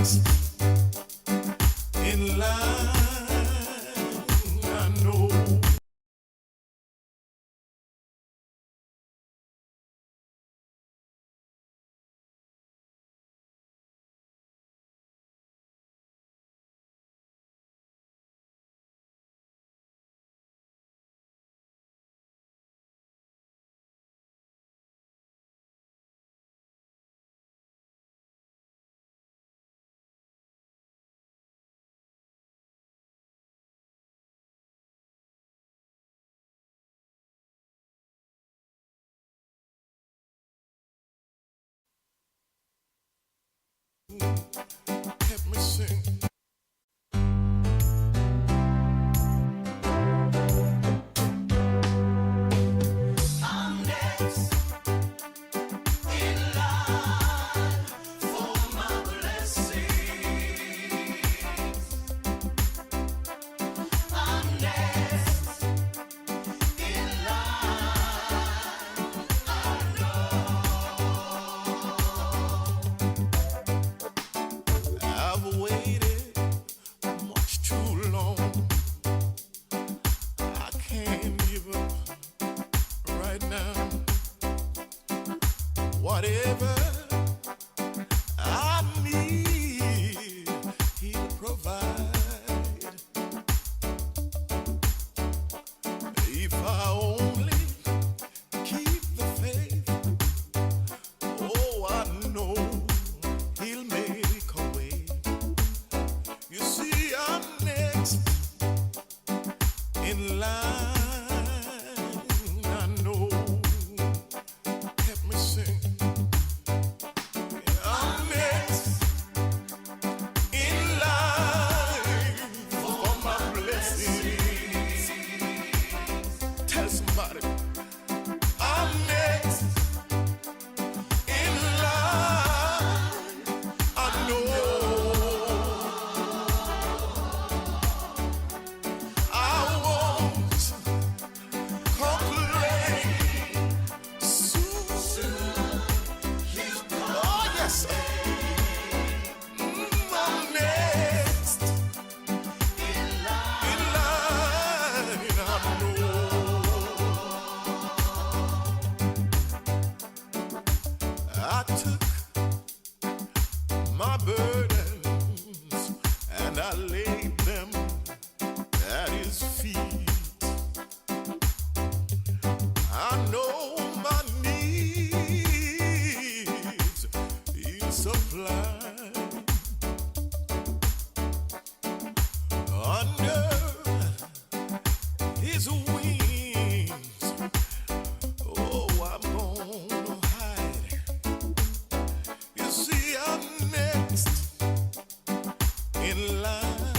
next in line. I know. Help me sing. I'm next in line for my blessings. I'm next in line. I know I've waited much too long. I can't give up right now. Whatever I need, He'll provide. If I only keep the faith, oh, I know He'll make a way. You see, I'm next in line. I know. Help me sing. I'm next in line for my blessings. Tell somebody. I'm next in line. I know I won't complain. Soon, oh yes, sir. I'm next in line. I know I took my burdens and I laid them at His feet. I know my needs He'll supply under His wings. Oh, I'm gonna hide. You see, I'm next in line.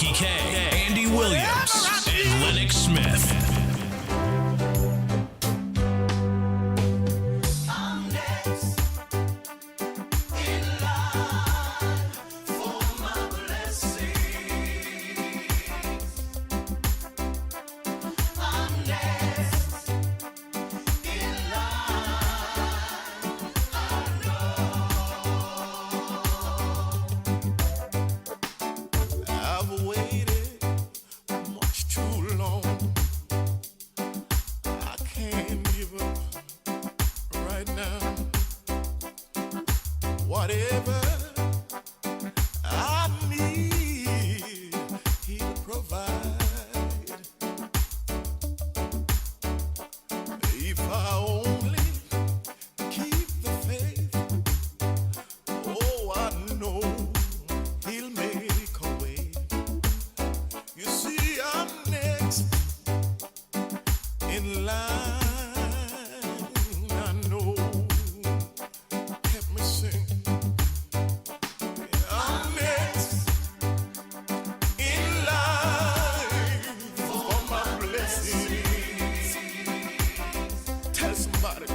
Mickie K, Andy Williams, and Lennox Smith. I've waited much too long. I can't give up right now. Whatever I need, He'll provide. If I only keep the faith, oh, I know He'll make a way. You see, I'm next in line. I know. Help me sing. I'm next in line for my blessings. Tell somebody.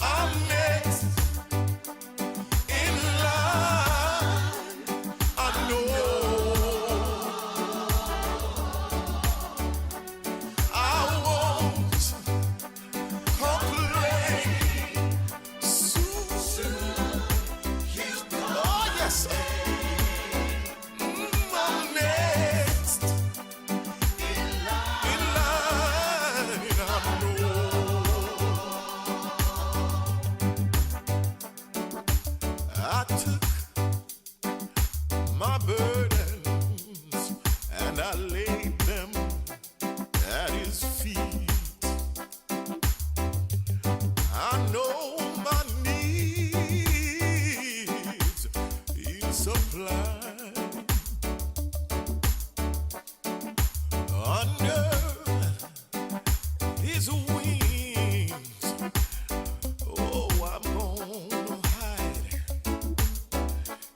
I'm next in line. I know. I won't complain. Soon, oh yes, I'm next in line. I know. I took my burdens and I laid them at His feet. I know my needs He'll supply. Under His wings, oh, I'm gonna hide.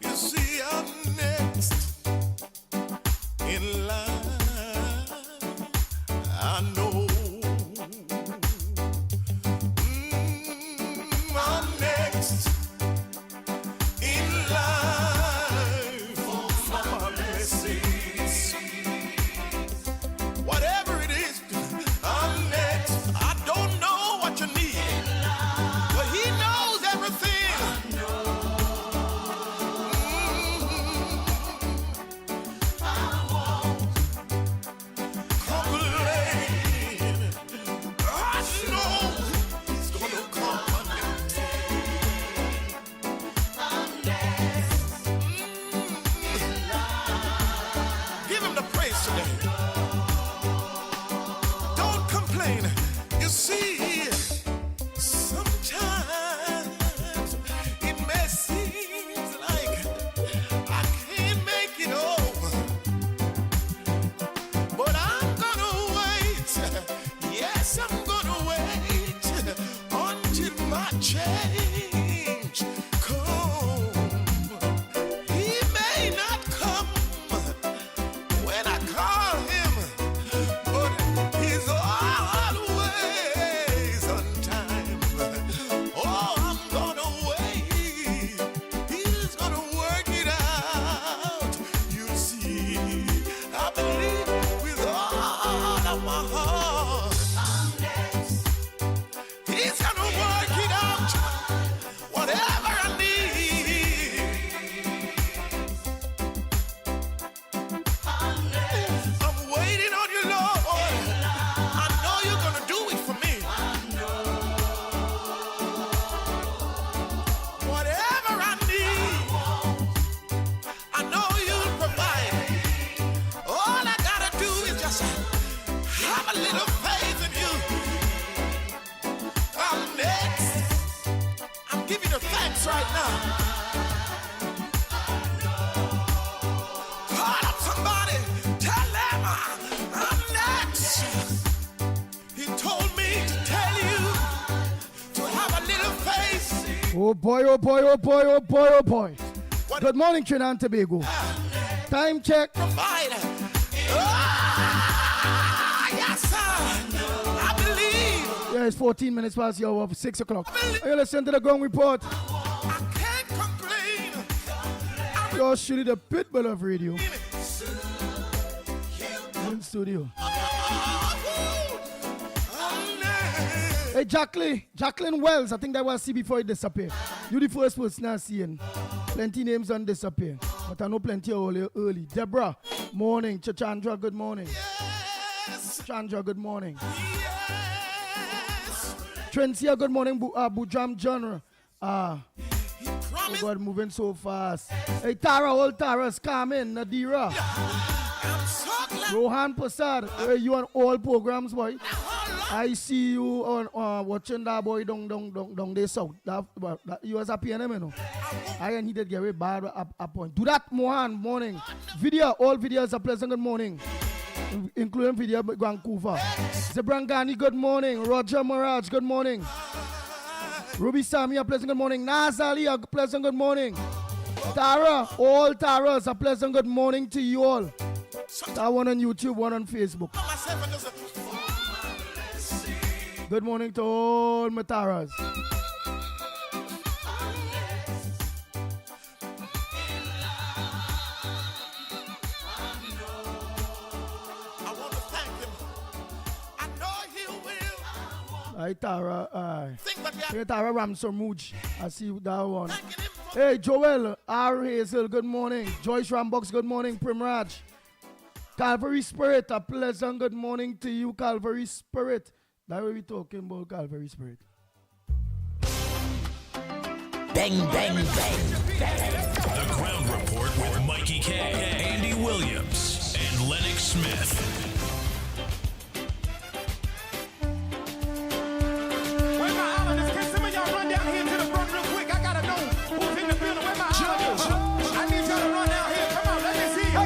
You see, I'm next in line. I know. I'm next in line for my blessings. Whatever it is, I'm next. I don't know what you need, but He knows everything. Complain. I know He's gonna come. Give Him the praise today. Don't complain. You see, sometimes it may seem like I can't make it over, but I'm gonna wait. Yes, I'm gonna wait until my change comes. He may not come when I call Him, but He's always on time. Oh, I'm gonna wait. He's gonna work it out. You see, I believe with all of my heart. He's gonna work it out. Whatever I need. I'm waiting on you, Lord. I know You're gonna do it for me. Whatever I need, I know You'll provide. All I gotta do is just have a little faith in You. I'm next. I'm giving You thanks right now. Call up somebody. Tell them I'm next. He told me to tell you to have a little faith. Oh boy, oh boy, oh boy, oh boy, oh boy. Good morning, Trinidad and Tobago. Time check. Provide. Yes, sir. I believe. Yeah, it's 14 minutes past the hour of 6 o'clock. Are you listening to the Ground Report? I can't complain. You're shooting the pitbull of radio. In studio. Hey, Jacqueline Wells. I think that was see before it disappeared. You the first person I seeing. Plenty names don't disappear. But I know plenty early. Deborah, morning. Chachandra, good morning. Yes. Chandra, good morning. Yes. Trencia, good morning. Bujam Genre. He Oh promised. God, moving so fast. Hey, Tara, old Tara's coming. Nadira. I'm so glad. Rohan Prasad. Hey, you on all programs, boy. I see you on watching that boy down there south. That you was a PNM, you know. I needed to get very bad at point. Do that, Mohan, morning. Video, all videos are pleasant good morning. Including video Vancouver. Zebrangani, good morning. Roger Mirage, good morning. Ruby Sami, a pleasant good morning. Nazali, a pleasant good morning. Tara, all Taras, a pleasant good morning to you all. That one on YouTube, one on Facebook. Good morning to all my Taras. I want to thank him. I know he will. Hi, Tara. Think what Hey, Tara Ramsor I see that one. thanking him for. Hey, Joel R. Hazel, good morning. Joyce Rambox, good morning. Primraj. Calvary Spirit, a pleasant good morning to you, Calvary Spirit. That's what we're talking about, Calvary Spirit. Bang, bang, bang, bang. The Ground Report with Mikey K, Andy Williams, and Lennox Smith. Where my islanders? Can some of y'all run down here to the front real quick? I gotta know who's in the building. Where my islanders? I need y'all to run down here. Come on, let me see you.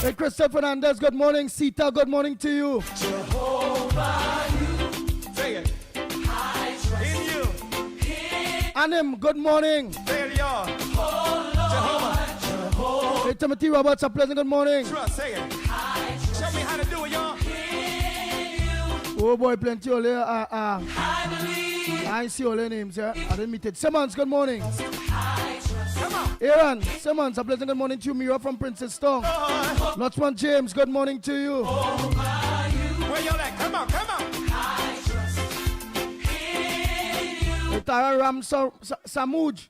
Hey, Christopher Fernandez, good morning. Sita, good morning to you. Say it. In you. Anim, good morning. There you are. Jehovah. Hey, Timothy Roberts, a pleasant good morning. Trust. Say it. Show me how to do it, y'all. Oh boy, plenty of I see all their names, yeah. I didn't meet it. Simmons, good morning. Come on. Aaron, Simmons, a pleasant good morning to you. Mira from Princess Town. Lotchman James, good morning to you. Where y'all at? Come on, come on. Hey, Tara Ram Samuj.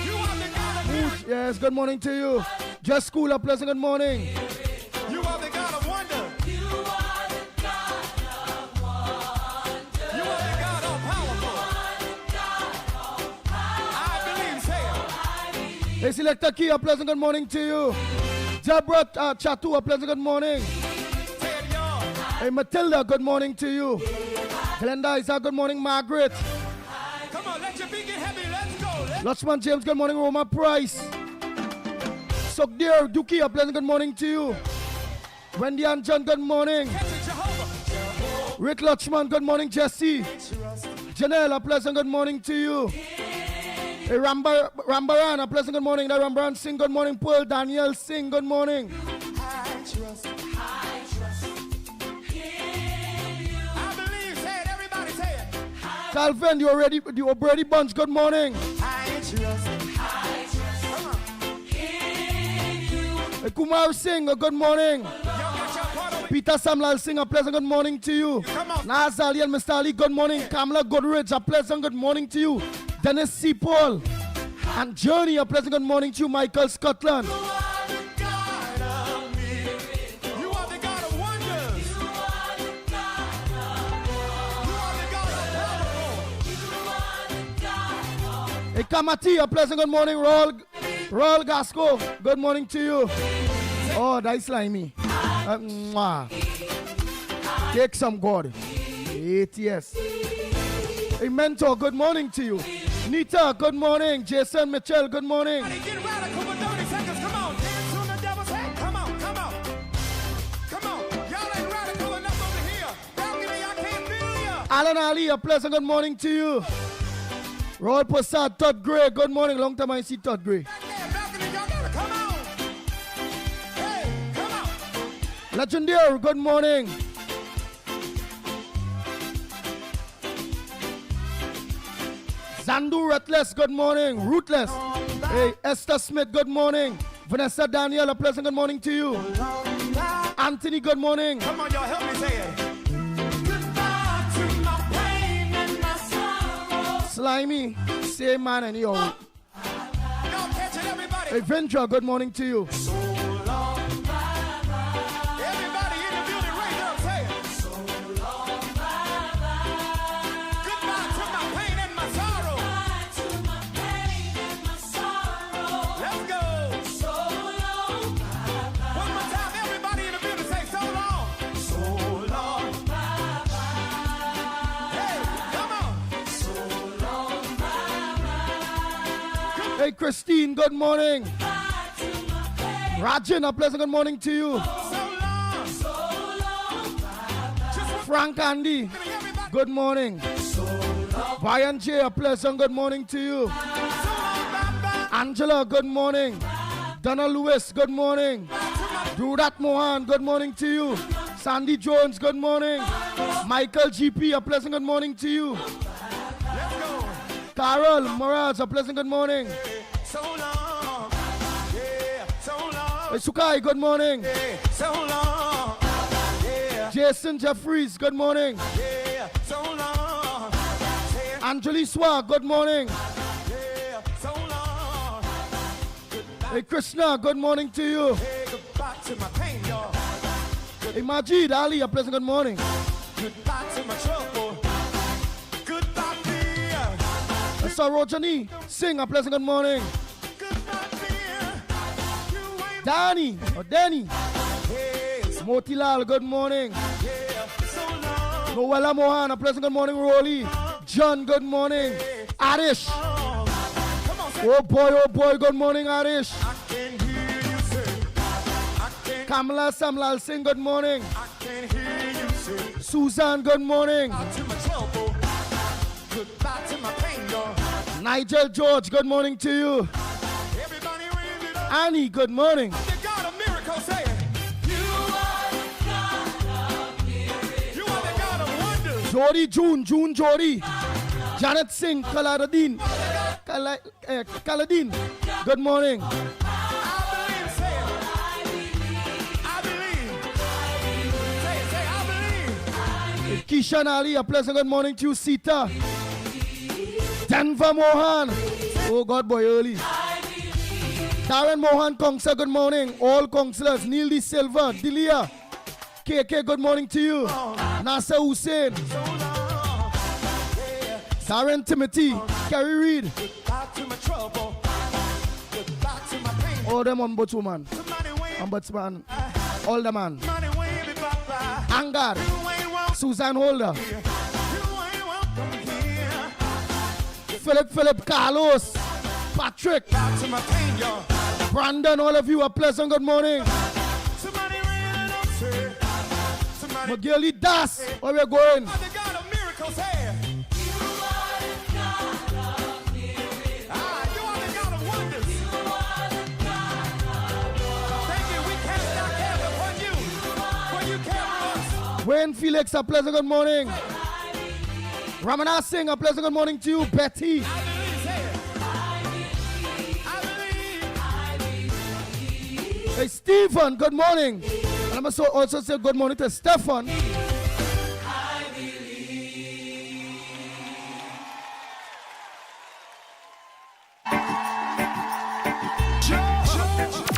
You are the God of miracles. Yes, good morning to you. Just School, a pleasant good morning. You are the God of wonder. You are the God all powerful. I believe, say it. Hey, Selector Key, a pleasant good morning to you. Deborah Chatu, a pleasant good morning. Say it, y'all. Hey, Matilda, good morning to you. Glenda Isa, good morning. Margaret. Come on, let your feet get heavy. Let's go. Lotchman James, good morning. Roma Price. Sokdir Duki, a pleasant good morning to you. Wendy and John, good morning. Catch it, Jehovah. Rick Lotchman, good morning. Jesse. Janelle, a pleasant good morning to you. Hey, Rambaran, a pleasant good morning. Rambaran Singh, good morning. Paul Daniel Singh, good morning. I believe, say it, everybody say it. Calvin, you already Bunch, good morning. I trust. Come on. Hey, Kumar Singh, good morning. Y'all got your part of it. Peter Samlal Singh, a pleasant good morning to you. Come on. Nazali and Mr. Ali, good morning. Kamala Goodrich, a pleasant good morning to you. Dennis C. Paul and Journey, a pleasant good morning to you. Michael Scotland. You are the God of miracles. You are the God of wonders. You are the God of powerful. Hey, Kamati, a pleasant good morning. Royal Gasco, good morning to you. Oh, that's slimy. Mwah. Take some God. ATS. Hey, Mentor, good morning to you. Nita, good morning. Jason Mitchell, good morning. Get radical for 30 seconds. Come on. Dance on the devil's head. Come on, come on. Come on. Y'all ain't radical enough over Alan Ali, a pleasant good morning to you. Roy Posad, third grade, good morning. Long time I see third grade. Legendary, good morning. Zandu Ruthless, good morning. Ruthless. Hey, Esther Smith, good morning. Vanessa Daniel, a pleasant good morning to you. Anthony, good morning. Come on, y'all, help me say it. Goodbye to my pain and my sorrow. Slimy, same man and yo. Y'all catch it, everybody. Hey, Ventura, good morning to you. So long, bye-bye. Everybody in the building, raise up, say it. So long, bye-bye. Goodbye to my pain and my sorrow. Goodbye to my pain and my sorrow. Let's go. So long, bye-bye. One more time, everybody in the building, say so long. So long, bye-bye. Hey, come on. So long, bye-bye. Hey, Christine, good morning. Rajan, a pleasant good morning to you. Frank Andy, good morning. Brian J, a pleasant good morning to you. Angela, good morning. Donna Lewis, good morning. Durat Mohan, good morning to you. Sandy Jones, good morning. Michael GP, a pleasant good morning to you. Carol Moraz, a pleasant good morning. So long, yeah, so long, Hey, Sukai, good morning. so long, yeah, Jason Jeffries, good morning. yeah, so long, yeah, Anjali Swa, good morning. so long. Hey, Krishna, good morning to you. Hey, goodbye to my pain, y'all. Hey, Majid Ali, a pleasant good morning. Goodbye to my trouble. Goodbye, fear. Sir Rojani, sing a pleasant good morning. Goodbye, fear. You ain't Danny, or Danny. hey, Motilal, good morning. yeah, so long. Noella Mohan, a pleasant good morning. Rolly. John, good morning. Arish. Come on, say, Oh boy, good morning, Arish. I can hear you say. I can, Kamala Samlal, sing good morning. I can hear you say. Susan, good morning. Goodbye to my trouble. Goodbye to my pain, y'all. Nigel George, good morning to you. Everybody raise it up. Annie, good morning. The God of miracles, say it. You are the God of miracles. You are the God of wonders. Jody June Jody. Janet Singh, Kaladin. Kaladin, good morning. I believe, say it. I believe. Say it, say, I believe. Kishan Ali, a pleasant good morning to you. Sita. Denver Mohan. Oh God, boy, early. Darren Mohan Kongsa, good morning. All counselors. Neil D. Silva. Dilia. KK, good morning to you. Nasser Hussein. Darren Timothy. Kerry Reed. Goodbye to my trouble. Goodbye to my pain. All them ombudsman. Somebody wave, Ombudsman. All the man. somebody wave it bye-bye. Angar. You ain't welcome Susan Holder. here. You ain't welcome here. Philip Carlos. Patrick. Goodbye to my pain, y'all. Brandon, all of you, a pleasant good morning. Somebody raise it up, say. Somebody, McGilly Das. Where we going? the God of miracles, say it. Ah, you are the God of wonders. Thank you. We cast our cares upon you. For you care for us. Wayne Felix, a pleasant good morning. Ramana Singh, a pleasant good morning to you. Betty. I believe, say it. I believe. Hey, Stephen, good morning. And I'm also say good morning to Stefan.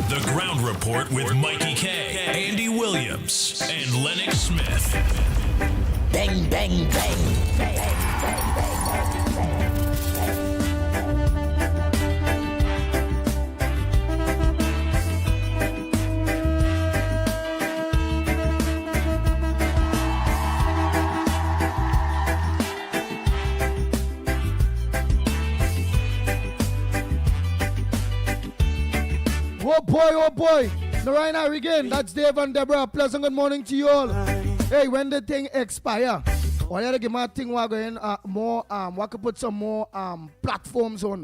The Ground Report with Mikey K, Andy Williams, and Lennox Smith. Bang, bang, bang. Oh boy. Narayana again. That's Dave and Deborah. Pleasant good morning to you all. Hey, when the thing expire, Well, you give my thing we're going more we could put some more platforms on.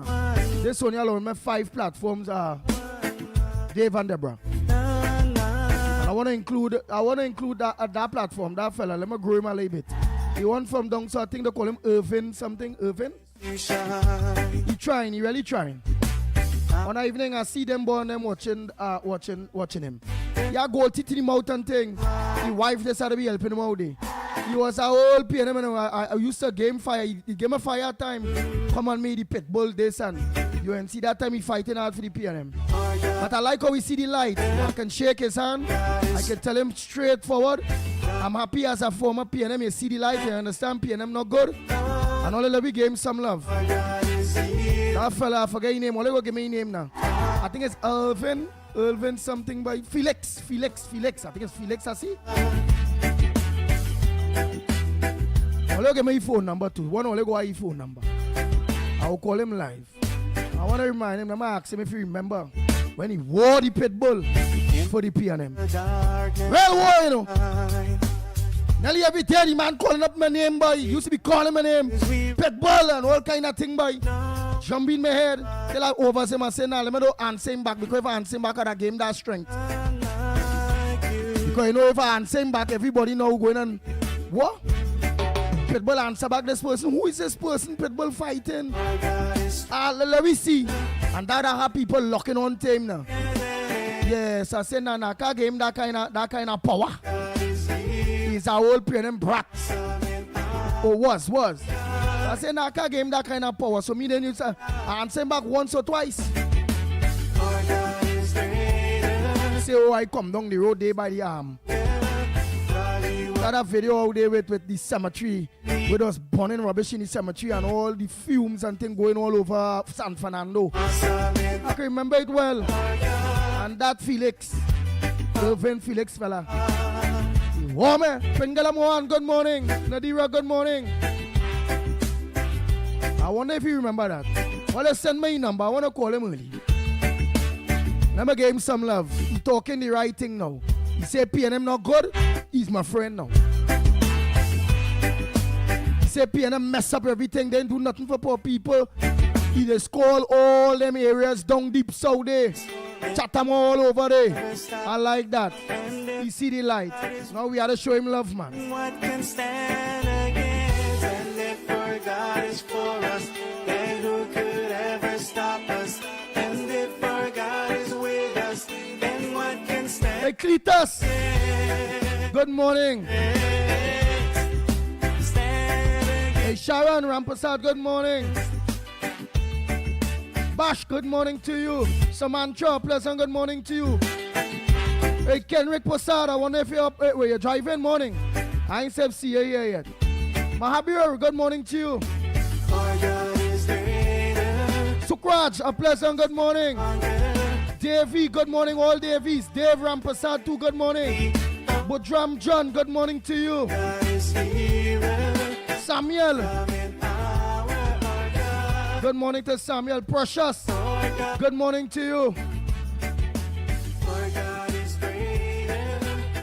This one you alone me 5 platforms Dave and Deborah. And I wanna include that platform, that fella. Let me grow him a little bit. He one from down, so I think they call him Irvin something. Irvin? He trying, he really trying. On the evening I see them boy and them watching him. Yeah, go tit in him out and thing. His wife just had to be helping him out there. He was a whole PNM and I used to game fire. He gave me fire time. Come on me the pit bull this and you can see that time he fighting hard for the PNM. But I like how we see the light. I can shake his hand. I can tell him straightforward. I'm happy as a former PNM. You see the light, you understand PNM not good. And all the we gave him some love. That fella, I forget his name. Only go give me his name now. I think it's Irvin something by Felix. I think it's Felix, I see. Only give me his phone number too. One only go his phone number. I will call him live. I want to remind him, I'm going to ask him if he remember when he wore the pit bull for the PNM. Well, war, you know. Nearly every day the man calling up my name, boy. He used to be calling my name. Pit bull and all kind of thing, boy. Jump in my head. Till I over him and say, nah, let me do answer him back. Because if I answer him back at that game, that's strength. Because you know if I answer him back, everybody know going on. What? Pitbull answer back this person. Who is this person? Pitbull fighting. Let me see. And that I have people locking on to him now. Yes, I said, nah, can't give him that kind of power. He's a old PNM brat. Or was. I said, nah, can't give him that kind of power. So me then you say, I answer him back once or twice. Say, oh, I come down the road day by the arm. Got a video out there with the cemetery, with us burning rubbish in the cemetery and all the fumes and things going all over San Fernando. I can remember it well. And that Felix, Irvin Felix fella. Warmer, Pengala Mohan, good morning. Nadira, good morning. I wonder if you remember that. Well, let's send me a number. I want to call him early. Let me give him some love. He's talking the right thing now. He said PNM not good. He's my friend now. He said PNM mess up everything. They do nothing for poor people. He just call all them areas down deep south there. Chat them all over there. I like that. He see the light. Now we have to show him love, man. What can stand against? And if our God is for us, then who could ever stop us? And if our God is with us, then what can stand? Hey, Cletus. Good morning. Hey, Sharon Rampasad, good morning. Bash, good morning to you. Samantha, pleasant good morning to you. Hey, Kenrick Posada, I wonder if you're up. Wait, you're driving morning. I ain't said see you here yet. Mahabir, good morning to you. Sukraj, a pleasant good morning. Davey, good morning, all Davies. Dave Rampasad, too, good morning. Budram John, good morning to you. Samuel. Good morning to Samuel. Precious. Good morning to you.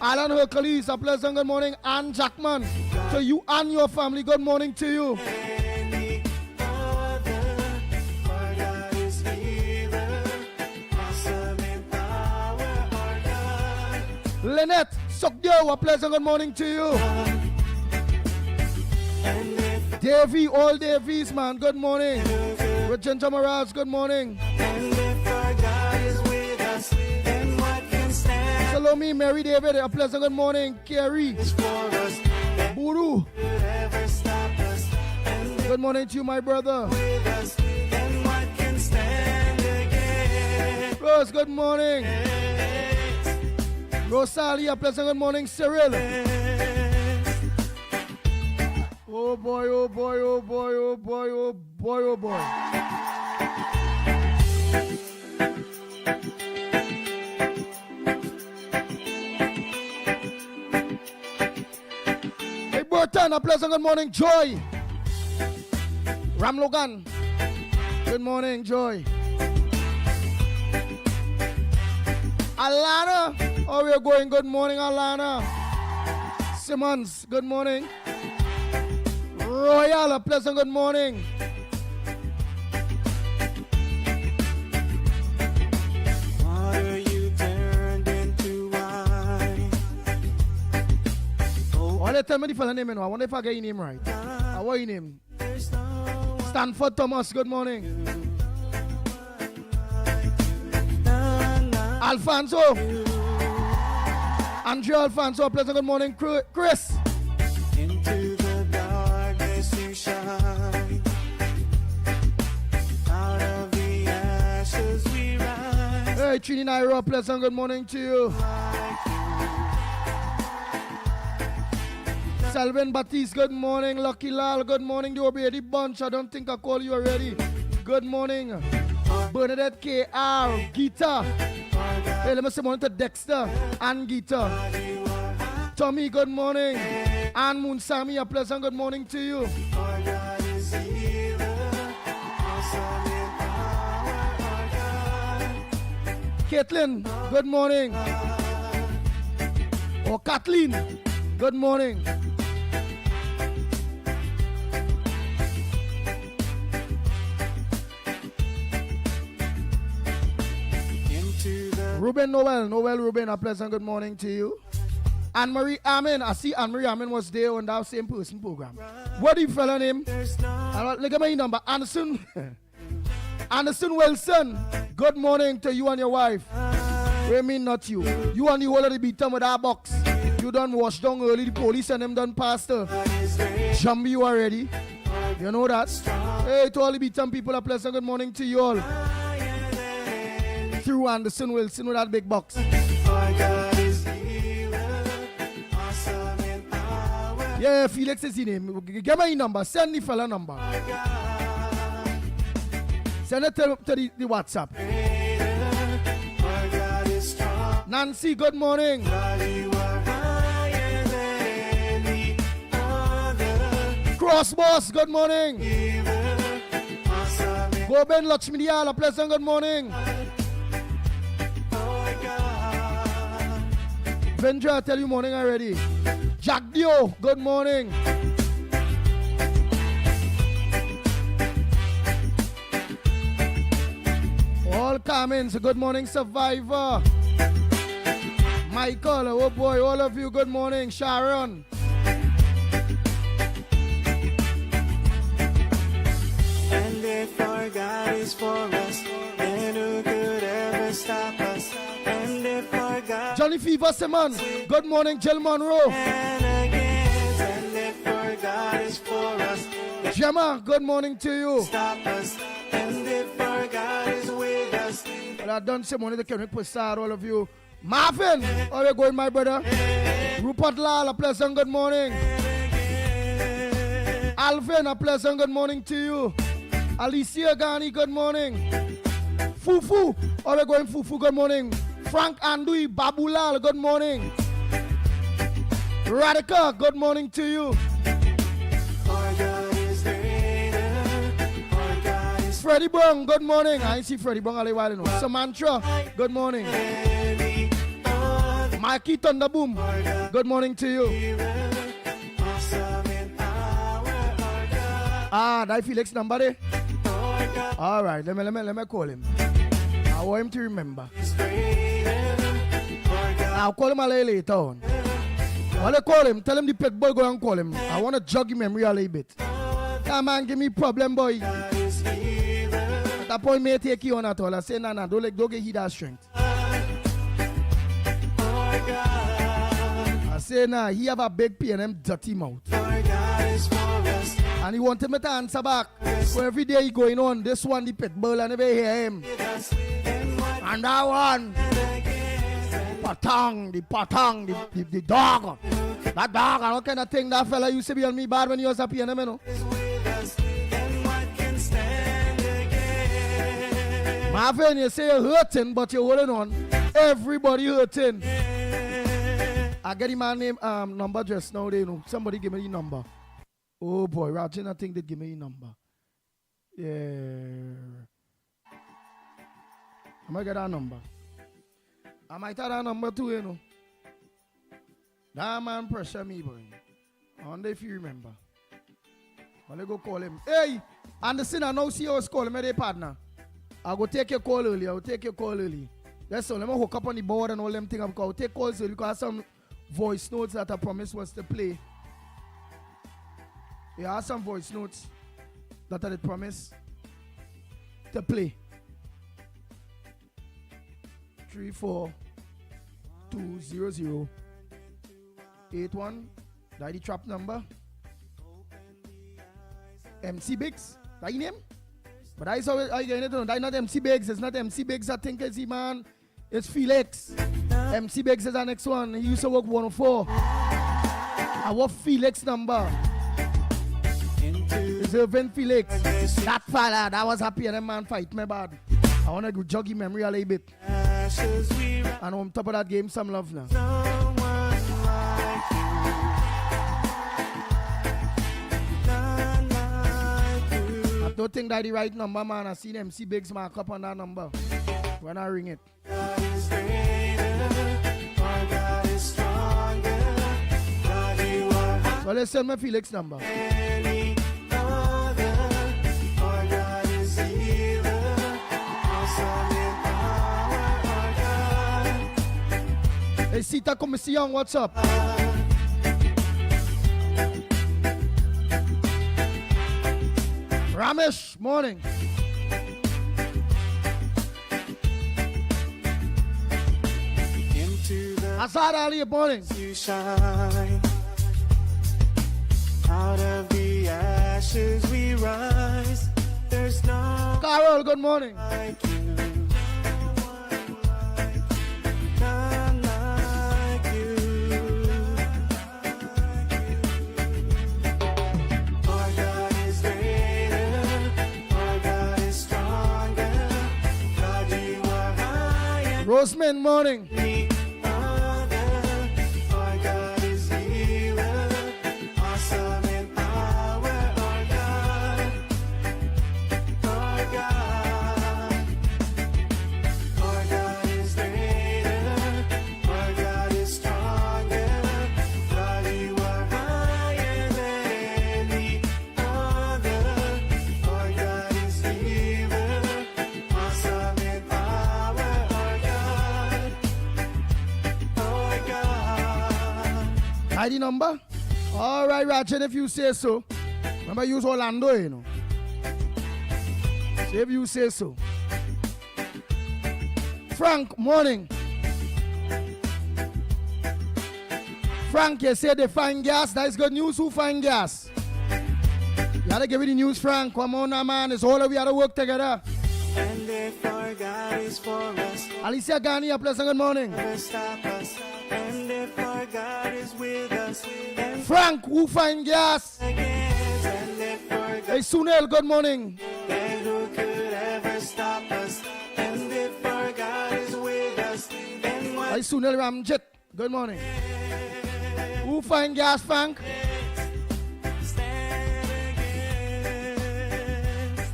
Alan Hercules, a pleasant good morning. Ann Jackman. To you and your family, good morning to you. Lynette, Sokdio, a pleasant good morning to you. Davy, all Davies, man, good morning. Regenta Moraz, good morning. Salome, Mary David, a pleasant good morning. Carrie, Buru, good morning to you, my brother. Rose, good morning. Rosalie, a pleasant good morning. Cyril. Oh boy, oh boy, oh boy, oh boy, oh boy, oh boy. Hey Burton, a pleasant good morning. Joy. Ram Logan. Good morning, Joy. Alana, oh we're going. Good morning, Alana. Simmons, good morning. Royal, a pleasant good morning. Water you turned into wine. Oh, they tell me the fella name, I wonder if I get your name right. What your name? There's no one Stanford Thomas, good morning. Alfonso. Andrea Alfonso, pleasant good morning. Chris. into the darkness you shine. Out of the ashes we rise. Hey, Trini Nairo, pleasant good morning to you. Salvin Batiste, good morning. Lucky Lal, good morning. The Obedi Bunch, I don't think I call you already. Good morning. Bernadette K.R. Gita. Hey, let me say morning to Dexter and Gita. Tommy, good morning. Ann Moonsami, a pleasant good morning to you. Our God is healer, awesome in power, our God. Caitlin, good morning. Oh, Kathleen, good morning. Into the Ruben Noel Ruben, a pleasant good morning to you. Anne-Marie Amin, I see Anne-Marie Amin was there on that same person program. What do you fella name? there's no Look at my number, Anderson. Anderson Wilson, good morning to you and your wife. I mean not you. You and the whole of the beat with that box. You done wash down early, the police and them done pastor. Jump you already. You know that? Hey, to all the beat people, a pleasant good morning to you all. Through Anderson Wilson with that big box. our God is healer, awesome in power. Yeah, Felix is his name. Get my number. Send the fella number. Send it to the WhatsApp. Our God is strong. Nancy, good morning. God, you are higher than the other. Cross Boss, good morning. Healer, awesome in Go Ben Lakshmi Diyal, a pleasant good morning. our God. Vendra, I tell you morning already. Jack Dio, good morning. All comments, good morning, Survivor. Michael, oh boy, all of you, good morning. Sharon. And if our God is for us, then who could ever stop us? And if our God Johnny Fever Simon, good morning, Jill Monroe. and against, and if our God is for us, then Gemma, good morning to you. stop us. And if our God is with us, Well, I done some morning, the Kendrick Passad, all of you. Marvin, how are you going, my brother? Rupert Lal, a pleasant good morning. Alvin, a pleasant good morning to you. Alicia Ghani, good morning. Fufu, how are you going, Fufu? Good morning. Frank Andui, Babulal, good morning. Radhika, good morning to you. our God is greater. Our God is Freddie Brown, good morning. I see Freddie Brown a while, you know. Samantha, good morning. the other. Mikey Thunderboom, good morning to you. Healer, awesome in power. Our God, Ah, that Felix number there? our God All right, let me call him. I want him to remember. is greater. Our God I'll call him a little later on. While I call him, tell him the pet boy go and call him. I want to jog him memory a little bit. Come on, give me problem, boy. is healer. At that point, may take you on at all. I say, nah, don't get hit that strength. Our God, I say, nah, he have a big pain and dirty mouth. our God is for us. And he wanted me to answer back. So every day he going on, this one, the pet bull, I never hear him. And what And that one, the dog. That dog, and what kind of thing that fella used to be on me bad when he was up here, you know. is with us, and what can stand against? Marvin, you say you're hurting, but you're holding on. Everybody hurting. I get him my name, number just now, you know. Somebody give me the number. Oh boy, Rajan, I think they give me the number. Yeah. I might get that number. I might have that number too, you know. That man pressure me, boy. I wonder if you remember. Well, let go call him. Hey, Anderson, I know CEO is calling me, their partner. I'll go take your call early. That's all. Let me hook up on the board and all them things. I'll take calls early because I have some voice notes that I promised was to play. Yeah, I have some voice notes that I did promise to play. 3420081. That's the trap number. MC Biggs. That's your name? But I saw it. I get it. That's not MC Biggs. It's not MC Biggs. I think it's the man. It's Felix. MC Biggs is the next one. He used to work 104. I want Felix number. It's Irvin Felix. That fella, that was happy and that man fight me bad. I want to go jog his memory a little bit. And on top of that, game some love now. I don't think that's the right number, man. I seen MC Biggs mark up on that number when I ring it. So let's send me Felix number. Hey, Sita Commission, what's up? Ramesh, morning. Azad Ali, morning. You shine. Out of the ashes we rise. There's no Carol, good morning. like you. None like you. Our God is greater. Our God is stronger. God, you are high and Roseman, morning. our God is healer. Awesome in power. Our God. Our God. Our God is greater. Our God is stronger. God, you are higher than any other. Our God is healer. Awesome in power. Our God. Our God. ID number? All right, Ratchet, if you say so. Remember, use Orlando, you know. Say if you say so. Frank, morning. Frank, you said they find gas. That is good news. Who find gas? You gotta give me the news, Frank. Come on now, man. It's all that we gotta work together. And if our God is for us, Alicia Ghani, pleasant good morning. never stop us. And if our God is with us, then Frank, who find gas? against. And if our God, Hey, Sunil, good morning. then who could ever stop us? And if our God is with us, then what Hey, Sunil Ramjet, good morning. Who find gas, Frank? stand against?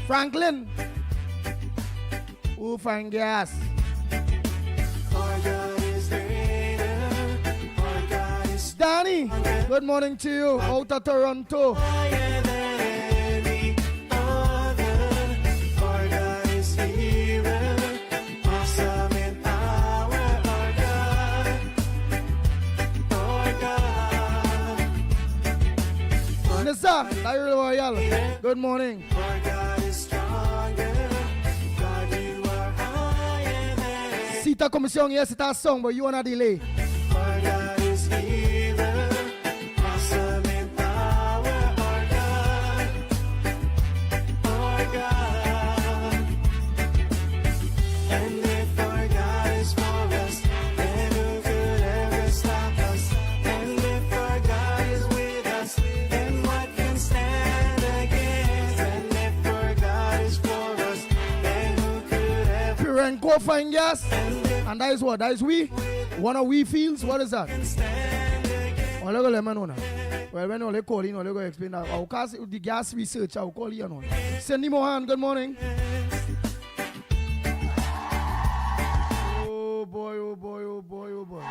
Franklin, who find gas? Our God is greater. Our God is Danny, good morning to you, out of Toronto. higher than any other. Our God is healer. Awesome in power. Our God. Our God. Nissa, Tyrell Royal, good morning. Our God is stronger. God, you are higher than. Sita Commission, yes, it's a song, but you wanna delay. Our God is healer. Awesome in power. Our God. Our God. And if our God is for us, then who could ever stop us? And if our God is with us, then what can stand against? And if our God is for us, then who could ever Pirenko find gas, and that is what? That is we? One of we fields? What is that? stand against? Oh, let me know now. Well, when you call in, you go explain that. I'll cast the gas research, I'll call you now. Cindy Mohan, good morning. oh boy, oh boy.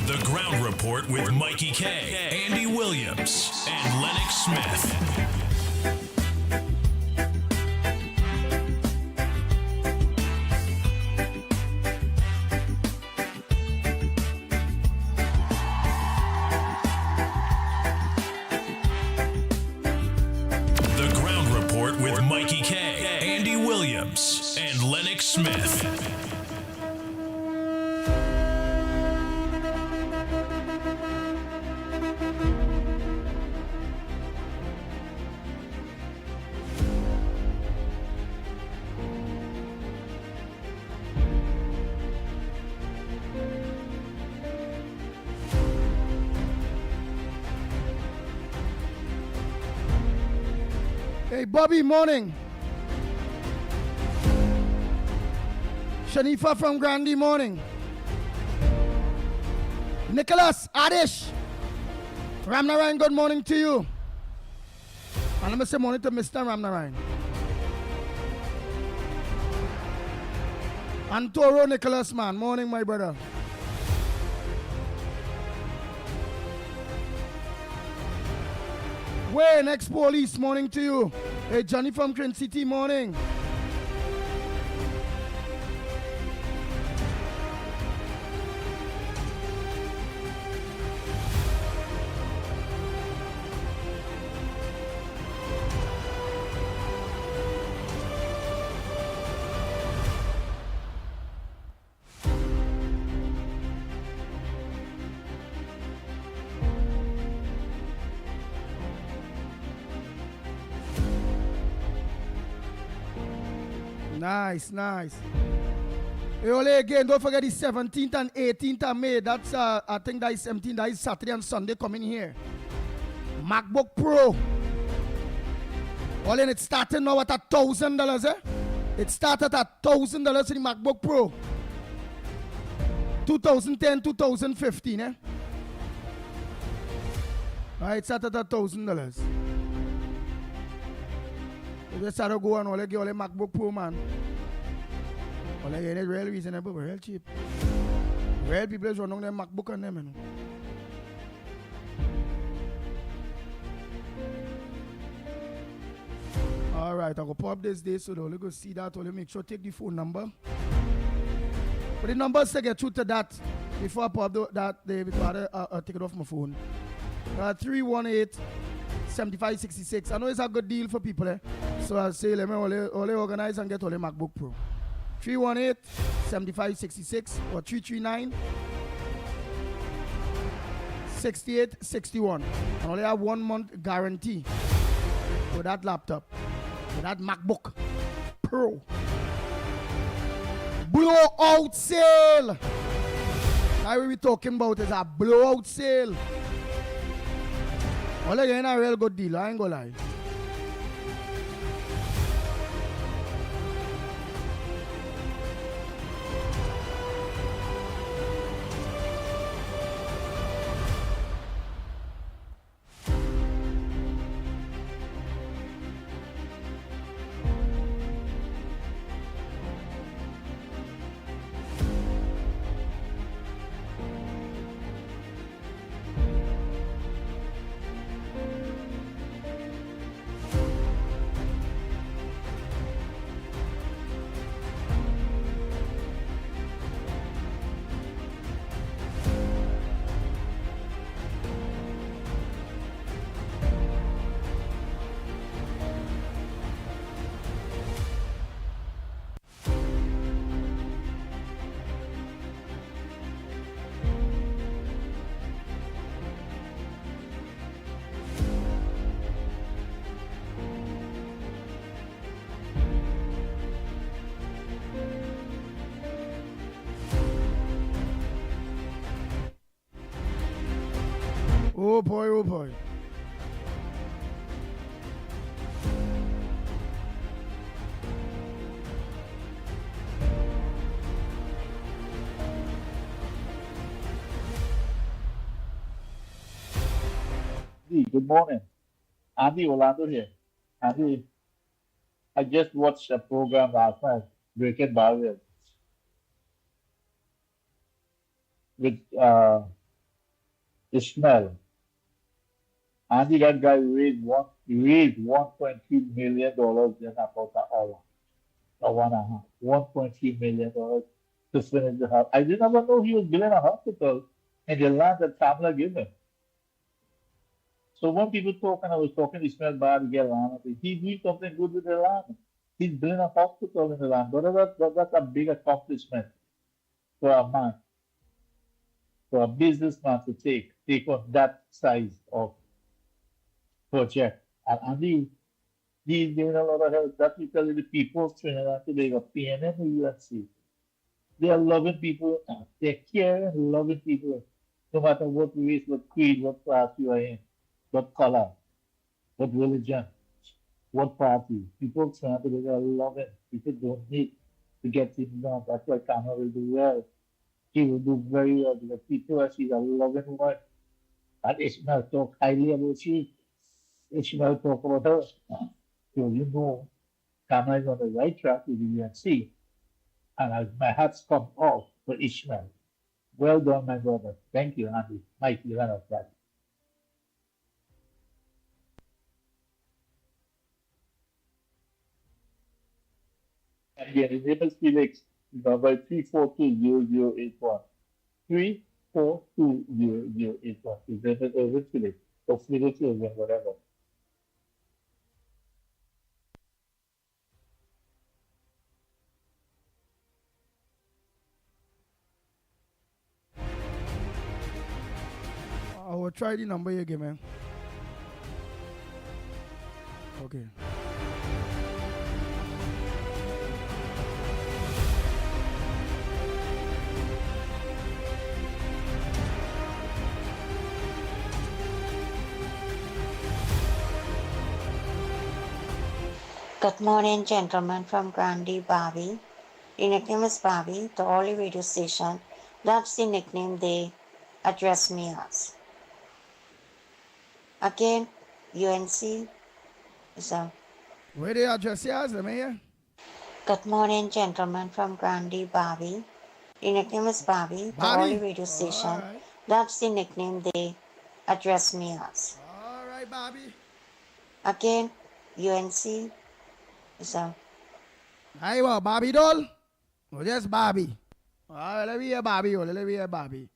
The Ground Report with Mikey K, Andy Williams, and Lennox Smith. The Ground Report with Mikey K, Andy Williams, and Lennox Smith. Hey, Bobby, morning. Shanifa from Grandy, morning. Nicholas, Adish. Ramnarayan, good morning to you. And let me say morning to Mr. Ramnarayan. And Toro Nicholas, man, morning, my brother. Wayne, ex-police, morning to you. Hey, Johnny from Green City, morning. Nice, nice. Hey, Ole, again, don't forget the 17th and 18th of May. That's, I think that is 17th. That is Saturday and Sunday coming here. MacBook Pro. Ole, it started now at $1,000, eh? It started at $1,000 in the MacBook Pro. 2010, 2015, eh? Right, it started at $1,000. You just had to go and all get all the MacBook Pro, man. All they get it real reasonable, but real cheap. Real people is running their MacBook on them, you know. Alright, I'll go pop this day so they'll go see that. Only make sure take the phone number. But the numbers to get through to that before I pop that day, before I take it off my phone. 318-7566. I know it's a good deal for people, eh? So I say, let me only organize and get all the MacBook Pro. 318-7566 or 339-6861. And only have 1 month guarantee for that laptop, for that MacBook Pro. Blowout sale! Now what we're talking about is a blowout sale. All again a real good deal, I ain't gonna lie. Oh boy, oh boy. Good morning. Andy Orlando here. Andy, I just watched a program last night, Breaking Barriers, with Ishmael. Andy, that guy raised $1.3 million in about an hour, or 1.5, $1.3 million to finish the house. I didn't ever know he was building a hospital in the land that Tamla gave him. So when people talking, I was talking to Ishmael Bar to get land. He's doing something good with the land. He's building a hospital in the land. That's a big accomplishment for a man, for a businessman to take on that size of project. And he's giving a lot of help. That's because the people of Trinidad and Tobago, PNM and UNC, they are loving people. They're caring, loving people, no matter what race, what creed, what class you are in, what color, what religion, what party. People of Trinidad and Tobago are loving. People don't need to get things done. That's why Kama will do well. He will do very well because people are she's a loving woman. And Ishmael talk highly about she. Ishmael talk about her. So you know Kama is on the right track with the UNC. And my hat's come off for Ishmael. Well done, my brother. Thank you, Andy. Mickie, Lennox. And again, his name is Felix. Number 3420081. 3420081. His name is Irvin Felix. Or Felix Irvin, whatever. I will try the number you give me. Okay. Good morning, gentlemen from Grandi Barbie. The nickname is Barbie, the only radio station. That's the nickname they address me as. Again, UNC is a... Where they address you as, let me hear. Good morning, gentlemen from Grandi Barbie. The nickname is Barbie, the Barbie? only radio station. Alright. That's the nickname they address me as. All right, Bobby. Again, UNC is a... Hi, what, Bobby doll? Oh, just Bobby. All right, let me hear Bobby. Let me hear Bobby.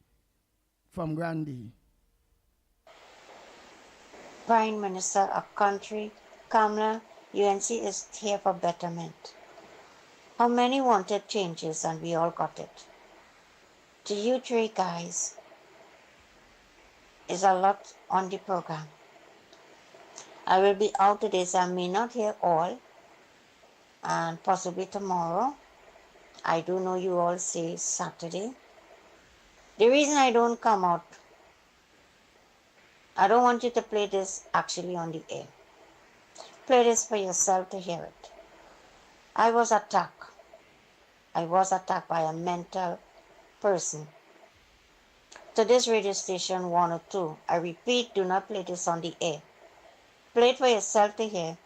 From Grandi. Prime Minister of country, Kamala, UNC is here for betterment. How many wanted changes and we all got it? To you three guys is a lot on the program. I will be out today, so I may not hear all, and possibly tomorrow. I do know you all say Saturday. The reason I don't come out, I don't want you to play this actually on the air. Play this for yourself to hear it. I was attacked. I was attacked by a mental person. To this radio station 102, I repeat, do not play this on the air. Play it for yourself to hear.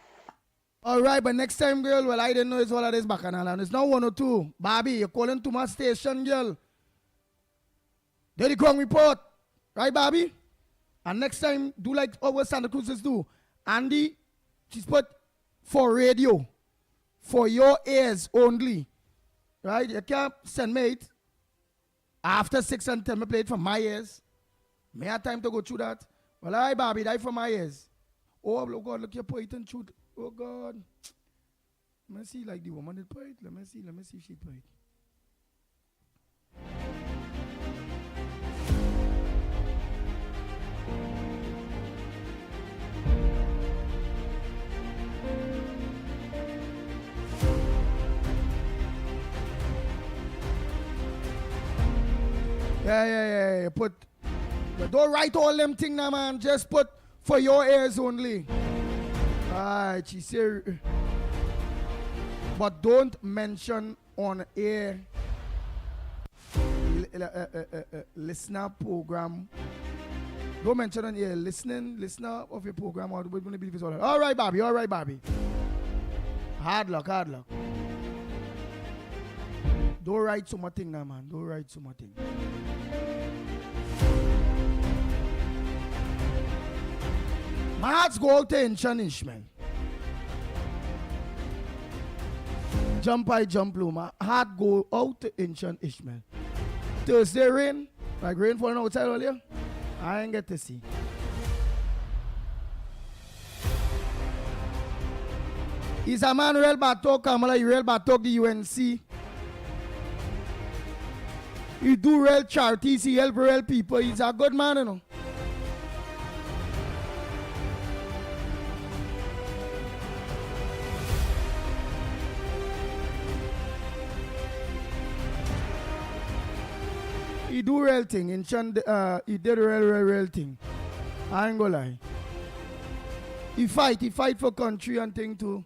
All right, but next time, girl, well, I didn't know it's all of this bacchanal. And it's not 102. Bobby, you're calling to my station, girl. There the Crown report. Right, Bobby? And next time, do like our Santa Cruzes do. Andy, she's put for radio. For your ears only. Right? You can't send me it after 6 and tell me play it for my ears. May I have time to go through that? Well, all right, Bobby, die for my ears. Oh, God, look, you put it and shoot. Oh, God. Let me see, like the woman that put it. Let me see if she put it. Yeah. Put. But don't write all them things now, man. Just put for your ears only. Alright, she said. But don't mention on air listener program. Don't mention on air listener of your program or the all right, Bobby. Hard luck, hard luck. Don't write so much thing now, man. Don't write so much thing. My heart's go out to Inchanish, man. Jump I jump low. My heart go out to Inchanish, man. Thursday rain, like rain falling outside earlier. I ain't get to see. Is a man real bad talk, Kamala? You real bad talk the UNC. He do real charities, he help real people. He's a good man, you know. He do real thing. In Chand, he did real thing. I ain't gonna lie. He fight for country and thing too.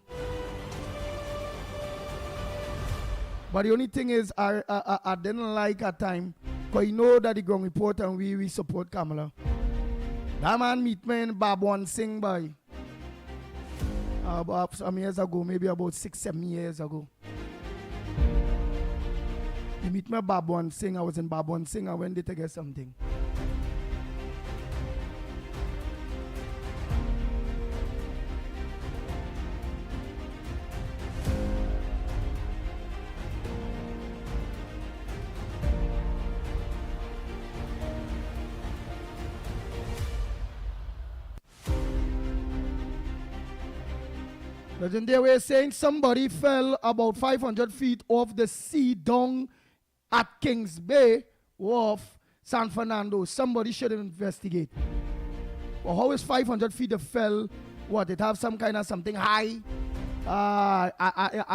But the only thing is, I didn't like at time, because you know that the ground report and we support Kamala. That man meet me in Babwan Singh by about some years ago, maybe about 6-7 years ago. He meet me Babwan Singh. I was in Babwan Singh. I went there to get something. They were saying somebody fell about 500 feet off the sea down at Kings Bay off San Fernando. Somebody should investigate. Well, how is 500 feet of fell? What, it have some kind of something high? I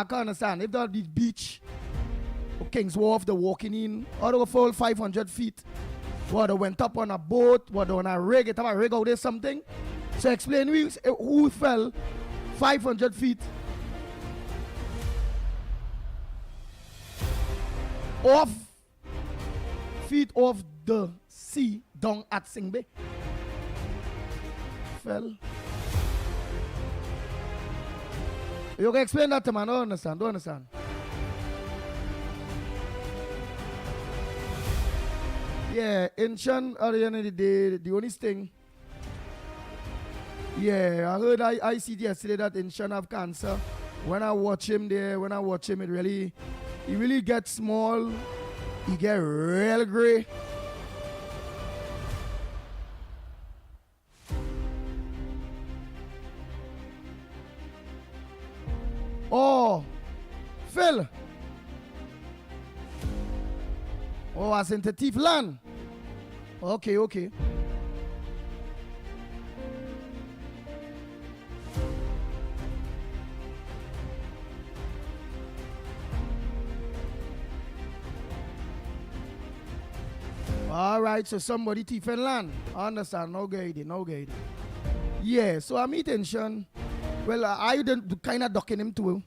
can't understand. If that the beach, Kings Wharf, they're walking in, or they fall 500 feet. What, they went up on a boat, what, on a rig, it have a rig out there something. So explain who fell 500 feet off the sea down at Sing Bay. Fell. You can explain that to me. I don't understand. Yeah, in Chan, at the end of the day, the only thing. Yeah, I heard I see yesterday that Inshan have cancer. When I watch him there, he really gets small. He get real gray. Oh, Phil. Oh, as in the thief land. Okay. All right, so somebody thief and land. I understand, no gaidy. Yeah, so I'm intention. Well, I didn't kind of ducking him too.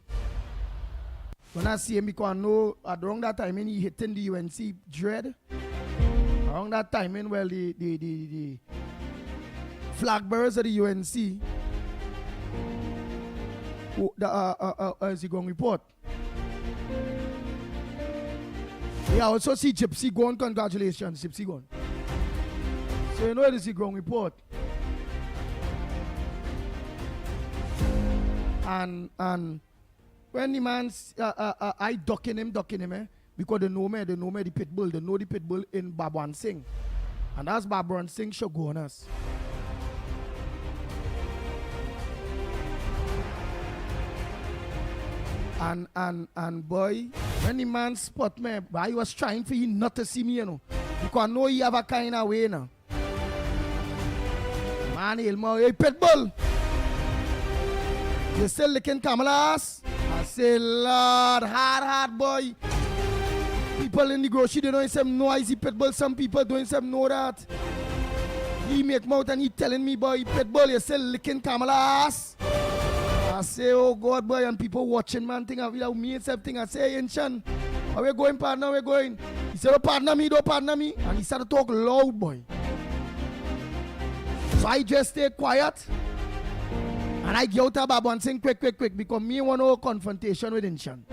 When I see him, because I know around that time he hitting the UNC dread. Around that time, well, the flag bearers of the UNC, as he going report. Yeah, I also see Gypsy going. Congratulations, Gypsy going. So you know it is the ground report. And when the man's I ducking him, because they know me, the pit bull. They know the pit bull in Babwan Singh. And that's Babwan Singh should go on us. And boy, when the man spot me, I was trying for him not to see me, you know. Because I know he have a kind of way now. Man, hey, pit bull. You still licking Kamala's? I say, Lord, hard boy. People in the grocery, they don't some noisy pit bull. Some people don't some know that. He make mouth and he telling me, boy, pit bull, you still licking Kamala's? I say, oh God, boy, and people watching, man, think of me and something. I say, Inchan, are we going, partner? We're going. He said, don't partner me. And he started to talk loud, boy. So I just stay quiet. And I get out of Baba and sing quick, because me want no confrontation with Inshan.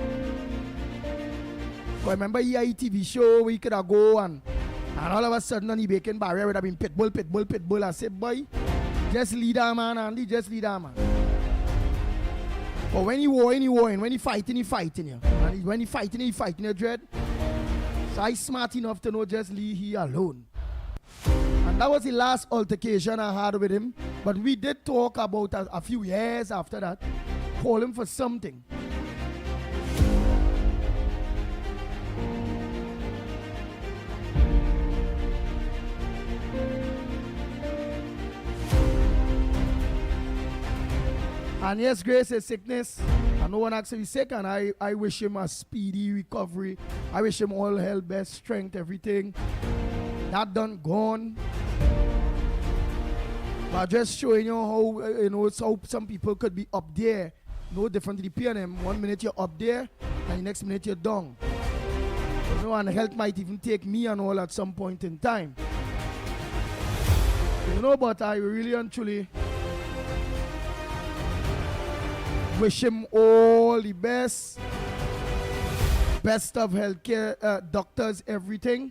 I remember he had a TV show where he could have go and all of a sudden on the bacon barrier would have been pitbull. I said, boy, just lead that man, Andy, just lead that man. But when he warring, when he fighting, you. And when he fighting, you dread. So I smart enough to know just leave he alone. And that was the last altercation I had with him. But we did talk about a few years after that. Call him for something. And yes, Grace is sickness. And no one actually sick. And I wish him a speedy recovery. I wish him all health, best strength, everything. That done, gone. But just showing you how, how some people could be up there. No different to the PNM. 1 minute you're up there, and the next minute you're down. And health might even take me and all at some point in time. But I really and truly wish him all the best. Best of healthcare, doctors, everything.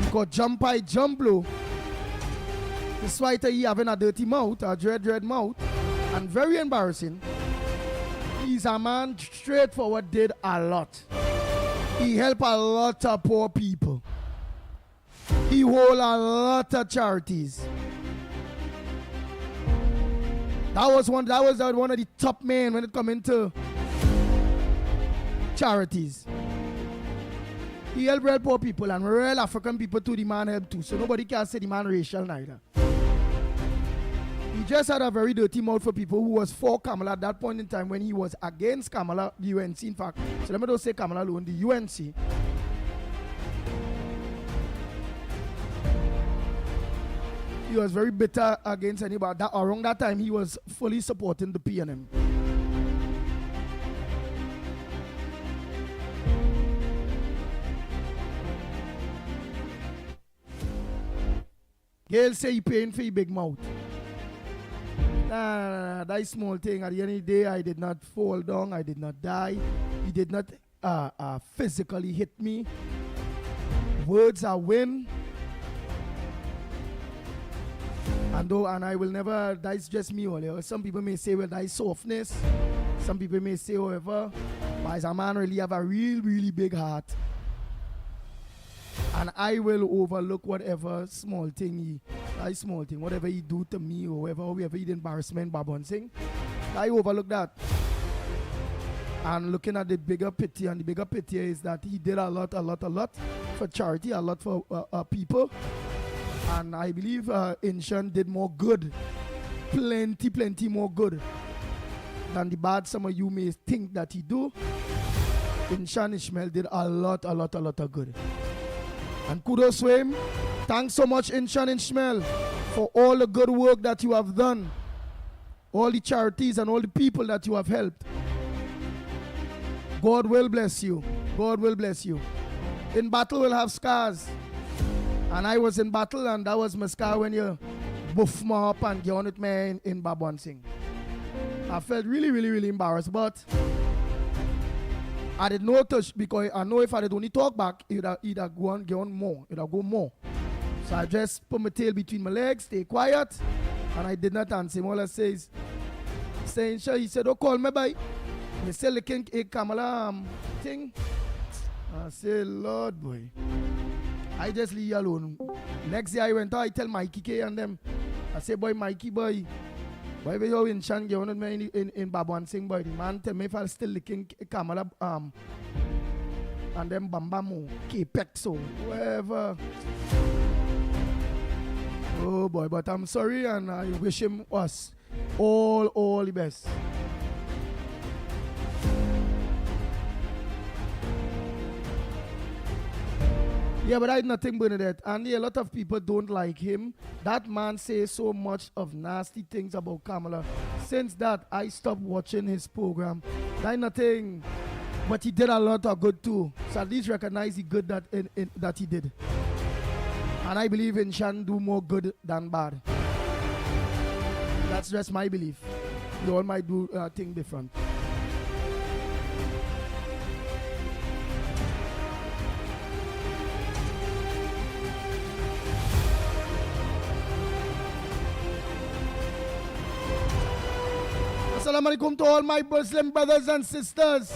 Because jump high, jump low. Despite he having a dirty mouth, a dread mouth, and very embarrassing, he's a man straightforward, did a lot. He helped a lot of poor people. He hold a lot of charities. That was one of the top men when it come into charities. He helped real poor people and real African people too. The man helped too. So nobody can say the man racial neither. He just had a very dirty mouth for people who was for Kamala at that point in time when he was against Kamala, the UNC in fact. So let me not say Kamala alone, the UNC. He was very bitter against anybody. Around that time, he was fully supporting the PNM. Gail say he paying for your big mouth. Nah, that small thing. At the end of the day, I did not fall down. I did not die. He did not physically hit me. Words are win. And I will never, that's just me only. Some people may say, well, that is softness. Some people may say, however, but as a man really have a really big heart. And I will overlook whatever small thing whatever he do to me or whoever he did embarrassment, Babon Singh. I overlook that. And looking at the bigger picture, and the bigger picture is that he did a lot for charity, a lot for people. And I believe Inshan did more good, plenty more good than the bad some of you may think that he do. Inshan Ishmael did a lot of good. And kudos to him. Thanks so much, Inshan Ishmael, for all the good work that you have done, all the charities and all the people that you have helped. God will bless you. God will bless you. In battle, we'll have scars. And I was in battle, and that was my scar when you buff me up and get on with me in Babon Singh. I felt really embarrassed, but I did not touch because I know if I did only talk back, it would go on, get on more. It would go more. So I just put my tail between my legs, stay quiet, and I did not answer him. All I say is, saying, sure, he said, don't call me by. He said, looking a Kamala thing. I said, Lord, boy. I just leave you alone. Next day I went out, I tell Mickie K and them. I say, boy, Mickie, boy. Boy, we go in Shan, get on me in Babon Singh, boy. The man tell me if I still licking Kamala and them Bambamo, K-Pex, so whatever. Oh boy, but I'm sorry and I wish him us all the best. Yeah, but I had nothing Bernadette. And a lot of people don't like him. That man says so much of nasty things about Kamala. Since that, I stopped watching his program. That nothing. But he did a lot of good too. So at least recognize the good that he did. And I believe in Shan do more good than bad. That's just my belief. they all might do thing different. Assalamu alaikum to all my Muslim brothers and sisters.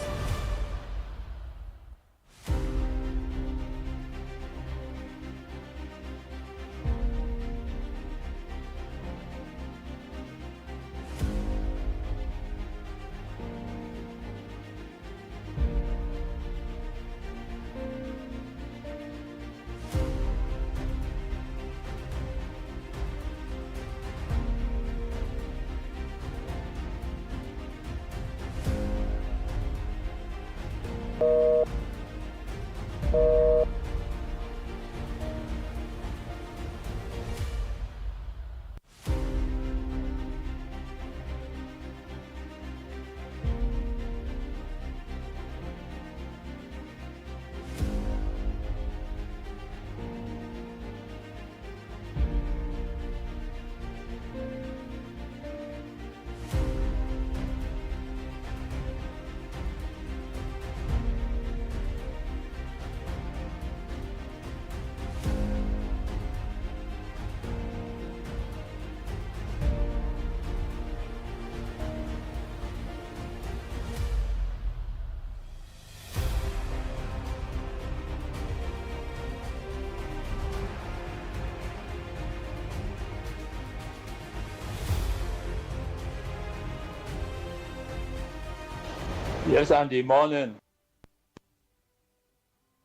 Yes, Andy, morning.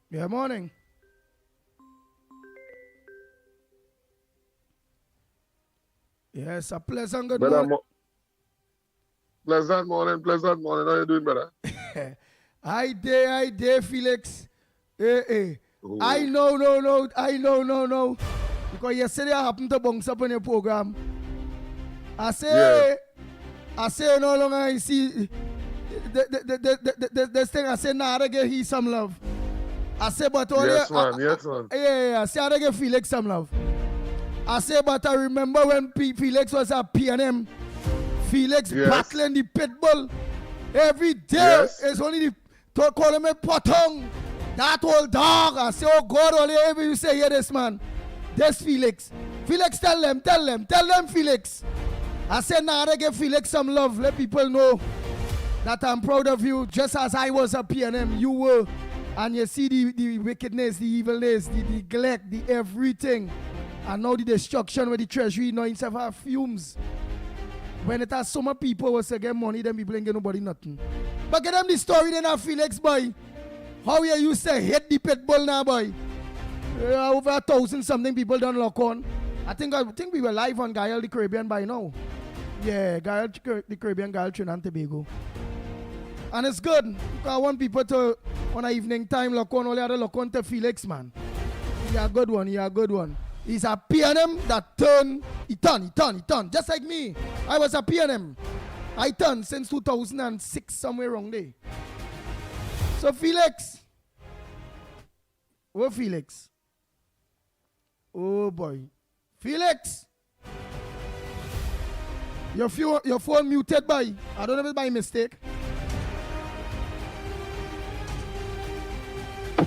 Yeah, morning. Yes, a pleasant good morning. Pleasant morning. How you doing, brother? I dare, Felix. I know. Because yesterday I happened to bounce up on your program. I say no longer I see this thing. I say, nah, I give he some love. I say, but only yes, man. I say, I give Felix some love. I say, but I remember when Felix was at P&M. Felix battling the pit bull every day. Yes. It's only to call him a potong. That old dog. I say, oh God, only ever you say, hear this man. This Felix. Felix, tell them, Felix. I said, nah, I give Felix some love. Let people know that I'm proud of you. Just as I was at P&M, you were. And you see the wickedness, the evilness, the neglect, the everything. And now the destruction with the treasury, now instead of fumes. When it has so many people who say get money, then people ain't get nobody nothing. But get them the story then of Felix, boy. How you used to hit the pit bull now, boy. Over 1,000 something people don't lock on. I think we were live on Gael the Caribbean by now. Yeah, Gael the Caribbean, Gael Trinidad and Tobago. And it's good. Because I want people to, on an evening time, lock on, only other lock on to Felix, man. You're a good one. He's a P&M that he turned. Just like me. I was a P&M. I turned since 2006, somewhere around there. So Felix. Oh, Felix. Oh, boy. Felix. Your phone muted, boy. I don't know if it's by mistake.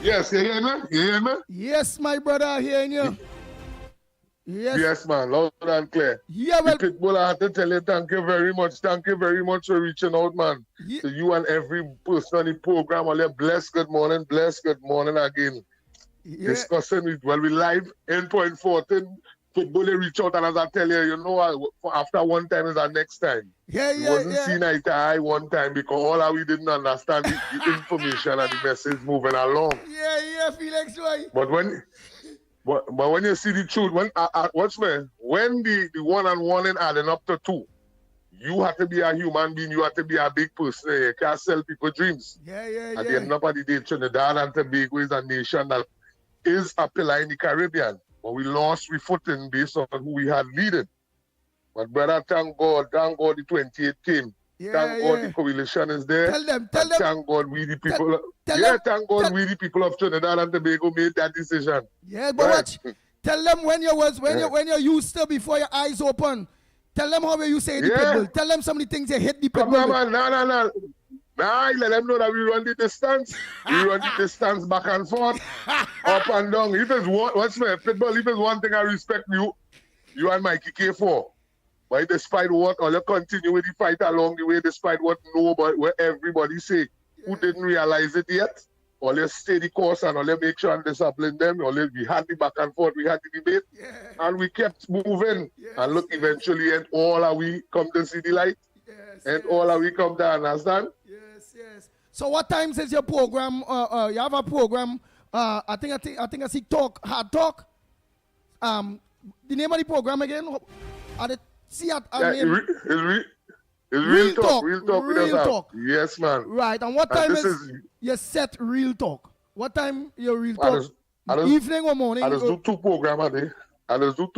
Yes, you hear me? Yes, my brother, I hear you. Yes, man, loud and clear. Yeah, well, the Pitbull, I have to tell you, thank you very much for reaching out, man. Yeah. To you and every person on the program. All blessed good morning again. Yeah. Discussing it. Well, we live in point 14. Pitbull, they reach out, and as I tell you, after one time is our next time. We wasn't seen eye to eye one time because all that we didn't understand the information and the message moving along. Yeah, Felix, right? But when you see the truth, when the one-on-one and adding up to two, you have to be a human being, you have to be a big person. You can't sell people dreams. At the end of the day, Trinidad and Tobago is a nation that is a pillar in the Caribbean. But we lost we footing based on who we had leading. But brother, thank God the 28 came. Thank God the coalition is there. Tell them. Thank God we the people. Thank God we the people of Trinidad and Tobago made that decision. Yeah, but watch. Tell them when you used to before your eyes open. Tell them how you say the Yeah. Pitbull. Tell them some of the things you hit the Come Pitbull. on, man. No. Nah, let them know that we run the distance. We run the distance back and forth, up and down. If it's what's my Pitbull, if it's one thing I respect you and Mickie K for. But despite what, all you continue with the fight along the way, despite what everybody say, who didn't realize it yet, all you stay the course and all you make sure and discipline them, we had the back and forth, we had the debate, and we kept moving. And look, eventually, and all are we come to see the light, all are we come to understand. Yes. So what times is your program? You have a program. I think I see hard talk. The name of the program again? It's real talk. Real talk. Yes, man. Right. And what time is your set real talk? What time your real talk? Evening or morning? I just do 2 programs a day. I just do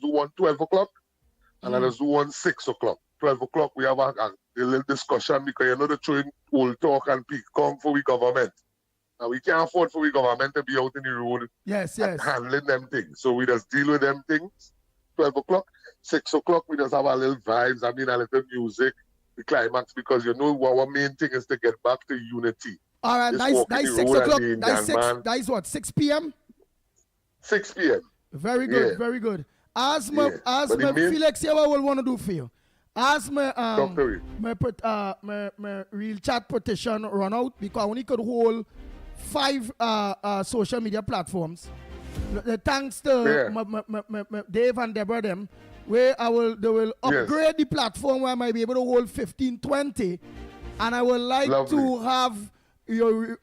one 12 o'clock and I just do one 6 o'clock. 12 o'clock we have a little discussion because the throwing old talk and peak come for we government. And we can't afford for we government to be out in the road and handling them things. So we just deal with them things. 12 o'clock, 6 o'clock, we just have a little vibes, a little music, the climax, because our main thing is to get back to unity. All right, nice 6 o'clock. That is what, 6 p.m.? 6 p.m. Very good, very good. As my Felix here, what will want to do for you? As my real chat petition run out, because I only could hold 5 social media platforms. Thanks to Dave and Deborah them, where they will upgrade the platform where I might be able to hold 15, 20, and I would like to have your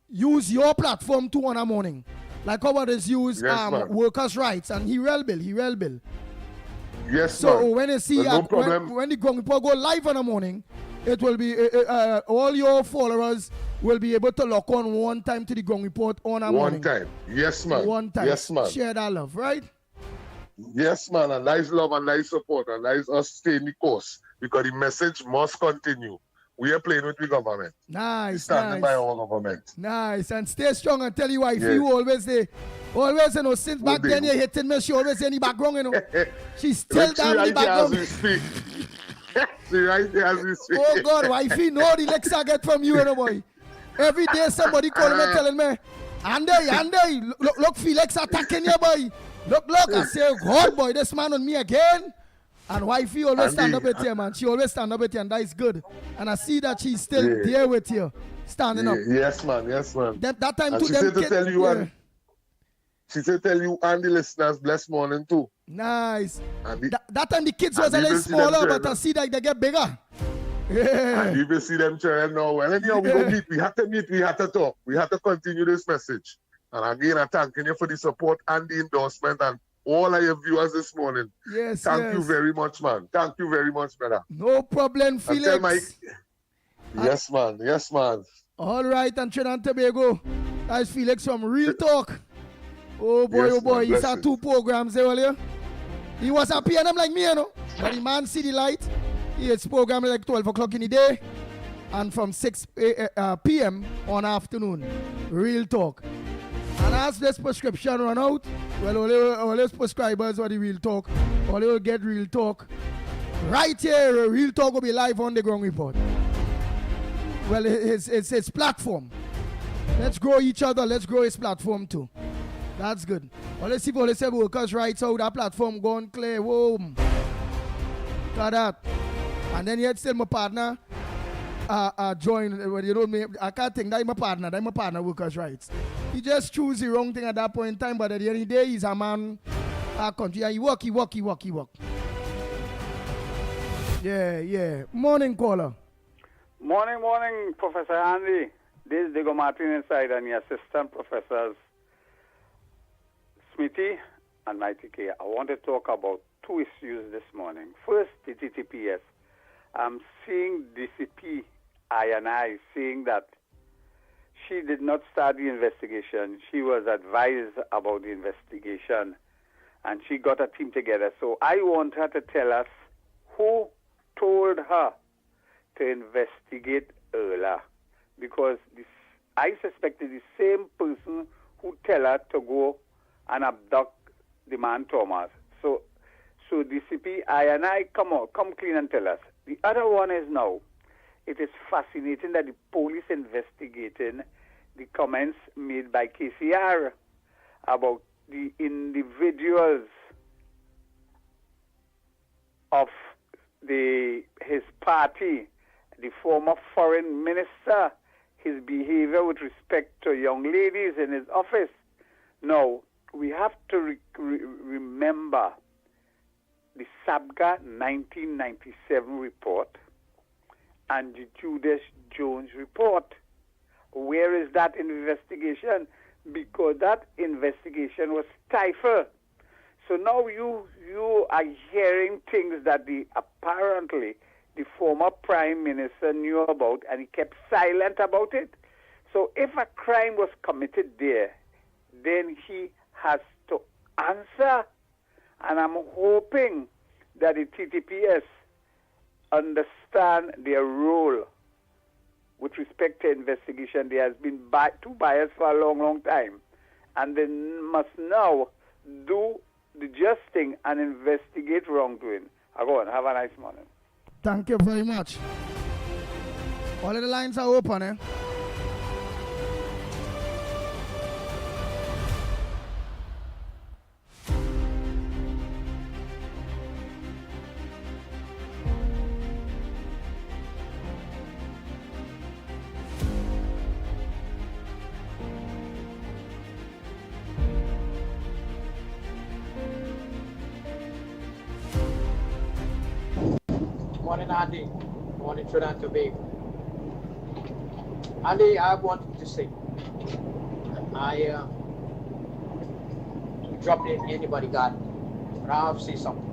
use your platform too on a morning, like how others use workers' rights and Hero Bill. Yes, so man. when you see when the Gong Report go live in the morning, it will be all your followers will be able to lock on one time to the Gong Report on a morning. One time. Yes, man. One time. Yes, man. Share that love, right? Yes, man. A nice love and nice support and nice us stay in the course because the message must continue. We are playing with the government. Nice. Standing by our government. Nice. And stay strong and tell you why. You always say, since back then you hitting me, she always in the background, She's still down in the background. As we speak. See right there as we speak. Oh God, wifey, no, the lecks I get from you, boy. Every day somebody calling me telling me, Andy, look, Felix attacking you, boy. Look, I say, God, boy, this man on me again. And wifey always stand up with you, man. She always stand up with you, and that is good. And I see that she's still there with you, standing up. Yes, man. That time and too, she said to tell you, she said tell you and the listeners, blessed morning too. Nice. That time the kids was a little smaller, but I see that they get bigger. Yeah. And you will see them children now. Well, anyhow, we go meet. We have to meet. We have to talk. We have to continue this message. And again, I'm thanking you for the support and the endorsement and all of your viewers this morning. Yes, Thank you very much, man. Thank you very much, brother. No problem, Felix. Yes, man. All right, and Trinidad and Tobago. That's Felix from Real Talk. Oh boy, man, he saw 2 programs there earlier. He was a PNM like me, but the man see the light. He has program like 12 o'clock in the day and from 6 p.m. on afternoon. Real Talk. And as this prescription run out, well, all those prescribers for the Real Talk, all they will get Real Talk. Right here, Real Talk will be live on the Ground Report. Well, it's his platform. Let's grow each other. Let's grow his platform too. That's good. Well, let's see what they say workers' rights out. That platform gone clear. Whoa. Got that. And then yet still my partner join. Well, you know me. I can't think that my partner workers' rights. He just choose the wrong thing at that point in time. But at the end of the day, he's a man. Our country. And he work. Yeah. Morning, caller. Morning, Professor Andy. This is Diego Martin inside and your assistant professors Smithy and Mickie K. I want to talk about 2 issues this morning. First, the TTPS. I'm seeing DCP I saying that she did not start the investigation. She was advised about the investigation and she got a team together. So I want her to tell us who told her to investigate earlier. Because I suspected the same person who tell her to go and abduct the man Thomas. So So DCP, I come on, come clean and tell us. The other one is now, it is fascinating that the police investigating the comments made by KCR about the individuals of his party, the former foreign minister, his behavior with respect to young ladies in his office. Now, we have to remember the SABGA 1997 report and the Judas Jones report. Where is that investigation? Because that investigation was stifled. So now you are hearing things that apparently the former prime minister knew about and he kept silent about it. So if a crime was committed there, then he has to answer. And I'm hoping that the TTPS understand their role with respect to investigation. There has been too biased for a long, long time. And they must now do the just thing and investigate wrongdoing. Go on, have a nice morning. Thank you very much. All of the lines are open, eh? Morning, Andy. Morning, Trinidad and Tobago. Andy, I wanted to say, I dropped in anybody got it, but I have to say something.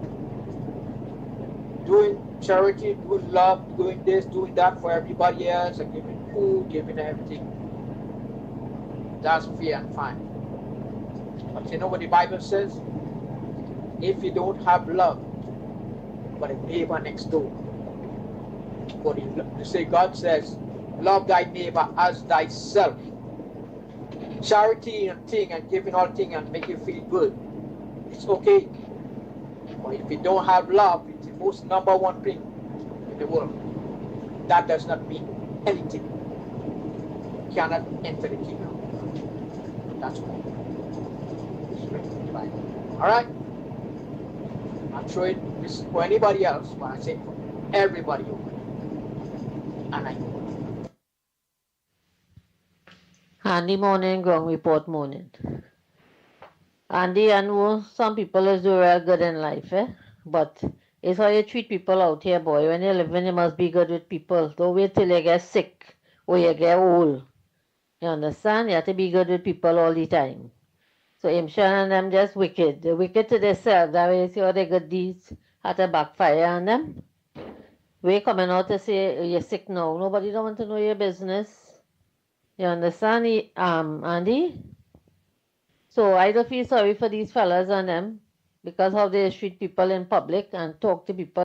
Doing charity, doing love, doing this, doing that for everybody else, and giving food, giving everything, that's fair and fine. But you know what the Bible says? If you don't have love for the neighbor next door, but you say God says, love thy neighbor as thyself. Charity and thing and giving all thing and make you feel good, it's okay. But if you don't have love, it's the most number one thing in the world. That does not mean anything. You cannot enter the kingdom. That's all. All right? I'm sure this is for anybody else, but I say for everybody over. And I Andy morning, ground report morning. Andy, I know some people is do real good in life, eh? But it's how you treat people out here, boy. When you're living, you must be good with people. Don't wait till you get sick or you get old. You understand? You have to be good with people all the time. So Imshan and them just wicked. They're wicked to themselves. That way you see all their good deeds had to backfire on them. We coming out to say you're sick now. Nobody don't want to know your business. You understand, Andy? So I don't feel sorry for these fellas and them because how they treat people in public and talk to people.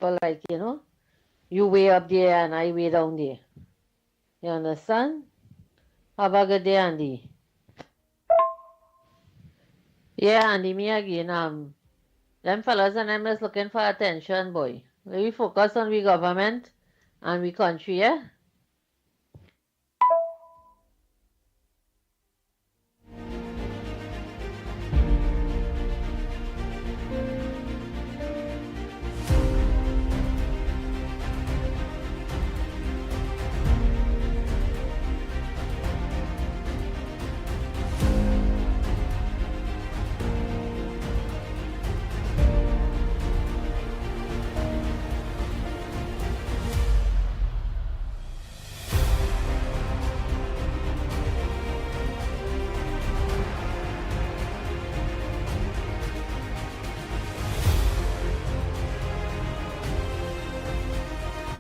People like, you know, you way up there and I way down there. You understand? Have a good day, Andy. Yeah, Andy, me again. Them fellas and them is looking for attention, boy. We focus on we government and we country, yeah?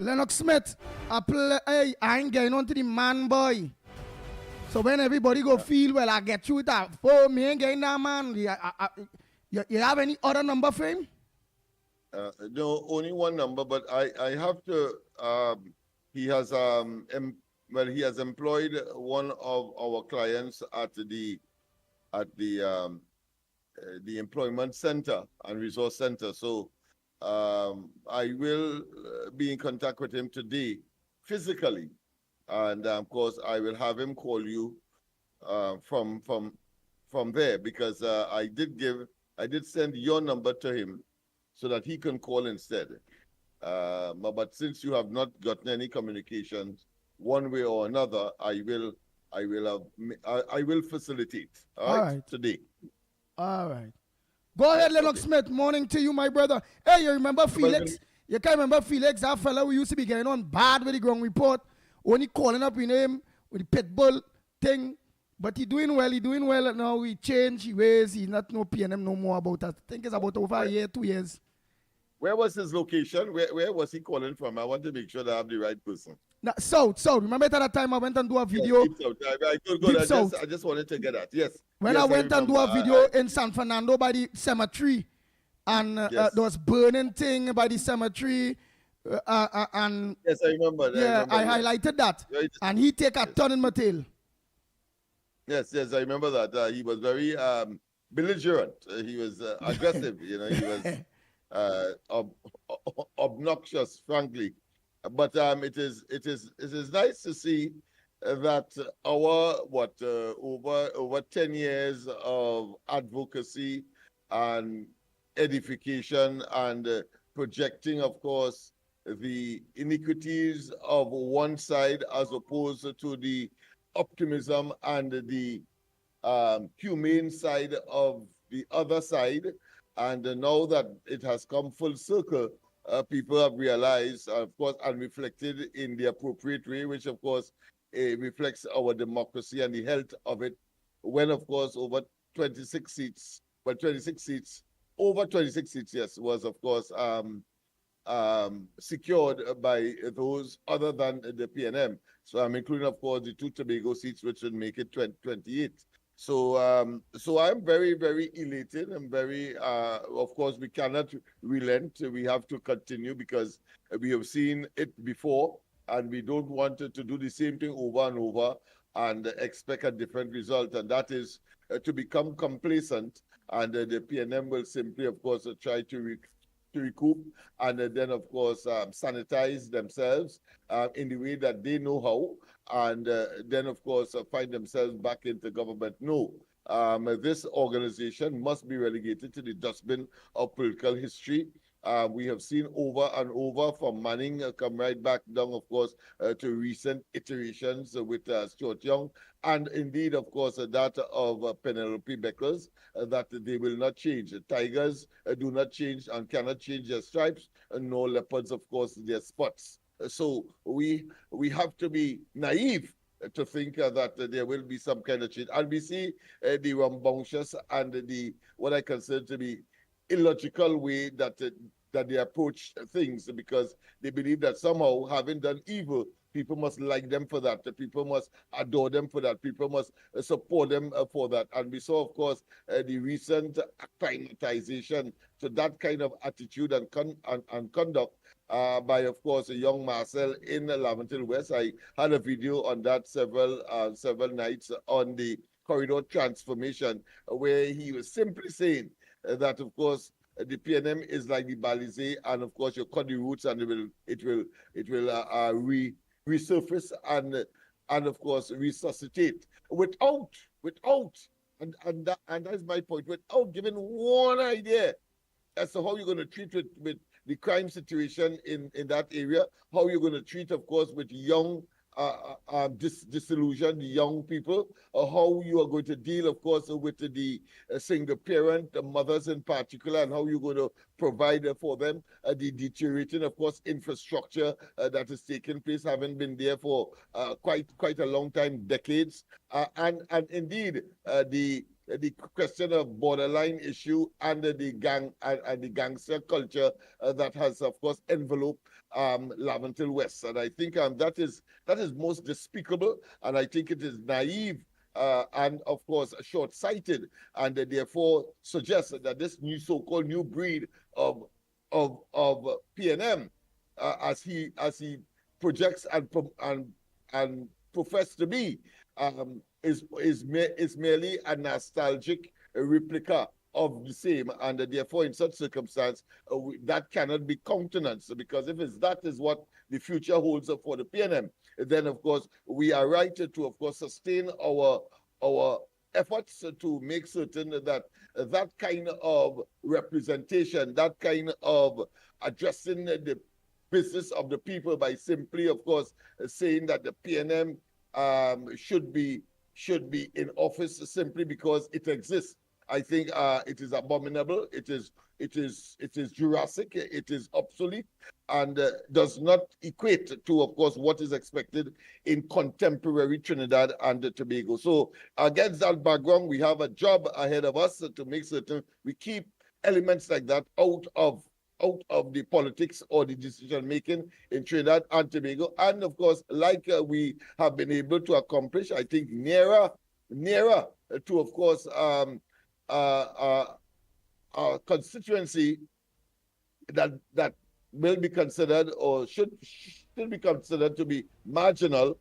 Lennox Smith, I ain't getting on to the man, boy. So when everybody go feel, well, I get you with that. For me ain't getting that man. You have any other number for him? No, only one number, but I have to. He has he has employed one of our clients at the employment center and resource center. So I will be in contact with him today, physically, and of course I will have him call you from there, because I did send your number to him so that he can call instead. But since you have not gotten any communications one way or another, I will facilitate. All right, today. All right. Go ahead, Lennox Smith. Morning to you, my brother. Hey, you remember Felix? You can't remember Felix, that fella who used to be getting on bad with the ground report, only calling up with him with the pit bull thing. But he doing well now. He changed his ways. He's not no PNM no more about that. I think it's about over a year, 2 years. Where was his location? Where was he calling from? I want to make sure that I have the right person. Now, South. Remember at that time I went and do a video? Yes, Deep South. I just wanted to get that. Yes. When I went and do a video in San Fernando by the cemetery, and there was burning thing by the cemetery, and yes, I remember. I highlighted that, and he take a ton in my tail. Yes, I remember that. He was very belligerent. He was aggressive. He was obnoxious, frankly. But it is nice to see that our over 10 years of advocacy and edification and projecting, of course, the iniquities of one side as opposed to the optimism and the humane side of the other side. And now that it has come full circle, people have realized, of course, and reflected in the appropriate way, which, of course, reflects our democracy and the health of it, when, of course, over 26 seats, yes, was, of course, secured by those other than the PNM. So I'm including, of course, the 2 Tobago seats, which would make it 28. So I'm very, very elated. I'm very, of course, we cannot relent. We have to continue because we have seen it before, and we don't want to do the same thing over and over and expect a different result. And that is to become complacent. And the PNM will simply, of course, try to recoup and then, of course, sanitize themselves in the way that they know how, and then, of course, find themselves back into government. No, this organization must be relegated to the dustbin of political history. We have seen over and over from Manning come right back down, of course, to recent iterations with Stuart Young, and indeed, of course, that of Penelope Beckles, that they will not change. Tigers do not change and cannot change their stripes, nor leopards, of course, their spots. So we have to be naive to think that there will be some kind of change. And we see the rambunctious and the what I consider to be illogical way that they approach things, because they believe that somehow, having done evil, people must like them for that. People must adore them for that. People must support them for that. And we saw, of course, the recent acclimatization to that kind of attitude and conduct by, of course, a young Marcel in Laventille West. I had a video on that several nights on the corridor transformation, where he was simply saying that, of course, the PNM is like the Balizé, and of course you cut the roots and it will resurface and of course resuscitate without and that's my point, without giving one idea as to how you're going to treat with the crime situation in that area, how you're going to treat, of course, with young disillusioned young people, how you are going to deal, of course, with the single parent, the mothers in particular, and how you're going to provide for them, the deteriorating, of course, infrastructure that is taking place, having been there for quite a long time, decades, and indeed the question of borderline issue and the gang and the gangster culture that has, of course, enveloped Laventille West. And I think that is most despicable, and I think it is naive and, of course, short-sighted, and therefore suggests that this new so-called new breed of of PNM, as he projects and profess to be, is merely a nostalgic replica of the same, and therefore in such circumstance that cannot be countenanced, because if that is what the future holds up for the PNM, then of course we are right to of course sustain our efforts to make certain that that kind of representation, that kind of addressing the business of the people by simply of course saying that the PNM should be in office simply because it exists, I think it is abominable. It is Jurassic. It is obsolete, and does not equate to, of course, what is expected in contemporary Trinidad and Tobago. So, against that background, we have a job ahead of us to make certain we keep elements like that out of the politics or the decision making in Trinidad and Tobago, and of course, like we have been able to accomplish, I think nearer to, of course, our constituency that will be considered or should be considered to be marginal,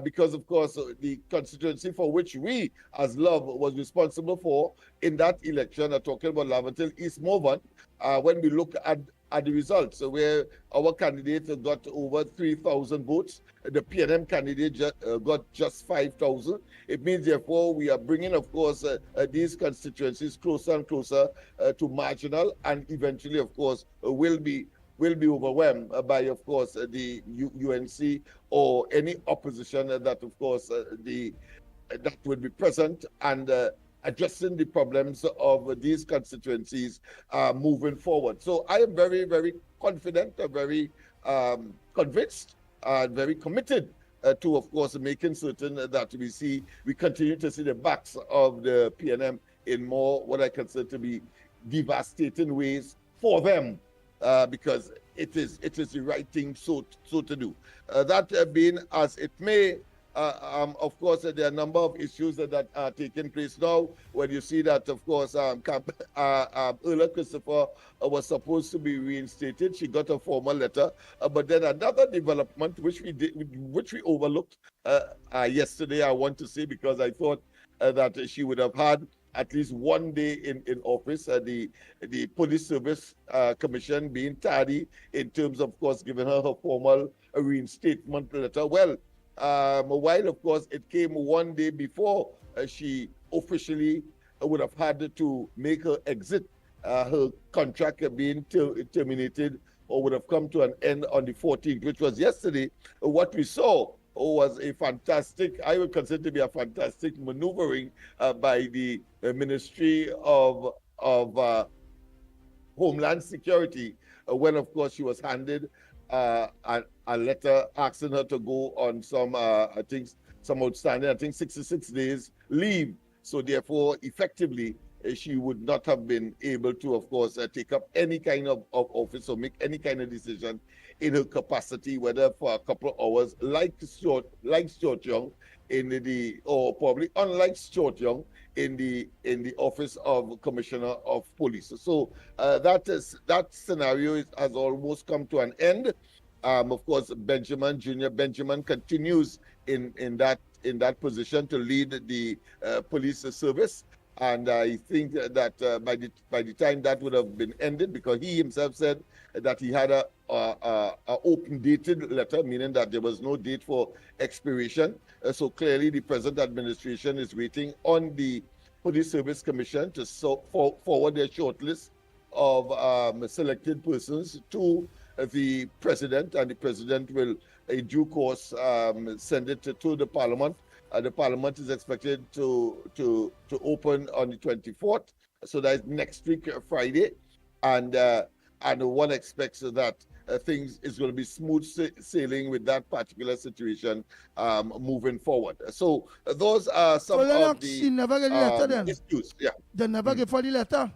because of course the constituency for which we as Love was responsible for in that election, talking about Laventille East Morvan, when we look at the results, where our candidate got over 3,000 votes, the PNM candidate got just 5,000. It means, therefore, we are bringing, of course, these constituencies closer and closer to marginal, and eventually, of course, will be overwhelmed by, of course, the UNC or any opposition that, of course, that would be present, and addressing the problems of these constituencies moving forward. So I am very, very confident, very convinced, very committed to, of course, making certain that we continue to see the backs of the PNM in more what I consider to be devastating ways for them, because it is the right thing so to do. That being as it may, of course, there are a number of issues that are taking place now. When you see that, of course, Erla Christopher was supposed to be reinstated. She got a formal letter, but then another development which we overlooked yesterday, I want to say, because I thought that she would have had at least one day in office. The Police Service Commission being tardy in terms of course, giving her formal reinstatement letter. Well, while of course it came one day before she officially would have had to make her exit, her contract being terminated, or would have come to an end on the 14th, which was yesterday. What we saw was a fantastic, I would consider to be a fantastic maneuvering by the Ministry of Homeland Security, when of course she was handed a letter asking her to go on some, I think, some outstanding, 66 days leave. So therefore, effectively, she would not have been able to, of course, take up any kind of office or make any kind of decision in her capacity, whether for a couple of hours, like Stuart Young or probably unlike Stuart Young in the office of Commissioner of Police. So that scenario has almost come to an end. Of course, Junior Benjamin continues in that position to lead the police service. And I think that by the time that would have been ended, because he himself said that he had a open dated letter, meaning that there was no date for expiration. So clearly the present administration is waiting on the Police Service Commission to forward their shortlist of selected persons to the president, and the president will, in due course, send it to the parliament. The parliament is expected to open on the 24th, so that's next week, Friday, and one expects that things is going to be smooth sailing with that particular situation moving forward. So those are some Lennox, of the she never get the letter then? issues. Yeah, they never give her the letter.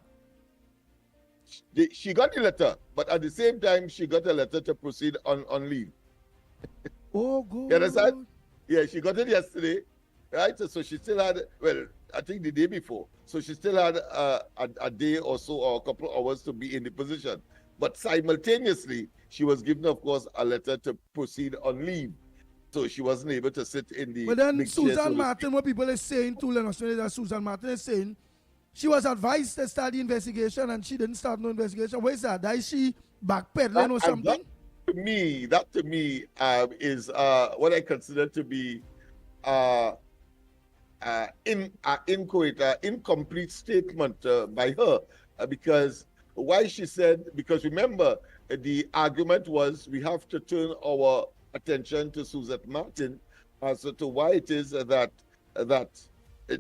She got the letter, but at the same time, she got a letter to proceed on leave. Oh, good. You understand? Yeah, she got it yesterday, right? So she still had, well, I think the day before. So she still had a day or so, or a couple of hours to be in the position. But simultaneously, she was given, of course, a letter to proceed on leave. So she wasn't able to sit in the But then big chair, so Susan to Martin, what people are saying to Lennox, that Susan Martin is saying she was advised to start the investigation and she didn't start no investigation. What is that? Is she backpedaling or something? That to me is what I consider to be incomplete statement by her, because why she said, because remember, the argument was we have to turn our attention to Suzette Martin as to why it is that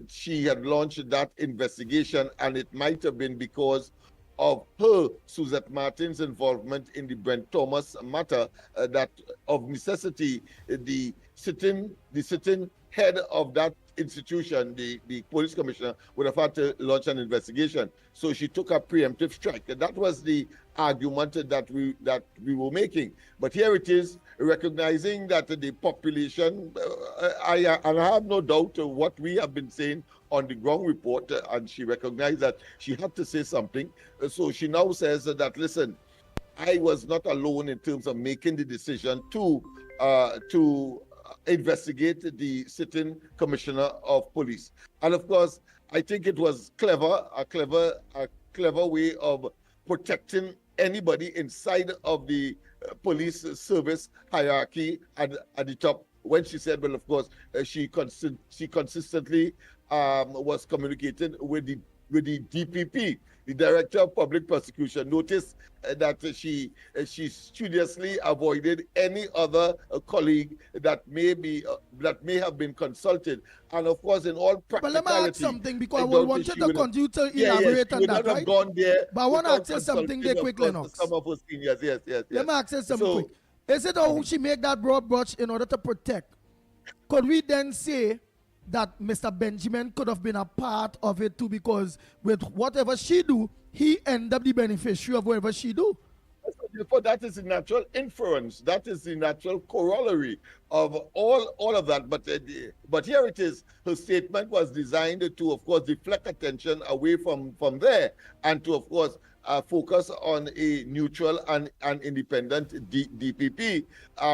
she had launched that investigation, and it might have been because of her, Suzette Martin's involvement in the Brent Thomas matter, that of necessity, the sitting head of that institution, the police commissioner, would have had to launch an investigation. So she took a preemptive strike. That was the argument that we were making. But here it is, recognizing that the population, I have no doubt what we have been saying on the ground report, and she recognized that she had to say something. So she now says that, listen, I was not alone in terms of making the decision to investigate the sitting commissioner of police. And of course, I think it was a clever way of protecting anybody inside of the police service hierarchy at the top. When she said, well, of course, she consistently was communicating with the DPP, the Director of Public Prosecution. Notice that she studiously avoided any other colleague that may have been consulted. And of course, in all practicality, but let me ask something, because I want you to continue to elaborate on that, right? Gone there, but I want to ask you something there quick, Lennox. Some of us seniors, yes. Let me ask you something quick. Is it how she make that broad brush in order to protect? Could we then say that Mr. Benjamin could have been a part of it too, because with whatever she do, he end up the beneficiary of whatever she do? Therefore, that is the natural inference. That is the natural corollary of all of that. But here it is. Her statement was designed to, of course, deflect attention away from there, and to, of course, focus on a neutral and independent DPP,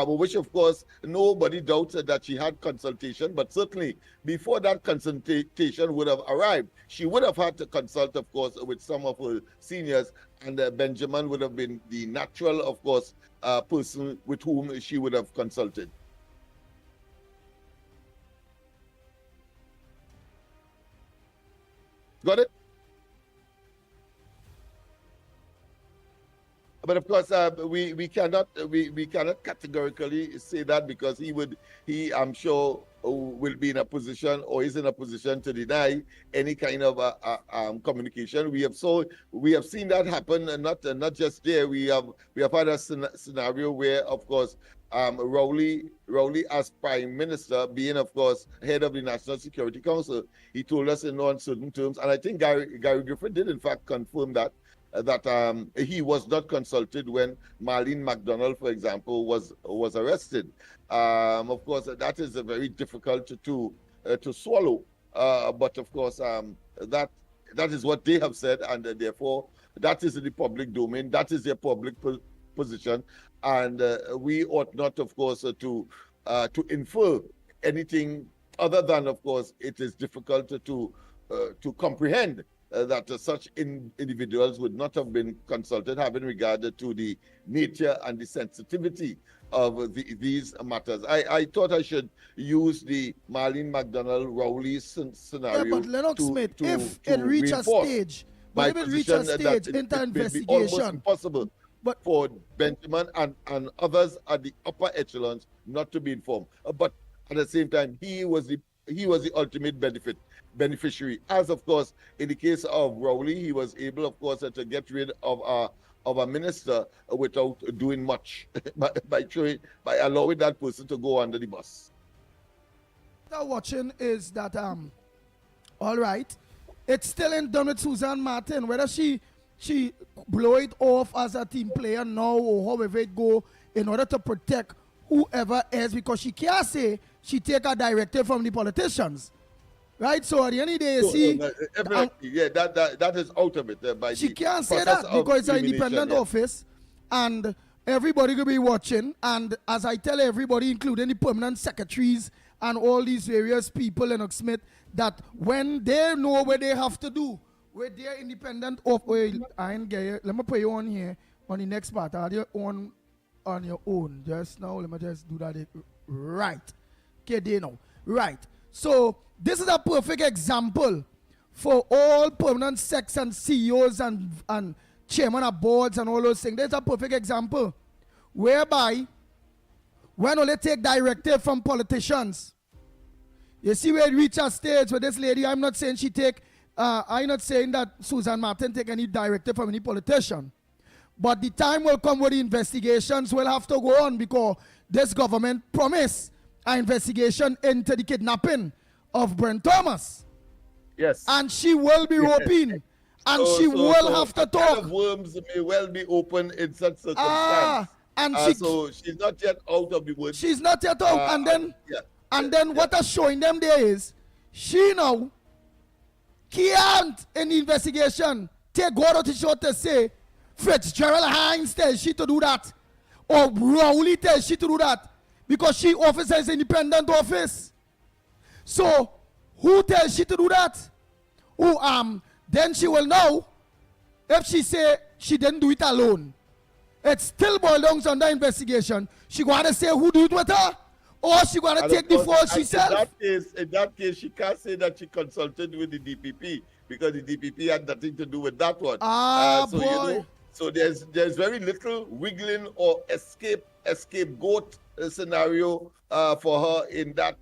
which, of course, nobody doubts that she had consultation. But certainly, before that consultation would have arrived, she would have had to consult, of course, with some of her seniors, and Benjamin would have been the natural, of course, person with whom she would have consulted. Got it? But of course, we cannot categorically say that, because he I'm sure will be in a position, or is in a position, to deny any kind of communication. We have seen that happen, and not just there. We have had a scenario where, of course, Rowley as Prime Minister, being, of course, head of the National Security Council, he told us in no uncertain terms, and I think Gary Griffin did in fact confirm that he was not consulted when Marlene McDonald, for example, was arrested. Of course, that is very difficult to swallow. But of course, that is what they have said, and therefore that is in the public domain. That is their public position, and we ought not, of course, to infer anything other than, of course, it is difficult to comprehend that such individuals would not have been consulted, having regard to the nature and the sensitivity of these matters. I thought I should use the Marlene McDonald Rowley scenario. Yeah, but Lennox Smith, if it reach a stage, into investigation, almost impossible for Benjamin and others at the upper echelons not to be informed. But at the same time, he was the ultimate beneficiary. As of course, in the case of Rowley, he was able, of course, to get rid of a minister without doing much by allowing that person to go under the bus. Now watching is that all right, it's still ain't done with Susan Martin. Whether she blow it off as a team player now or however it go, in order to protect whoever else, because she can't say she take a directive from the politicians. Right, so at the end of the day, that is out of it. She can't say that because it's an independent office. and everybody will be watching. And as I tell everybody, including the permanent secretaries and all these various people, Lennox Smith, that when they know what they have to do, where they're independent of, well, I ain't get it. Let me put you on here on the next part. Are you on your own? Just now, let me just do that. Right. Okay, they know. Right. So this is a perfect example for all permanent secs and CEOs and chairman of boards and all those things. There's a perfect example whereby when only take directive from politicians, you see where it reach a stage where this lady, I'm not saying she take, I'm not saying that Susan Martin take any directive from any politician. But the time will come where the investigations will have to go on because this government promised an investigation into the kidnapping of Brent Thomas. Yes. And she will be roping. And she will have to talk. Kind of worms may well be open in such circumstances. So she's not yet out of the woods. She's not yet out. And then what is showing them there is she now can't in the investigation take God out of show to say Fitzgerald Hines tells she to do that, or Rowley tells she to do that, because she officer is independent office. So who tells she to do that? Then she will know if she say she didn't do it alone. It still belongs under investigation. She gotta say who do it with her, or she gotta take the fall herself. In that case, she can't say that she consulted with the DPP because the DPP had nothing to do with that one. So there's very little wiggling or scapegoat scenario for her in that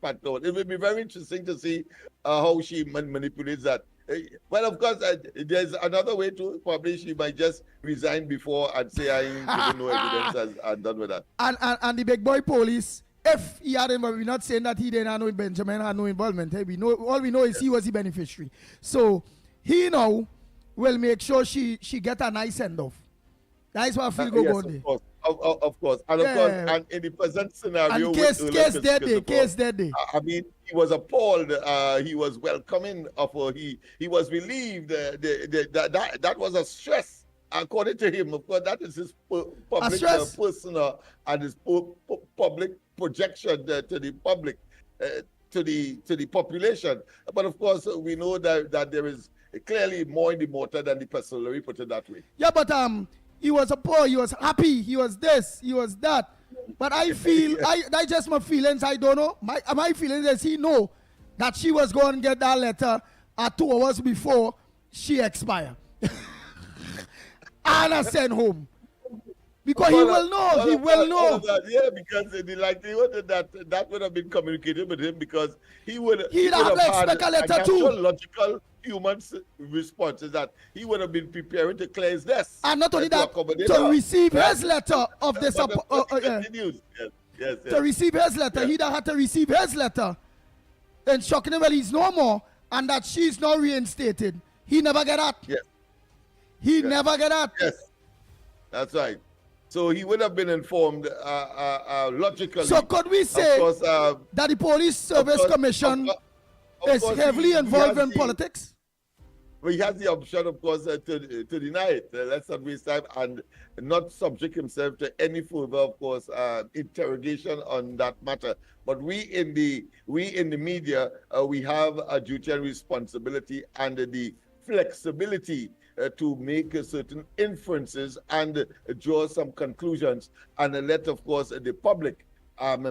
part. It will be very interesting to see how she manipulates that. Well, of course, there's another way to probably she might just resign before and say I ain't giving no evidence and done with that. And the big boy police, if he had him, we're not saying that he didn't have no Benjamin had no involvement. Hey, all we know is he was the beneficiary. So he now will make sure she get a nice end off. That's what I feel go on there. Of course. And of course, and in the present scenario, and case that day. I mean, he was appalled. He was welcoming of her. He was relieved. That was a stress, according to him. Of course, that is his public personal and his public projection to the public, to the population. But of course, we know that there is clearly more in the motor than the personal. Put it that way. Yeah, but he was he was happy, he was this, he was that. But I feel, I just my feelings, I don't know. My feelings is he know that she was going to get that letter 2 hours before she expired. And I sent home. Because he will know, Yeah, because the likelihood that would have been communicated with him because he would have had a letter too. Logical human response is that he would have been preparing to clear his desk. And not only that, to receive his letter of this. Yes. To receive his letter, he had to receive his letter. And shocking him, well, he's no more, and that she's now reinstated. He never get that. Yes. He never get that. Yes. That's right. So he would have been informed logically. So could we say that the Police Service Commission is heavily involved in politics? Well, he has the option, of course, to deny it. Let's not waste time and not subject himself to any further, of course, interrogation on that matter. But we in the media, we have a duty and responsibility and the flexibility to make certain inferences and draw some conclusions and let, of course, the public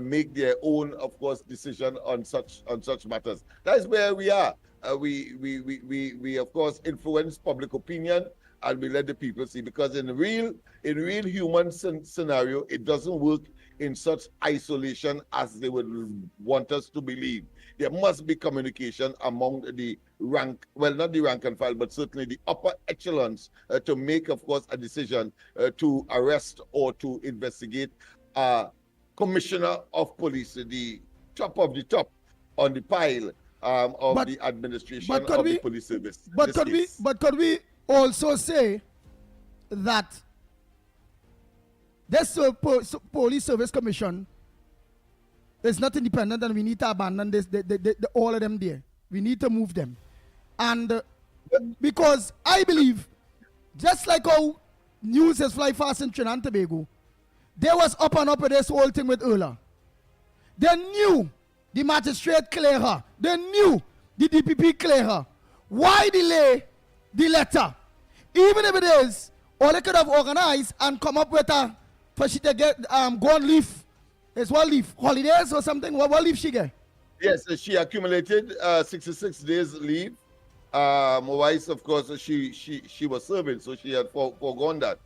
make their own, of course, decision on such matters. That's where we are. We of course influence public opinion and we let the people see, because in real human scenario, it doesn't work in such isolation as they would want us to believe. There must be communication among the rank, well, not the rank and file, but certainly the upper echelons to make, of course, a decision to arrest or to investigate commissioner of police, the top of the top on the pile of the administration of the police service. But could we also say that this police service commission is not independent, and we need to abandon this, all of them there. We need to move them. And because I believe, just like how news is fly fast in Trinidad and Tobago. They was up and up with this whole thing with Erla. They knew the magistrate clear her. They knew the DPP clear her. Why delay the letter? Even if it is, all they could have organized and come up with a, for she to get, go on leave. It's what leave? Holidays or something? What leave she get? Yes, she accumulated 66 days leave. Wise, of course, she was serving, so she had foregone that.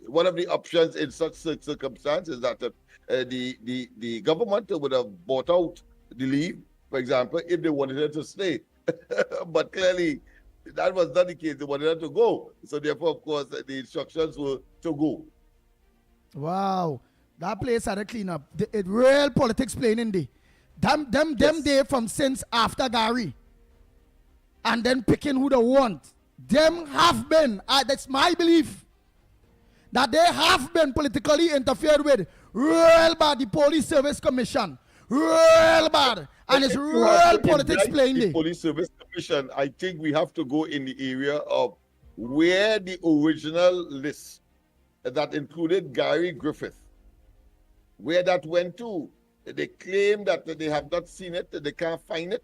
One of the options in such circumstances that the government would have bought out the leave, for example, if they wanted her to stay. But clearly, that was not the case. They wanted her to go. So therefore, of course, the instructions were to go. Wow. That place had a clean up. It real politics playing in there. Them they from since after Gary. And then picking who they want. Them have been, that's my belief, that they have been politically interfered with real bad. The Police Service Commission, real bad. And it's real politics playing there. The Police Service Commission, I think we have to go in the area of where the original list that included Gary Griffith, where that went to. They claim that they have not seen it, they can't find it.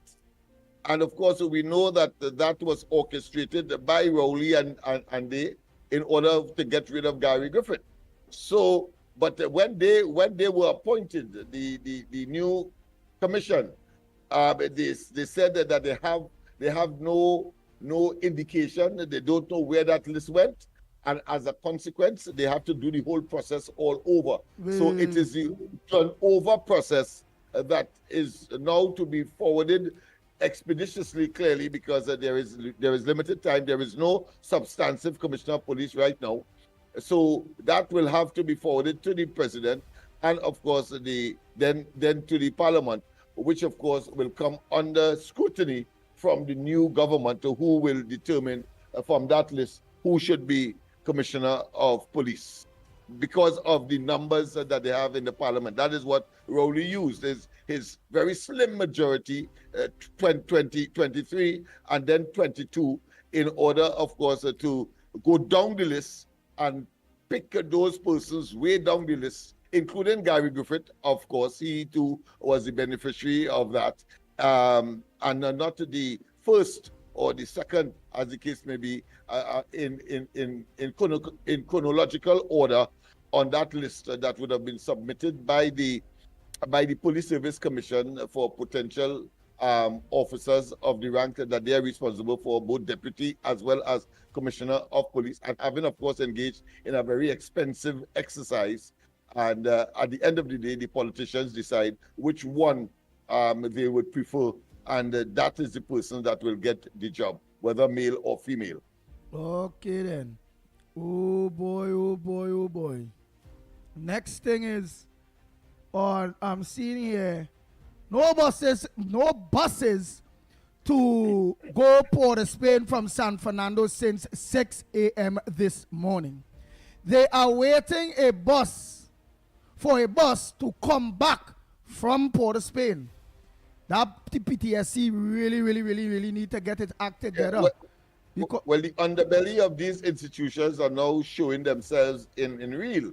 And of course, we know that that was orchestrated by Rowley and they in order to get rid of Gary Griffith. So, but when they were appointed, the new commission, they said that they have no indication, they don't know where that list went. And as a consequence, they have to do the whole process all over. So it is the turnover process that is now to be forwarded expeditiously, clearly, because there is limited time. There is no substantive commissioner of police right now. So that will have to be forwarded to the president and, of course, then to the parliament, which, of course, will come under scrutiny from the new government, who will determine from that list who should be commissioner of police, because of the numbers that they have in the parliament. That is what Rowley used, his very slim majority, 23 and then 22, in order, of course, to go down the list and pick those persons way down the list, including Gary Griffith. Of course, he too was the beneficiary of that, and not the first or the second, as the case may be, in chronological order on that list that would have been submitted by the Police Service Commission for potential officers of the rank that they are responsible for, both deputy as well as commissioner of police, and having, of course, engaged in a very expensive exercise. And at the end of the day, the politicians decide which one they would prefer, and that is the person that will get the job, whether male or female. Okay then. Oh boy, oh boy, oh boy. Next thing is, I'm seeing here, no buses to go Port of Spain from San Fernando since 6 a.m. this morning. They are waiting for a bus to come back from Port of Spain. That PTSC really need to get it acted together. Well, the underbelly of these institutions are now showing themselves in real.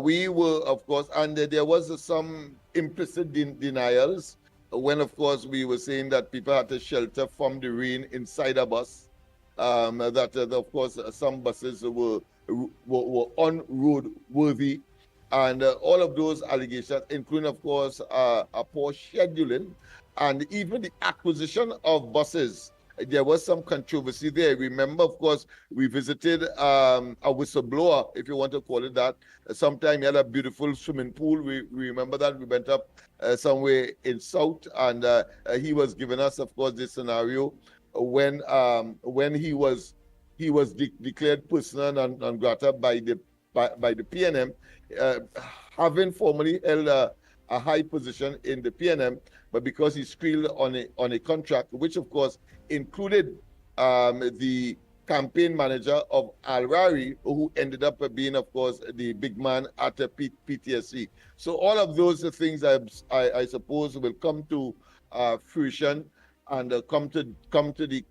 We were, of course, and there was some implicit denials when, of course, we were saying that people had to shelter from the rain inside a bus. That, of course, some buses were on-road worthy. And all of those allegations, including, of course, a poor scheduling and even the acquisition of buses. There was some controversy there. Remember, of course, we visited a whistleblower, if you want to call it that. Sometime he had a beautiful swimming pool. We remember that. We went up somewhere in South, and he was giving us, of course, this scenario when he was declared persona non grata by the PNM, having formerly held a high position in the PNM, but because he squealed on a contract, which of course included the campaign manager of Al Rari, who ended up being, of course, the big man at the PTSC. So all of those things, I suppose, will come to fruition and come to the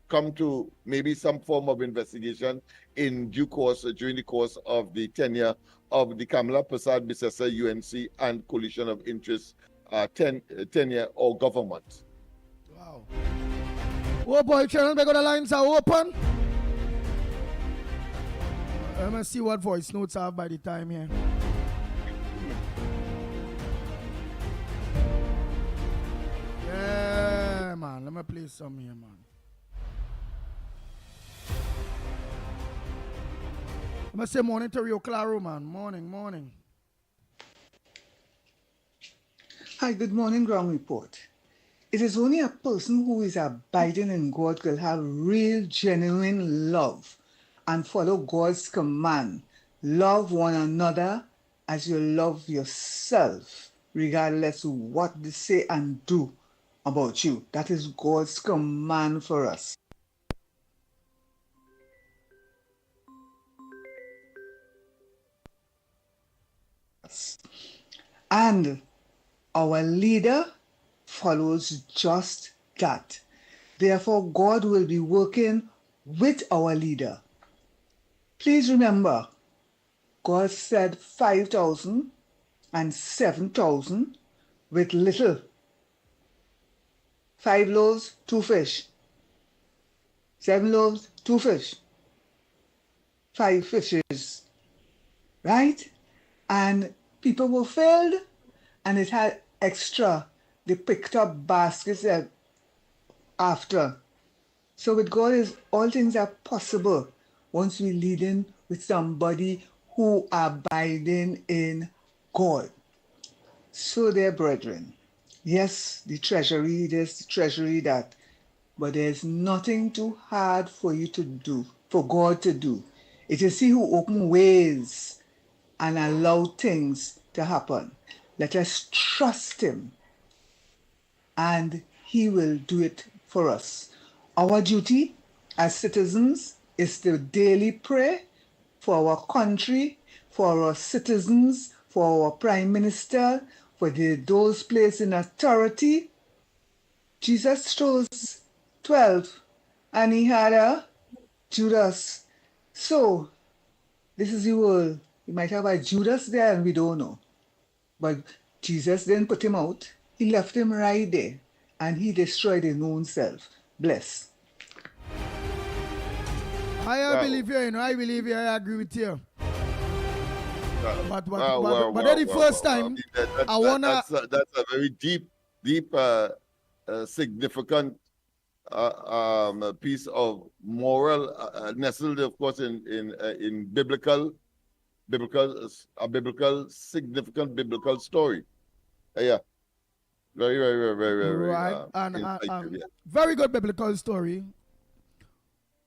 come to maybe some form of investigation in due course during the course of the tenure of the Kamala Prasad Bisesa UNC and Coalition of Interest tenure or government. Wow. Oh boy, channel, the lines are open. Let me see what voice notes I have by the time here. Yeah, man. Let me play some here, man. Let me say morning to Rio Claro, man. Morning. Hi, good morning, Ground Report. It is only a person who is abiding in God will have real, genuine love and follow God's command. Love one another as you love yourself, regardless of what they say and do about you. That is God's command for us. And our leader follows just that. Therefore, God will be working with our leader. Please remember, God said 5,000 and 7,000 with little. 5 loaves, 2 fish. 7 loaves, 2 fish. 5 fishes. Right? And people were filled and it had extra. They picked up baskets after. So with God, all things are possible once we lead in with somebody who abiding in God. So dear brethren, yes, the treasury this, the treasury that, but there's nothing too hard for you to do, for God to do. It is He who opens ways and allow things to happen. Let us trust Him and He will do it for us. Our duty as citizens is to daily pray for our country, for our citizens, for our Prime Minister, for those placed in authority. Jesus chose 12 and He had a Judas. So this is the world. You might have a Judas there and we don't know. But Jesus didn't put him out. He left him right there and He destroyed his own self. Bless. I believe you, I believe you, I agree with you. But then the first time, I wanna... That's a very deep, significant piece of moral, nestled, of course, in significant biblical story. Yeah. Very, right. Very good biblical story.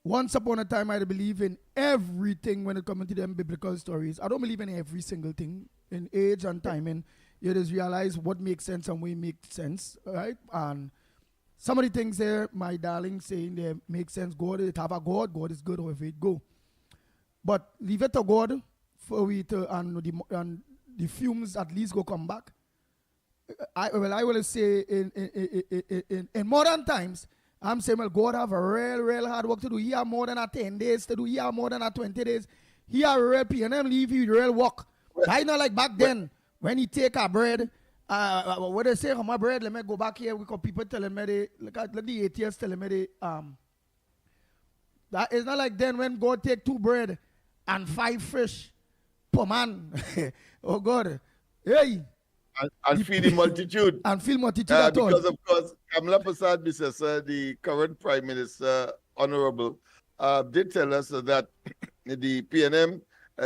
Once upon a time, I believe in everything when it comes to them biblical stories. I don't believe in every single thing. In age and timing, you just realize what makes sense and what makes sense, right? And some of the things there, my darling, saying they make sense. God, it have a God. God is good however it go. But leave it to God for we to, and the fumes at least go come back. I will say in modern times, I'm saying, well, God have a real hard work to do. He have more than 10 days to do. He have more than 20 days. He have real P&M leave you real work. I not like back then when he take a bread. What they say, my bread, let me go back here. We got people telling me they, like the atheists telling me they, that it's not like then when God take 2 bread and 5 fish per man. Oh God. Hey. And feed the multitude. And feed multitude at all. Because, of course, Kamala Prasad Bisesa, the current Prime Minister, Honorable, did tell us that the PNM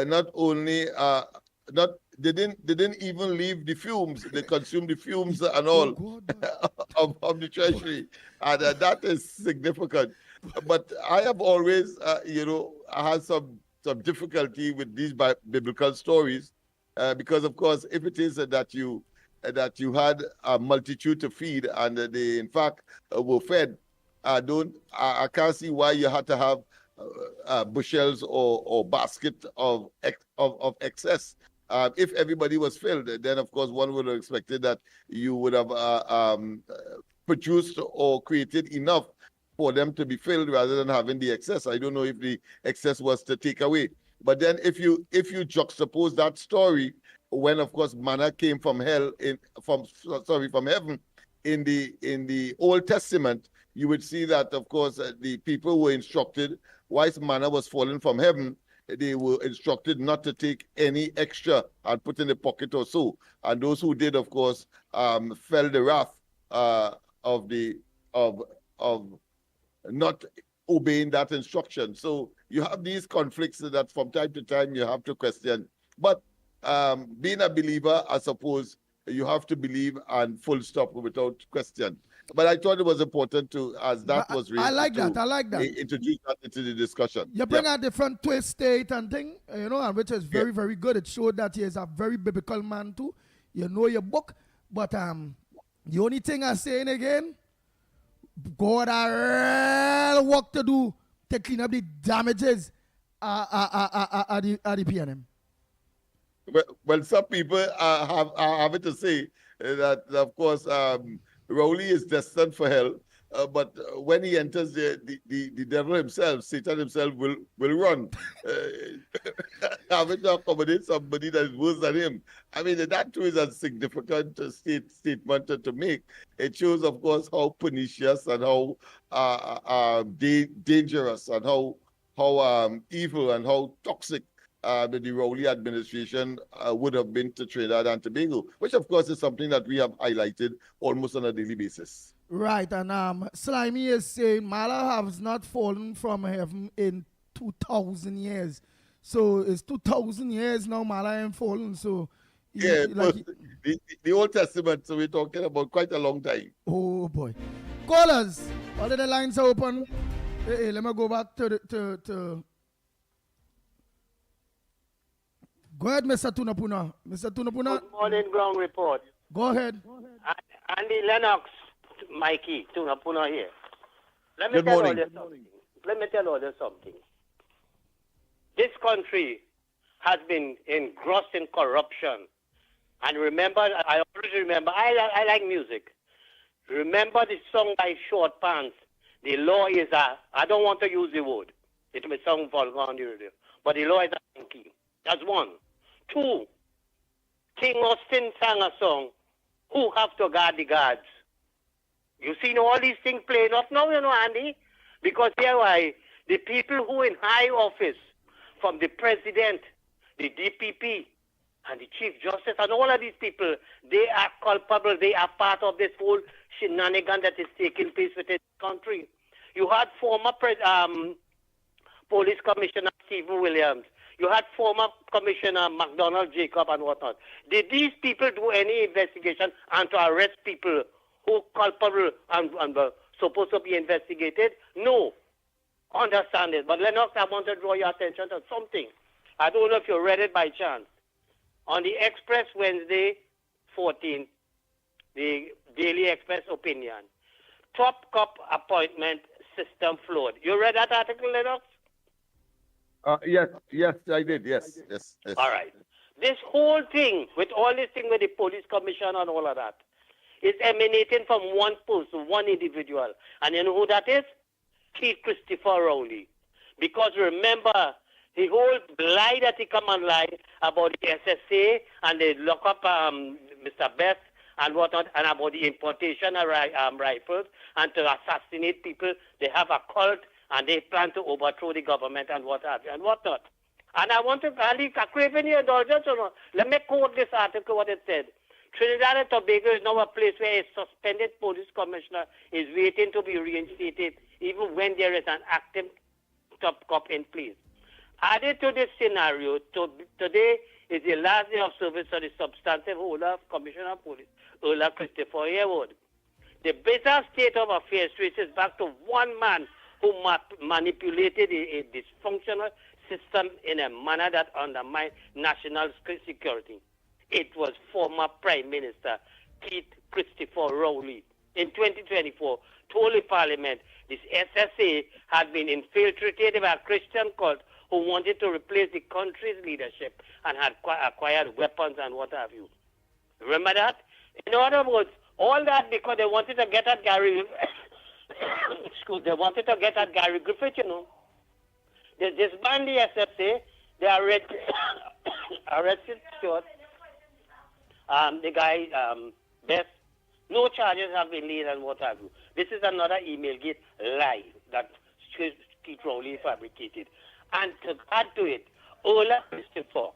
not only they didn't even leave the fumes. They consumed the fumes and all of the treasury, and that is significant. But I have always, I had some difficulty with these biblical stories. Because of course, if it is that you had a multitude to feed and they in fact were fed, I can't see why you had to have bushels or basket of excess. If everybody was filled, then of course one would have expected that you would have produced or created enough for them to be filled rather than having the excess. I don't know if the excess was to take away. But then if you juxtapose that story, when of course manna came from from heaven in the Old Testament, you would see that of course the people were instructed, whilst manna was falling from heaven, they were instructed not to take any extra and put in the pocket or so. And those who did, of course, fell the wrath of not obeying that instruction. So you have these conflicts that from time to time you have to question. But being a believer, I suppose you have to believe and full stop without question. But I thought it was important to, as that was raised, I like that. Introduce that into the discussion. You bring a different twist, state and thing, you know, and which is very, very good. It showed that he is a very biblical man too. You know your book, but the only thing I'm saying again, God a real work to do to clean up the damages at the PNM. Well, some people have it to say that, of course, Rowley is destined for hell, but when he enters the devil himself, Satan himself will run, having to accommodate somebody that is worse than him. I mean, that too is a significant statement to make. It shows, of course, how pernicious and how dangerous and how evil and how toxic the Rowley administration would have been to Trinidad and Tobago, which of course is something that we have highlighted almost on a daily basis. Right, and Slimy is saying Mala has not fallen from heaven in 2,000 years. So it's 2,000 years now Mala ain't fallen. So yeah, the Old Testament, so we're talking about quite a long time. Oh boy. Callers, all of the lines are open. Hey, let me go back to Go ahead, Mr. Tunapuna. Mr. Tunapuna. Good morning, ground report. Go ahead. Andy Lennox, Mickie, Tunapuna here. Let me Good tell morning. all you something. This country has been engrossed in corruption. And remember, I always remember, I like music. Remember the song by Short Pants. The law is I don't want to use the word. It may sound vulgar on the radio. But the law is a monkey. That's one. Two, King Austin sang a song, Who Have to Guard the Guards? You see all these things playing off now, you know, Andy? Because here why the people who in high office, from the president, the DPP, and the Chief Justice, and all of these people, they are culpable. They are part of this whole shenanigan that is taking place within the country. You had former Police Commissioner Stephen Williams. You had former Commissioner McDonald Jacob and whatnot. Did these people do any investigation and to arrest people who culpable and supposed to be investigated? No. Understand it. But Lennox, I want to draw your attention to something. I don't know if you read it by chance. On the Express Wednesday 14, the Daily Express opinion, top cop appointment system flawed. You read that article, Lennox? Yes, I did. Yes. All right. This whole thing, with all this thing with the police commission and all of that, is emanating from one person, one individual. And you know who that is? Keith Christopher Rowley. Because remember, the whole lie that he come and lie about the SSA and they lock up Mr. Best and whatnot, and about the importation of rifles and to assassinate people. They have a cult and they plan to overthrow the government and what have you and whatnot. And I want to, Ali, craving your indulgence, let me quote this article, what it said. Trinidad and Tobago is now a place where a suspended police commissioner is waiting to be reinstated even when there is an active top cop in place. Added to this scenario, today is the last day of service of the substantive holder of Commissioner of Police, Ola Christopher Harewood. The bizarre state of affairs traces back to one man who manipulated a dysfunctional system in a manner that undermined national security. It was former Prime Minister Keith Christopher Rowley. In 2024, told the Parliament this SSA had been infiltrated by a Christian cult who wanted to replace the country's leadership and had acquired weapons and what have you. Remember that? In other words, all that because they wanted to get at Gary they wanted to get at Gary Griffith, you know. They disbanded the SFC. They arrested Stuart. The guy, Best. No charges have been laid and what have you. This is another email gate lie that Keith Rowley fabricated. And to add to it, Ola Christopher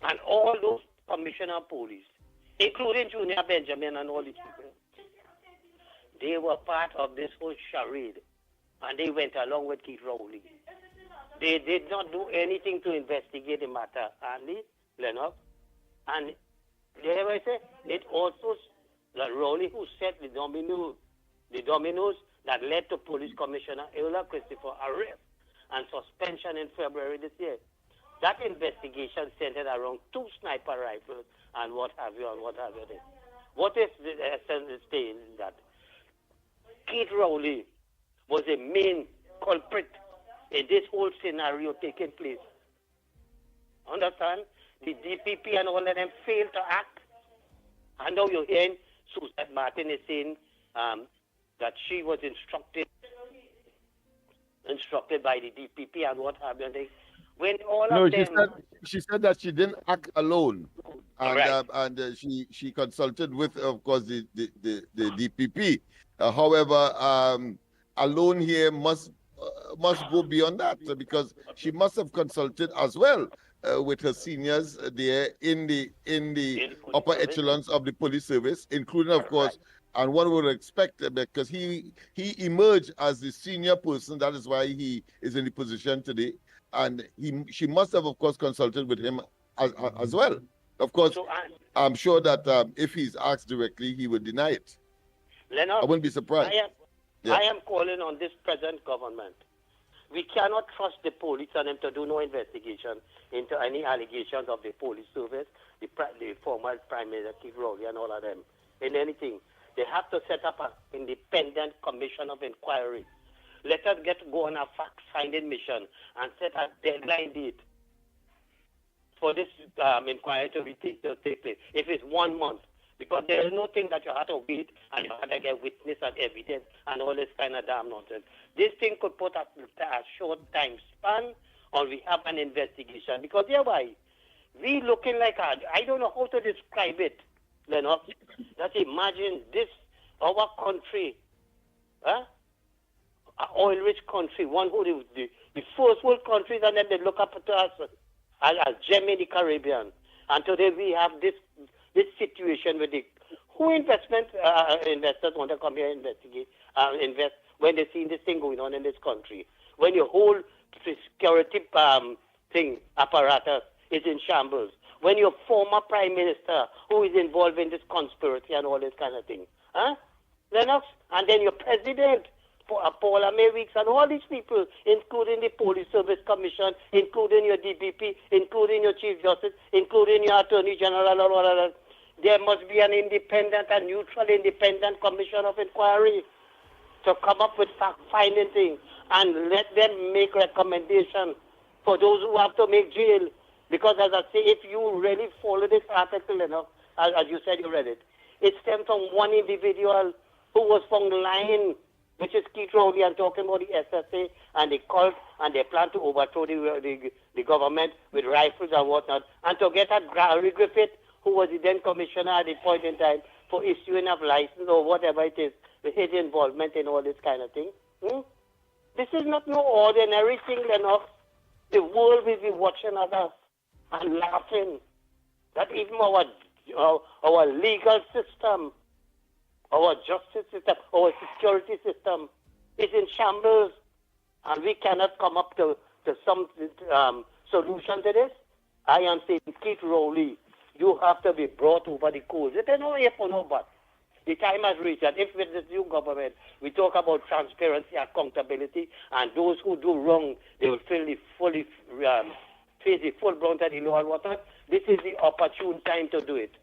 and all those commissioner of police, including Junior Benjamin and all these people, they were part of this whole charade. And they went along with Keith Rowley. They did not do anything to investigate the matter, Andy, Lennox. And there I say, it also, that Rowley who set the dominoes that led to Police Commissioner Eula Christopher arrest and suspension in February this year. That investigation centered around 2 sniper rifles and what have you. What is the essence is saying that Keith Rowley was the main culprit in this whole scenario taking place. Understand? The DPP and all of them failed to act. And now you're hearing Suzette Martin is saying that she was instructed by the DPP and what have you. When all of them... she said that she didn't act alone. And, right. She consulted with, of course, the DPP. However, alone here must go beyond that, because she must have consulted as well with her seniors there in the upper echelons of the police service, including, of course, and one would expect, because he emerged as the senior person, that is why he is in the position today, and she must have, of course, consulted with him as well. Of course, I'm sure that if he's asked directly, he would deny it. Lennox, I wouldn't be surprised. I am calling on this present government. We cannot trust the police and them to do no investigation into any allegations of the police service, the former Prime Minister Keith Rowley and all of them, in anything. They have to set up an independent commission of inquiry. Let us go on a fact-finding mission and set a deadline date for this inquiry to take place. If it's 1 month, because there is no thing that you have to wait and you have to get witness and evidence and all this kind of damn nonsense. This thing could put a short time span, or we have an investigation. Because hereby, we looking like I don't know how to describe it, Lennox. Just imagine this, our country, an oil-rich country, one who the first world countries, and then they look up to us as gem in the Caribbean. And today we have this situation with investors want to come here and invest when they see this thing going on in this country. When your whole security apparatus is in shambles. When your former prime minister, who is involved in this conspiracy and all this kind of thing, Lennox, and then your president, Paula May Weeks, and all these people, including the Police Service Commission, including your DPP, including your Chief Justice, including your Attorney General, and all of that. There must be an independent and neutral independent commission of inquiry to come up with fact-finding things and let them make recommendations for those who have to make jail. Because as I say, if you really follow this article enough, as you said you read it, it stems from one individual who was found lying, which is Keith Rowley, and talking about the SSA and the cult, and they plan to overthrow the government with rifles and whatnot, and to get at Gary Griffith, who was the then commissioner at the point in time for issuing of license or whatever it is, with his involvement in all this kind of thing. This is not no ordinary thing enough. The world will be watching us and laughing that even our legal system, our justice system, our security system is in shambles, and we cannot come up to some solution to this. I am saying, Keith Rowley, you have to be brought over the coals. It is no if or no but. The time has reached that if with this new government we talk about transparency, accountability, and those who do wrong, they will face the full brunt of the law and whatnot. This is the opportune time to do it.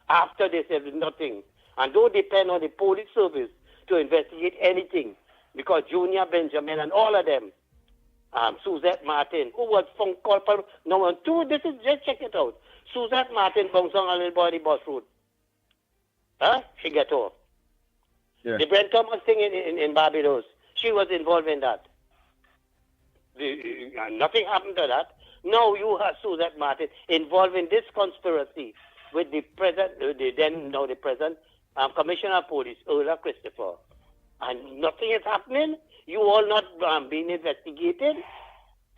After this, there is nothing. And don't depend on the police service to investigate anything, because Junior Benjamin and all of them, Suzette Martin, who was from culpable number 2, this is, just check it out. Suzette Martin bounced on a little boy on the bus road. She get off. Yeah. The Brent Thomas thing in Barbados. She was involved in that. Nothing happened to that. Now you have Suzette Martin involved in this conspiracy with the present, the present Commissioner of Police, Ola Christopher. And nothing is happening. You all not being investigated.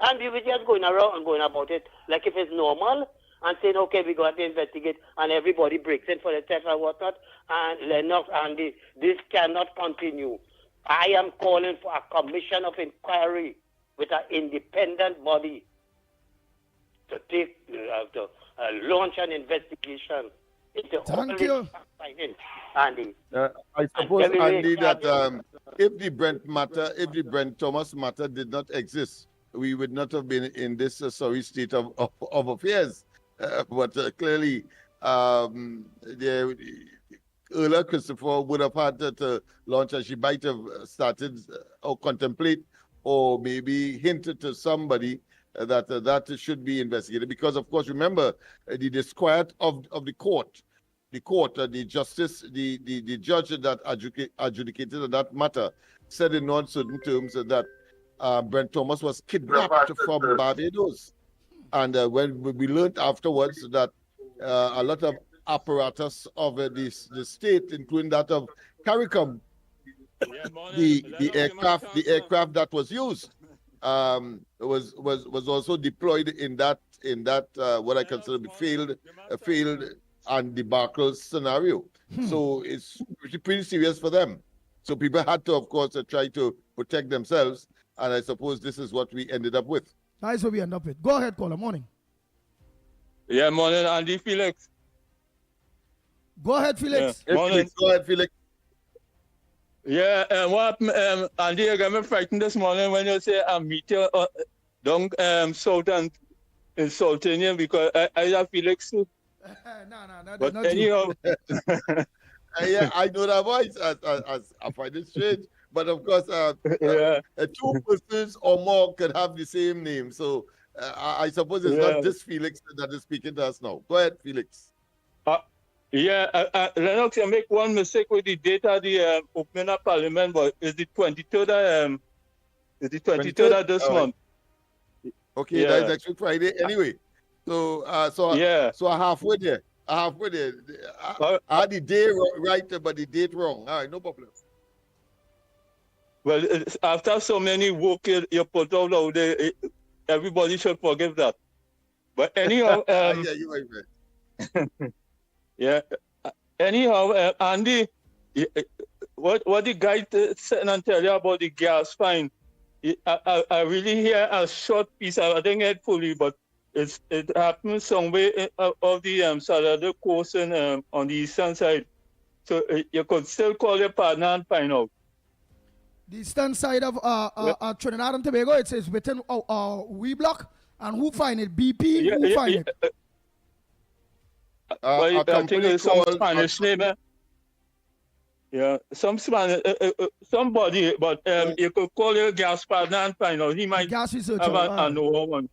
And we were just going around and going about it like if it's normal and saying, okay, we got to investigate, and everybody breaks in for the test and whatnot. And Lennox, and this cannot continue. I am calling for a commission of inquiry with an independent body to take to launch an investigation into all this finding, Andy. I suppose, Andy, that if the Brent Thomas matter did not exist, we would not have been in this sorry state of affairs. But clearly, Earlier Christopher would have had to launch, and she might have started or contemplate or maybe hinted to somebody that that should be investigated. Because, of course, remember, the disquiet of the court, the justice, the judge that adjudicated that matter said in non-certain terms that Brent Thomas was kidnapped from Barbados. And when we learned afterwards that a lot of apparatus of the state, including that of CARICOM, the aircraft that was used, was also deployed in that what I consider a failed and debacle scenario. So it's pretty serious for them. So people had to, of course, try to protect themselves, and I suppose this is what we ended up with. That's what we end up with. Go ahead, caller. Morning. Yeah, morning, Andy Felix. Go ahead, Felix. Yeah, morning. Go ahead, Felix. Yeah, what Andy, you got me frightened this morning when you say I meet you down south and insulting you because I have Felix too. No, but not anyhow. Yeah, I know that voice. I find it strange. But of course, two persons or more could have the same name. So I suppose it's not this Felix that is speaking to us now. Go ahead, Felix. Lennox, you make one mistake with the date of the opening of Parliament, but it's the 23rd. It's the 23rd of this month. Okay, that is next week Friday. Anyway, so halfway there. I had the day right, but the date wrong. All right, no problem. Well, after so many work you put out there, everybody should forgive that. But anyhow, yeah, you right, man. Yeah. Anyhow, Andy, what the guy sitting and tell you about the gas fine? I really hear a short piece. I didn't get fully, but it happened somewhere of the Salado coast and on the eastern side. So you could still call your partner and find out. The eastern side of Trinidad and Tobago, it says within we block, and who find it? BP. Who find it? I think it's some Spanish name. Yeah, some Spanish, somebody, but you could call your gas partner and find out. He might gas researcher, have a know one.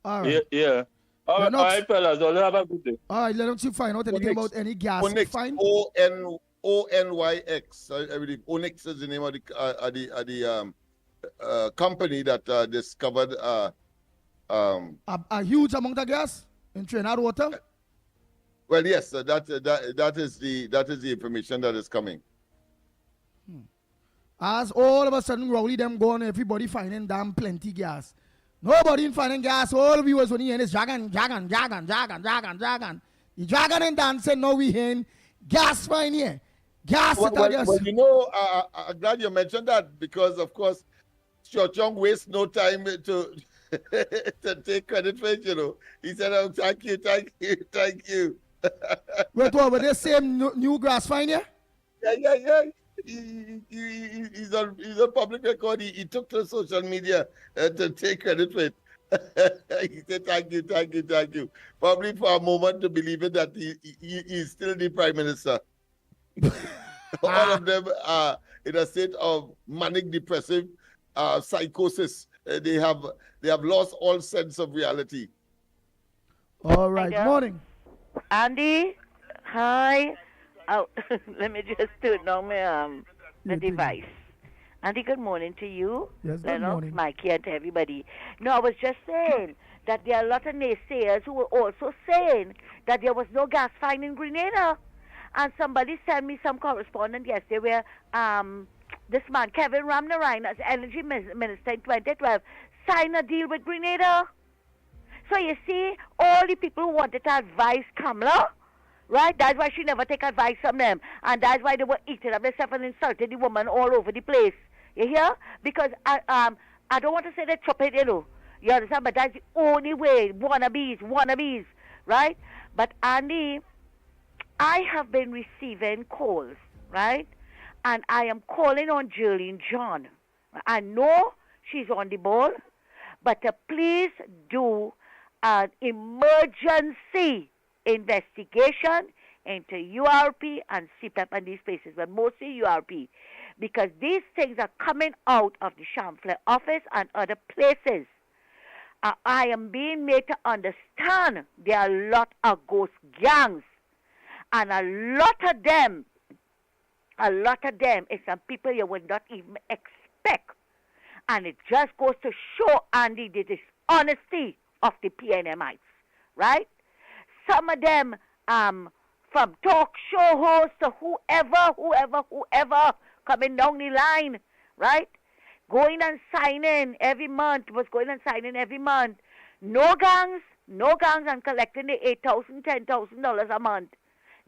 All right. Yeah. All right, fellas. All have a good day. All right, let us find out anything about any gas fine. ONYX. Onyx is the name of the company that discovered a huge amount of gas in Trinidad water. Well, yes, that is the information that is coming. As all of a sudden, Rowley them gone, everybody finding damn plenty gas. Nobody finding gas. All of you was only hearing is dragon. The dragon and dancing. Now we hearing gas fine here. Gas. Well, you know, I'm glad you mentioned that because, of course, Chochong wastes no time to take credit for it. You know, he said, "Oh, thank you." Wait, what? With the same new grass fine here? Yeah. He's on public record. He took to social media to take credit for it. He said, thank you. Probably for a moment to believe it that he's still the prime minister. All of them are in a state of manic depressive psychosis. They have lost all sense of reality. All right. Morning. Andy, hi. Oh, let me just turn down my the device. Auntie, good morning to you, Yes, good Lennox, morning. Mikey, and to everybody. No, I was just saying that there are a lot of naysayers who were also saying that there was no gas find in Grenada. And somebody sent me some correspondence yesterday where this man, Kevin Ramnarayan, as energy minister in 2012, signed a deal with Grenada. So you see, all the people who wanted to advise Kamala, right? That's why she never take advice from them. And that's why they were eating up themselves and insulting the woman all over the place. You hear? Because I don't want to say they chop it, you know. You understand? But that's the only way. Wannabes, right? But Andy, I have been receiving calls, right? And I am calling on Jillian John. I know she's on the ball, but please do an emergency investigation into URP and CPEP and these places, but mostly URP, because these things are coming out of the Champlain office and other places. I am being made to understand there are a lot of ghost gangs, and a lot of them is some people you would not even expect. And it just goes to show, Andy, the dishonesty of the PNMites, right? Some of them, from talk show hosts to whoever, coming down the line, right? Going and signing every month, No gangs, and collecting the $8,000, $10,000 a month.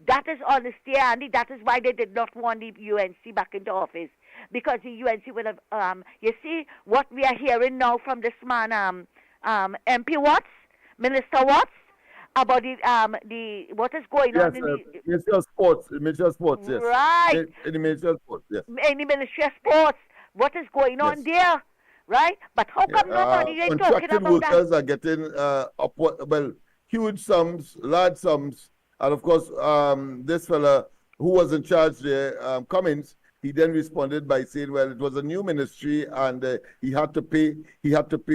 That is honesty, Andy. That is why they did not want the UNC back into office. Because the UNC would have, you see, what we are hearing now from this man, MP Watts, Minister Watts, about the what is going on in the Ministry of Sports, yes. Right. In the Ministry of Sports, yes. In the Ministry of Sports, what is going on there, right? But how come nobody ain't talking contracted about workers that? are getting huge sums, large sums, and of course, this fella who was in charge there, Cummins, he then responded by saying, well, it was a new ministry and he had to pay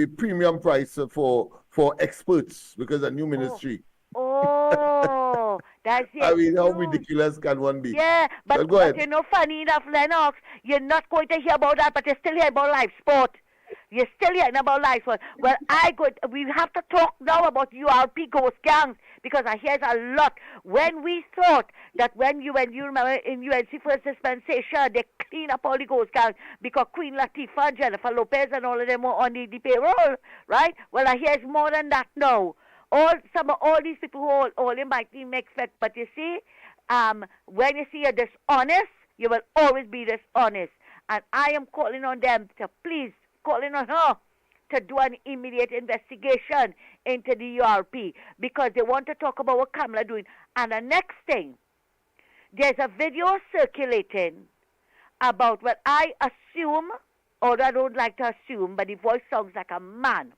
premium price for experts because a new ministry. Oh, that's it. I mean, how ridiculous can one be? Yeah, but go ahead. you know, funny enough, Lennox, you're not going to hear about that, but you're still hearing about live sport. You're still hearing about live sport. Well, we have to talk now about URP ghost gangs, because I hear a lot. When we thought that when you remember in UNC first dispensation, they clean up all the ghost gangs because Queen Latifah, Jennifer Lopez, and all of them were on the payroll, right? Well, I hear it's more than that now. All these people who all in my team expect, but you see, when you see you're dishonest, you will always be dishonest. And I am calling on them to please, calling on her to do an immediate investigation into the URP, because they want to talk about what Kamala doing. And the next thing, there's a video circulating about what I assume, or I don't like to assume, but the voice sounds like a man,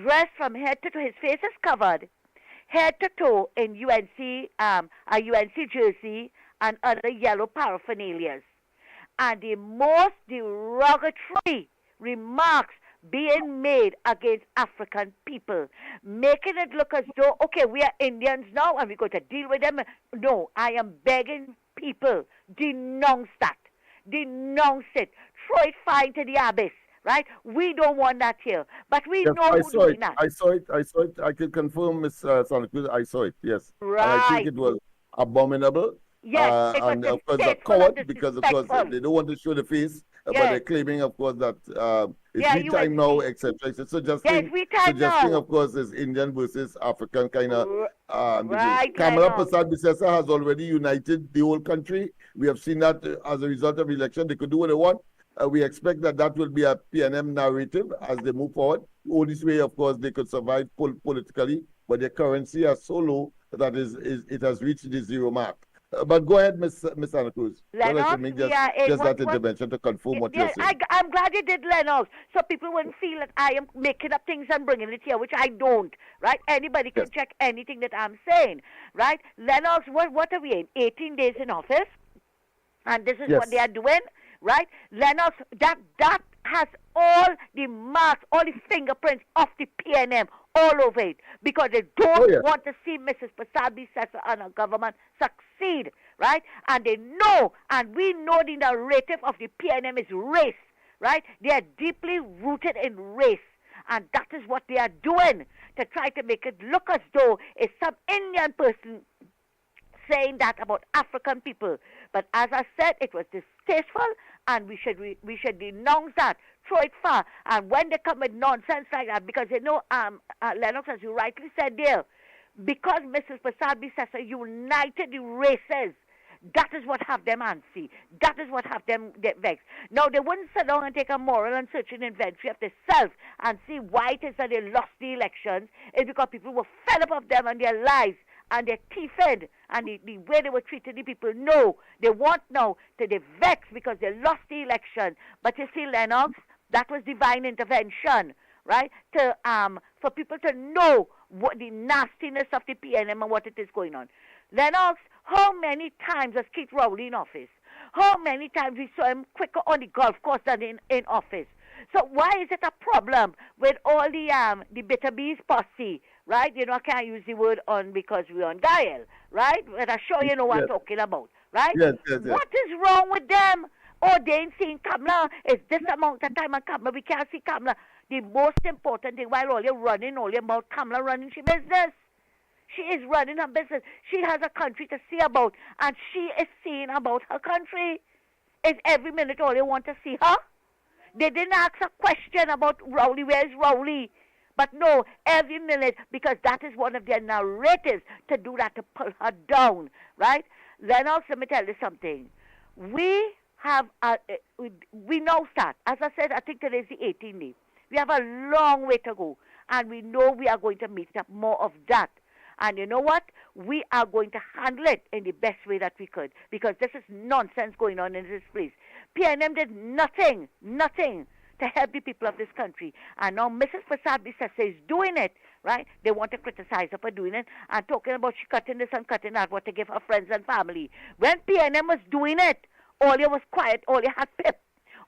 dressed from head to toe. His face is covered, head to toe, in UNC, a UNC jersey and other yellow paraphernalias. And the most derogatory remarks being made against African people, making it look as though, okay, we are Indians now and we're going to deal with them. No, I am begging people, denounce that. Denounce it. Throw it fine to the abyss. Right? We don't want that here. But we know who's doing that. I saw it. I can confirm, Ms. Santa Cruz, I saw it, yes. Right. And I think it was abominable. Yes, it was and of course, a coward, because of course they don't want to show the face, but they're claiming, of course, that it's we time now, etc. Suggesting, of course, is Indian versus African kind of. Right. Kamala Prasad Bisesa has already united the whole country. We have seen that as a result of election. They could do what they want. We expect that will be a PNM narrative as they move forward. Only way, of course, they could survive politically, but their currency is so low that it has reached the zero mark. But go ahead, Miss Santa Cruz. Lennox, just that intervention to confirm what you're saying. I'm glad you did, Lennox, so people wouldn't feel that I am making up things and bringing it here, which I don't, right? Anybody can check anything that I'm saying, right? Lennox, what are we in? 18 days in office? And this is what they are doing, right? Lennox, that has all the marks, all the fingerprints of the PNM all over it, because they don't want to see Mrs. Prasad Bisesa and her government succeed. right? And they know, and we know the narrative of the PNM is race, right? They are deeply rooted in race. And that is what they are doing to try to make it look as though it's some Indian person saying that about African people. But as I said, it was distasteful, and we should denounce that, throw it far. And when they come with nonsense like that, because Lennox, as you rightly said there, because Mrs. Prasad Bisesa united the races, that is what have them antsy. That is what have them get vexed. Now, they wouldn't sit down and take a moral and searching inventory of themselves and see why it is that they lost the elections. It's because people were fed up of them and their lives and their teeth-fed and the way they were treating the people. No, they want now to be vexed because they lost the election. But you see, Lennox, that was divine intervention, right? For people to know what the nastiness of the PNM and what it is going on. Lennox, how many times was Keith Rowley in office? How many times we saw him quicker on the golf course than in office? So why is it a problem with all the bitter bees posse, right? You know, I can't use the word on because we're on dial, right? But I'm sure you know what I'm talking about, right? Yes. What is wrong with them? Oh, they ain't seeing Kamala. It's this amount of time on Kamala. We can't see Kamala. The most important thing, while all you're running, all your mouth, Kamala running she business. She is running her business. She has a country to see about, and she is seeing about her country. It's every minute all you want to see her. They didn't ask a question about Rowley. Where's Rowley? But no, every minute, because that is one of their narratives to do that, to pull her down, right? Lennox, let me tell you something. We have, we know that. As I said, I think today is the 18th day. We have a long way to go, and we know we are going to meet up more of that. And you know what? We are going to handle it in the best way that we could, because this is nonsense going on in this place. PNM did nothing to help the people of this country. And now Mrs. Prasad Bisesa is doing it, right? They want to criticize her for doing it and talking about she cutting this and cutting that, what to give her friends and family. When PNM was doing it, all you was quiet, all you had pip,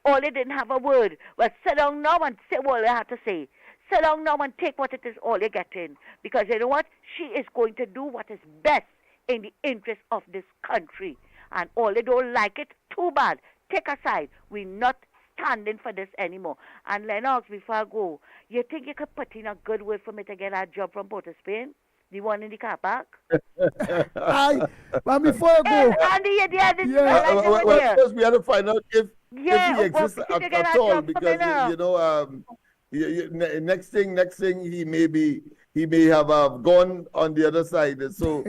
all you didn't have a word. Well, sit down now and say what you had to say. Sit down now and take what it is all you're getting. Because you know what? She is going to do what is best in the interest of this country. And all they don't like it, too bad. Take aside. We're not standing for this anymore. And Lennox, before I go, you think you could put in a good word for me to get a job from Port of Spain? The one in the car park? But before I go... Andy, first we had to find out if he exists at all, because, you know... next thing he may have gone on the other side. So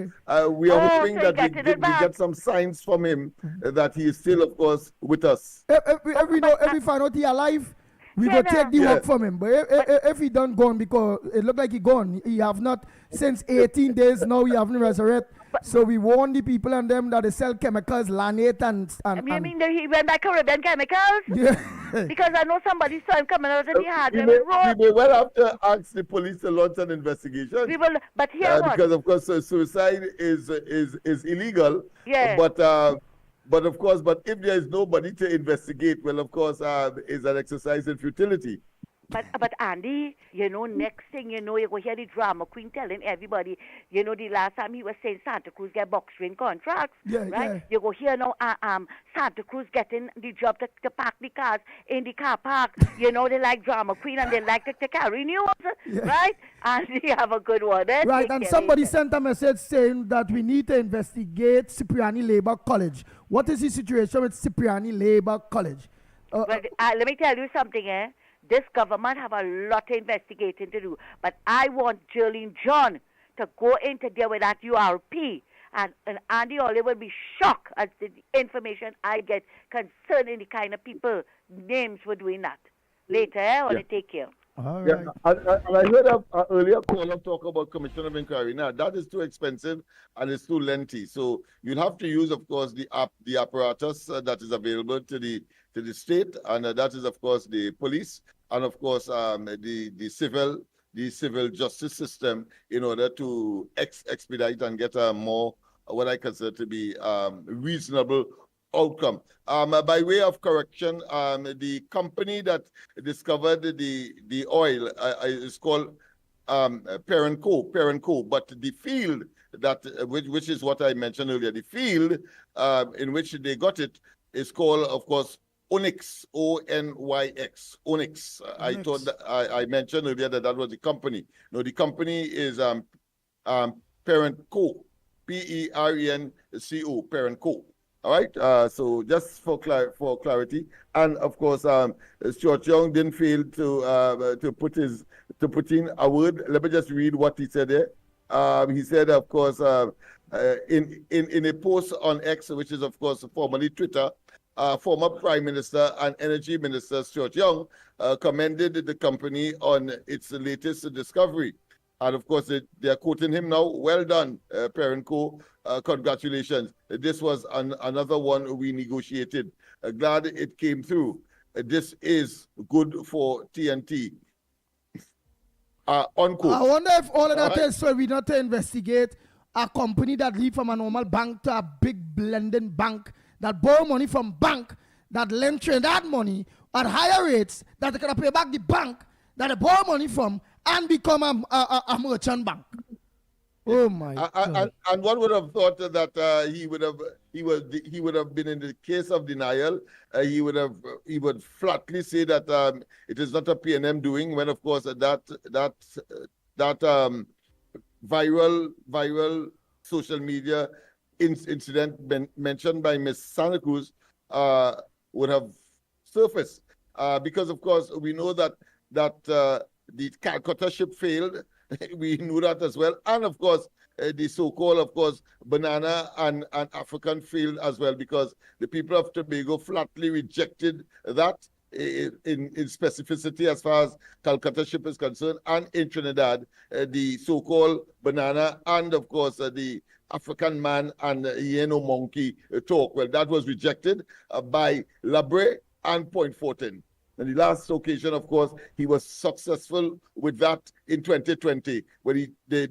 we are hoping that we get some signs from him that he is still, of course, with us. If we find out he alive, we go take the work from him. But if he done gone, because it look like he gone, he have not since 18 days now. He haven't resurrected. So we warn the people and them that they sell chemicals, lanate and you mean that he went by Caribbean Chemicals? Yeah. Because I know somebody saw him coming out and he had them we may well have to ask the police to launch an investigation. We will, but here because of course suicide is illegal. Yeah. But of course, if there is nobody to investigate, well, of course, is an exercise in futility. But Andy, you know, next thing you know, you go hear the drama queen telling everybody, you know, the last time he was saying Santa Cruz get box ring contracts, right? Yeah. You go hear now, Santa Cruz getting the job to park the cars in the car park. You know, they like drama queen and they like to carry news, right? And you have a good one. Right, and somebody sent a message saying that we need to investigate Cipriani Labour College. What is the situation with Cipriani Labour College? Let me tell you something, This government have a lot of investigating to do. But I want Jerlene John to go into there with that URP. And Andy Oliver will be shocked at the information I get concerning the kind of people names for doing that. Later, I want to take care. All right. And I heard an earlier caller talk about commission of inquiry. Now, that is too expensive and it's too lengthy. So you'll have to use, of course, the apparatus that is available to the state, and that is, of course, the police, and of course, the civil justice system, in order to expedite and get a more, what I consider to be reasonable outcome. By way of correction, the company that discovered the oil is called Parent Co. But the field that, which is what I mentioned earlier, the field in which they got it is called, of course, Onyx, Onyx. Onyx. I thought that I mentioned earlier that was the company. No, the company is Parent Co. PERENCO, Parent Co. All right. So just for clarity, and of course, Stuart Young didn't fail to put in a word. Let me just read what he said there. He said, of course, in a post on X, which is of course formerly Twitter, former Prime Minister and Energy Minister Stuart Young commended the company on its latest discovery. And of course, they are quoting him now. Well done, Parent Co. Congratulations. This was another one we negotiated. Glad it came through. This is good for TNT. Unquote. I wonder if all of that is so we not to investigate a company that leave from a normal bank to a big blending bank that borrow money from bank that lend that money at higher rates that they can pay back the bank that they borrow money from and become a merchant bank. Oh my God. And one would have thought that he would have been in the case of denial. He would flatly say that it is not a PNM doing, when of course that viral social media incident mentioned by Ms. Santa Cruz would have surfaced, because of course we know that the Calcutta ship failed. We knew that as well. And of course, the so-called, of course, banana and African failed as well, because the people of Tobago flatly rejected that in specificity as far as Calcutta ship is concerned. And in Trinidad, the so-called banana and, of course, the African man and Yeno monkey talk. Well, that was rejected by Labre and Point Fortin. And the last occasion, of course, he was successful with that in 2020, when they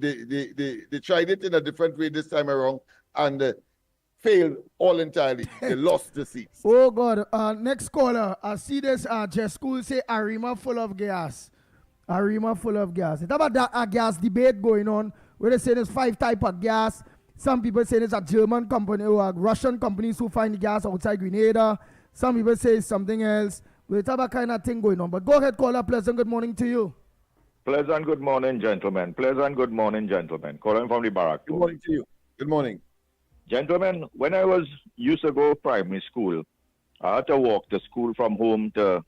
tried it in a different way this time around and failed all entirely. They lost the seats. Oh God! Next caller. I see this. Just school say Arima full of gas. Arima full of gas. It's about that gas debate going on where they say there's 5 types of gas. Some people say it's a German company or Russian companies who find the gas outside Grenada. Some people say it's something else. We have that kind of thing going on. But go ahead, caller. Pleasant good morning to you. Pleasant good morning, gentlemen. Pleasant good morning, gentlemen. Calling from the barrack. Good morning to you. Good morning. Gentlemen, when I used to go primary school, I had to walk to school from home to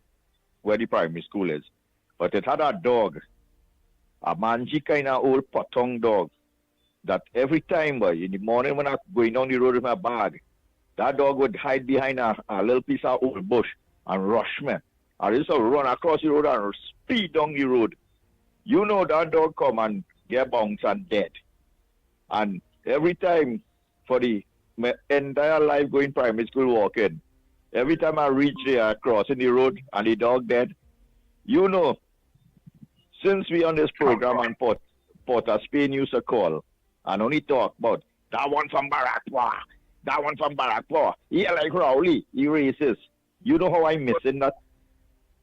where the primary school is. But it had a dog, a mangy kind of old potong dog, that every time, boy, in the morning when I was going down the road with my bag, that dog would hide behind a little piece of old bush and rush me. I used to run across the road and speed down the road. You know that dog come and get bounced and dead. And every time for my entire life going primary school walking, every time I reach there crossing the road and the dog dead, you know, since we on this program and Port of Spain used to call and only talk about that one from Barakwa, that one from Barakwa, he like Rowley, he racist. You know how I'm missing that?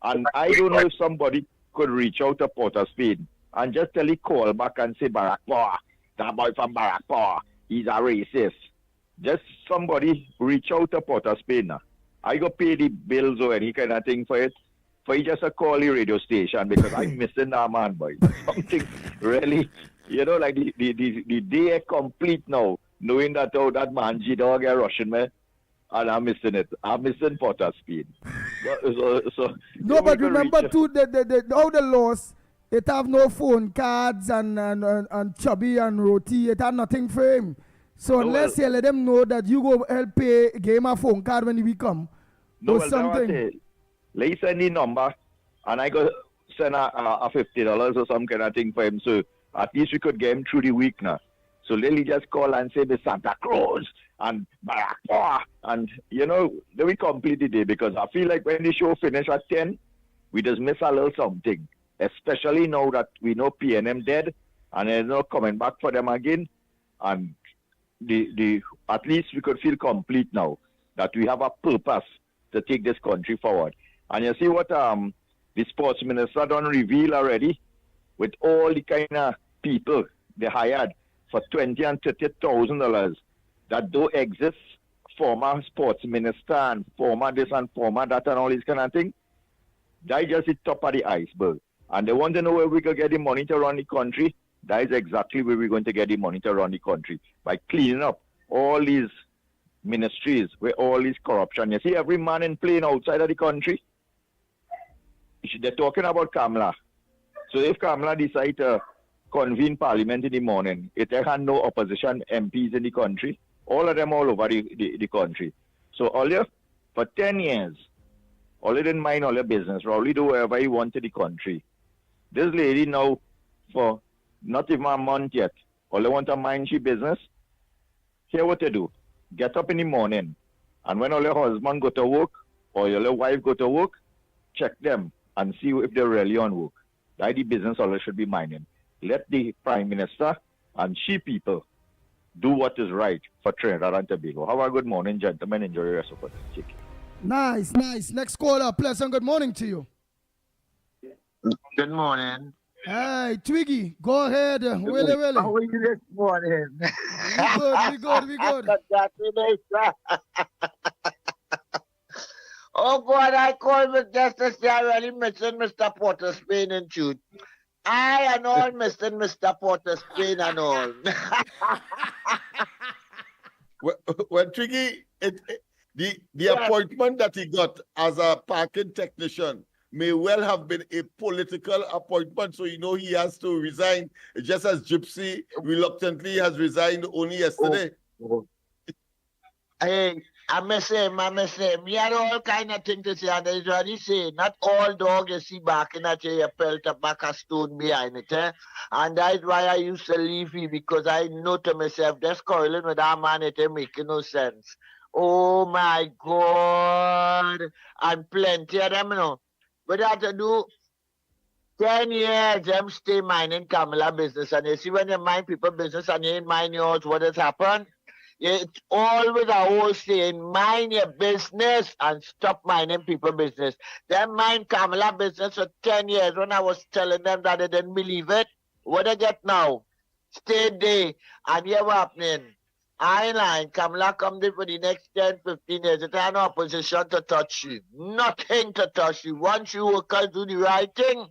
And I don't know if somebody could reach out to Port of Spain and just tell he call back and say, Barakwa, that boy from Barakwa, he's a racist. Just somebody reach out to Port of Spain. I go pay the bills or any kind of thing for it. For he just a call the radio station because I'm missing that man, boy. Something really, you know, like the day complete now, knowing that that mangy dog are rushing me. And I'm missing it. I'm missing Port of Spain. No, but remember too, how the laws, it have no phone cards and chubby and roti. It have nothing for him. So unless you let them know that you go help pay, give him a phone card when he come or something. Let's send the number and I go send a $50 or some kind of thing for him. So at least we could get him through the week now. So Lily just call and say the Santa Claus and Barakwa, and you know, then we complete the day, because I feel like when the show finish at 10, we just miss a little something, especially now that we know PNM dead and they're not coming back for them again, and the at least we could feel complete now that we have a purpose to take this country forward. And you see what the sports minister done reveal already, with all the kind of people they hired for $20,000 and $30,000 that do exist, former sports minister and former this and former that and all this kind of thing. That is just the top of the iceberg. And they want to know where we can get the money to run the country. That is exactly where we're going to get the money to run the country, by cleaning up all these ministries with all this corruption. You see every man in plane outside of the country. They're talking about Kamala. So if Kamala decide to convene parliament in the morning, if they had no opposition MPs in the country, all of them all over the country. So all you, for 10 years, all you didn't mind all your business, Rowley do whatever he wanted the country. This lady now, for not even a month yet, all they want to mind she business. Here what they do. Get up in the morning, and when all your husband go to work, or your wife go to work, check them and see if they're really on work. That's the business all they should be minding. Let the Prime Minister and she people do what is right for Trinidad and Tobago. Have a good morning, gentlemen. Enjoy the rest of it. Take care. Nice, nice. Next caller, pleasant good morning to you. Good morning. Hey, Twiggy, go ahead. Willie. How are you this morning? We good. Congratulations. Oh God, I called with just to say I really missing Mr. Porter Spain and truth. I and all missing Mr. Porter Spain and all. Well, Twiggy, the appointment that he got as a parking technician may well have been a political appointment, so he has to resign, just as Gypsy reluctantly has resigned only yesterday. Hey, I miss him. He had all kind of things to say, and he's already saying, not all dogs you see barking at you, you pelt a back a stone behind it. And that's why I used to leave him, because I know to myself, just quarreling with that man, it ain't making no sense. Oh my God. And plenty of them, But that to do 10 years, them stay minding Kamala business. And you see when you mind people business and you ain't mind yours, what has happened? It's always a whole saying, mind your business and stop minding people business. Them mind Kamala business for 10 years. When I was telling them that they didn't believe it, what they get now? Stay there and hear what happening. I ain't lying. Kamala come there for the next 10, 15 years. It ain't no opposition to touch you. Nothing to touch you. Once you workers do the right thing,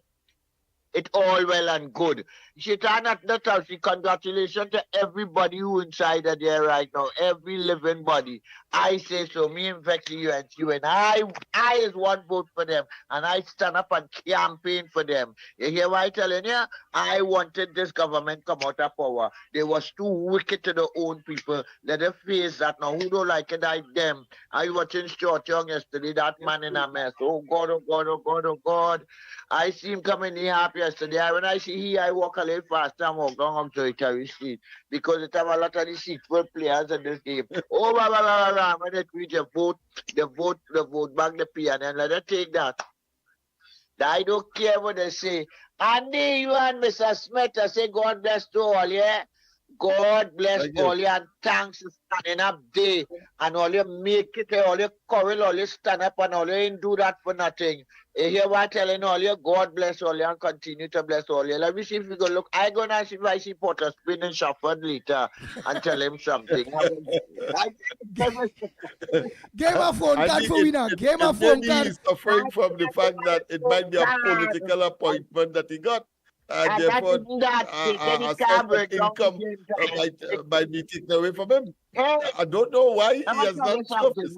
it's all well and good. She try not to touch you. Congratulations to everybody who inside of there right now. Every living body. I say so. Me and Vexy and I is one vote for them. And I stand up and campaign for them. You hear what I'm telling you? I wanted this government come out of power. They was too wicked to their own people. Let them face that now. Who don't like it like them? I watching Short Young yesterday. That man in a mess. Oh God, oh God, oh God, oh God. I see him coming in happy yesterday. When I see him, I walk a little faster and walk down Auxiliary Street, because it have a lot of the sequel players in this game. Oh, when they reach the vote back the piano and let them take that. I don't care what they say. Andy, you and Mr. Smith, I say God bless to all, yeah? God bless all you, and thanks for standing up there and all you make it, all you quarrel, all you stand up and all you ain't do that for nothing. You hear what I'm telling all you? God bless all you and continue to bless all you. Let me see if we go look. I go and see if I see Porter Spin and Shufford later and tell him something. Give a phone card for me now. Give a phone card. He's suffering from the fact that it might be a political appointment that he got. And therefore, a certain income might be taken away from him. I don't know why he has not stopped this.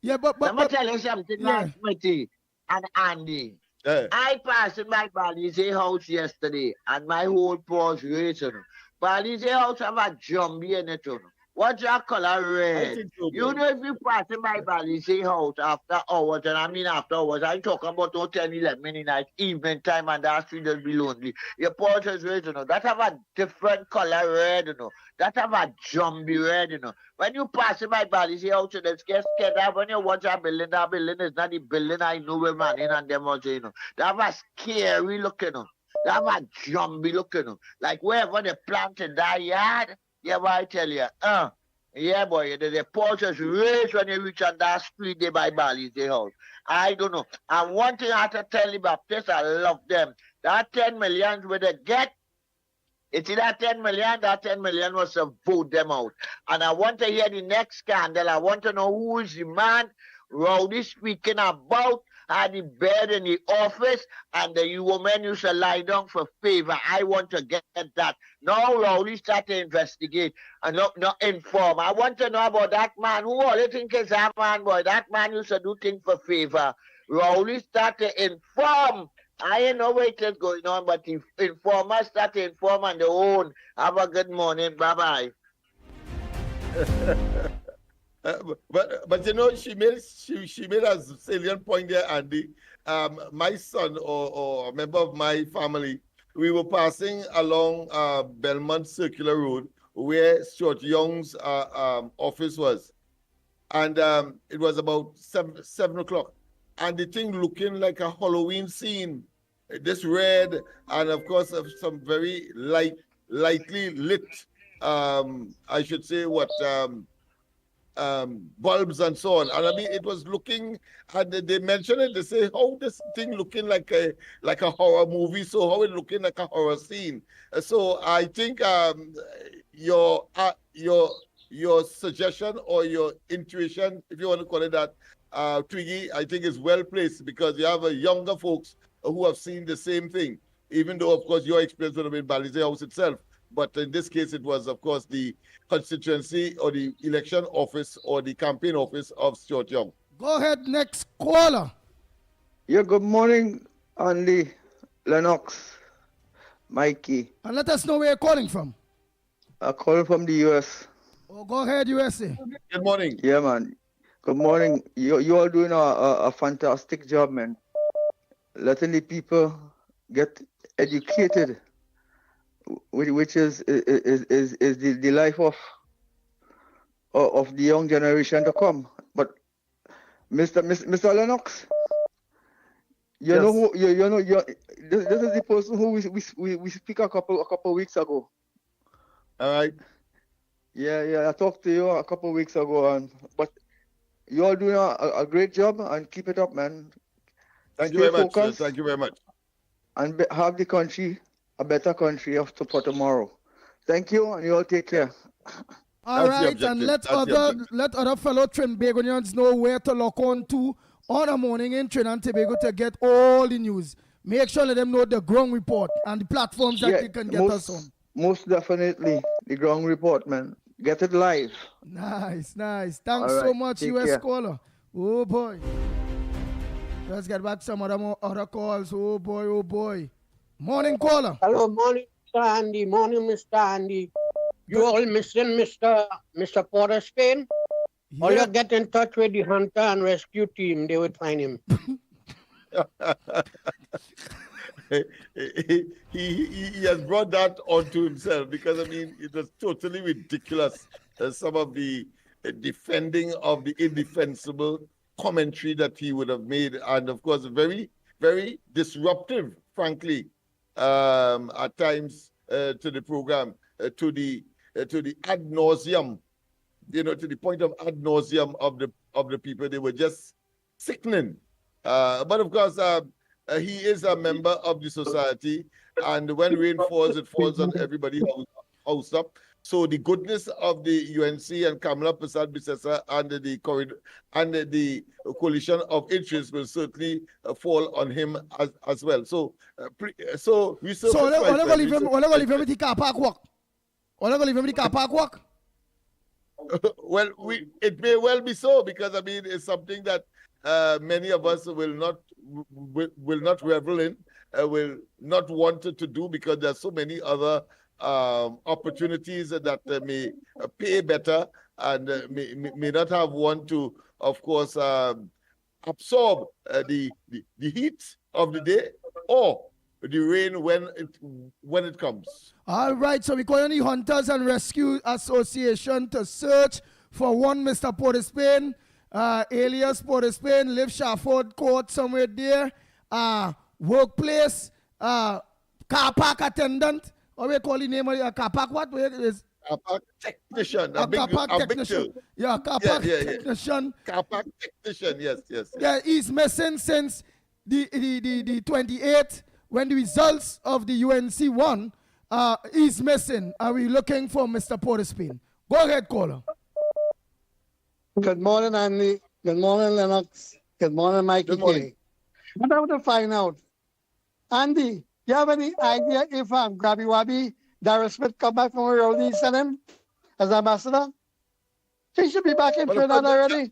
Yeah, but let me tell you something, Mickie and Andy. I passed by Balize house yesterday, and my whole paws racing. Balize house have a jumbie in it. What's your color? Red. You know, if you pass by Balize house after hours, and I mean after hours, I'm talking about 10, 11 midnight, evening time, and that street will be lonely. Your paws is red, That have a different color red, That have a jumbie red, When you pass by Balize house, you just get scared. When you watch that building is not the building I know where man in and them also, They have a scary looking, They have a jumbie looking, Like wherever they planted that yard. Yeah, but I tell you, yeah, boy, the pulses race when you reach on that street there by Bali's house. I don't know. And one thing I have to tell you, Baptist, I love them. That 10 million with a get. It's that 10 million, that 10 million was to vote them out. And I want to hear the next scandal. I want to know who is the man Rowdy speaking about had the bed in the office and the woman used to lie down for favor. I want to get that. Now Rowdy start to investigate and not inform. I want to know about that man. Who all you think is that man, boy? That man used to do things for favor. Rowdy start to inform. I ain't know what is going on, but the informers start to inform on their own. Have a good morning. Bye-bye. But you know, she made a salient point there, Andy. My son or a member of my family, we were passing along Belmont Circular Road where Stuart Young's office was. And it was about 7 o'clock. And the thing looking like a Halloween scene. This red and of course some very lightly lit, I should say bulbs and so on. And I mean, it was looking, and they mentioned it, they say, how this thing looking like a horror movie, so how it looking like a horror scene. So I think your suggestion or your intuition, if you want to call it that, Twiggy, I think is well placed because you have younger folks who have seen the same thing, even though, of course, your experience would have been Balize House itself. But in this case, it was, of course, the constituency or the election office or the campaign office of Stuart Young. Go ahead, next caller. Yeah, good morning, Andy, Lennox, Mikey. And let us know where you're calling from. I'm calling from the US. Oh, go ahead, USA. Good morning. Yeah, man. Good morning. You all doing a fantastic job, man. Letting the people get educated, which is the life of the young generation to come. But Mr. Lennox, you Yes. know who this is the person who we speak a couple weeks ago. All right. Yeah, I talked to you a couple weeks ago, but you all doing a great job and keep it up, man. Thank you Stay very much. focused Thank you very much. and have the country a better country for tomorrow. Thank you, and you all take care. All That's the right, objective. and That's let other fellow Trinbagonians know where to lock on to on a morning in Trinidad and Tobago to get all the news. Make sure let them know the ground report and the platforms that they can get us on. Most definitely, the ground report, man. Get it live. Nice. Thanks All so right, much, take US care. caller. Oh boy. Let's get back some other calls. Oh boy. Morning caller. Hello, morning, Mr. Andy. Morning, Mr. Andy. You all missing Mr. Porter Spain? All you get in touch with the hunter and rescue team, they would find him. he has brought that onto himself because, I mean, it was totally ridiculous. Some of the defending of the indefensible commentary that he would have made, and of course, very, very disruptive, frankly, at times to the program, to the ad nauseum, to the point of ad nauseum of the people. They were just sickening. But of course, he is a member of the society, and when rain falls, it falls on everybody housed up. So the goodness of the UNC and Kamala Prasad Bisesa and the coalition of interest will certainly fall on him as well. So we leave him with the car park walk. Leave him with the car park walk. Well, it may well be so, because I mean it's something that many of us will not revel in, will not want to do, because there are so many other opportunities that may pay better and may not have one to, of course, absorb the heat of the day or the rain when it comes. All right, so we call on the Hunters and Rescue Association to search for one Mr. Porter Spain, alias Porter Spain, live Shafford Court somewhere there, workplace, car park attendant, or we call the name of the car park, what is? Car park technician. Car park technician. Yeah, car park technician. Car park technician, yes. Yeah, he's missing since the 28th, when the results of the UNC won is missing, are we looking for Mr. Porterspin? Go ahead, caller. Good morning, Andy. Good morning, Lennox. Good morning, Mikey. Good morning. What I want to find out, Andy, you have any idea if Grabby Wabby, Darryl Smith come back from where Rowley sent him as ambassador? He should be back in Trinidad already.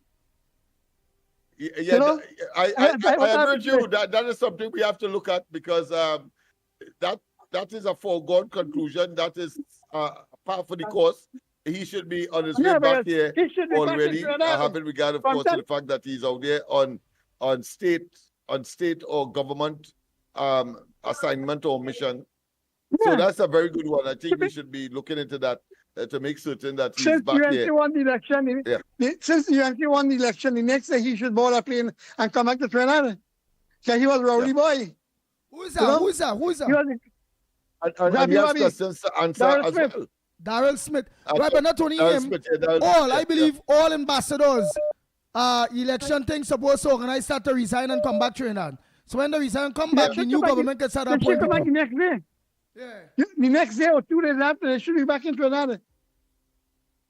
Yeah, You know? I agree with you. That is something we have to look at because that is a foregone conclusion. That is part for the course. He should be on his way back here already, having regard, of course, to the fact that he's out there on state or government assignment or mission. So that's a very good one. I think we should be looking into that to make certain that he's back UNC here. won the election, since UNC won the election, the next day he should board a plane and come back to Trinidad. So he was Rowley boy. Who is that? Who is that? Who is that? And he has questions to answer as well. Darryl Smith. Right, but not only him. I believe all ambassadors, election things supposed to organize that to resign and come back to Trinidad. So when they resign, come back, the new government can start appointing come back the people. next day. The next day or 2 days after, they should be back in Trinidad.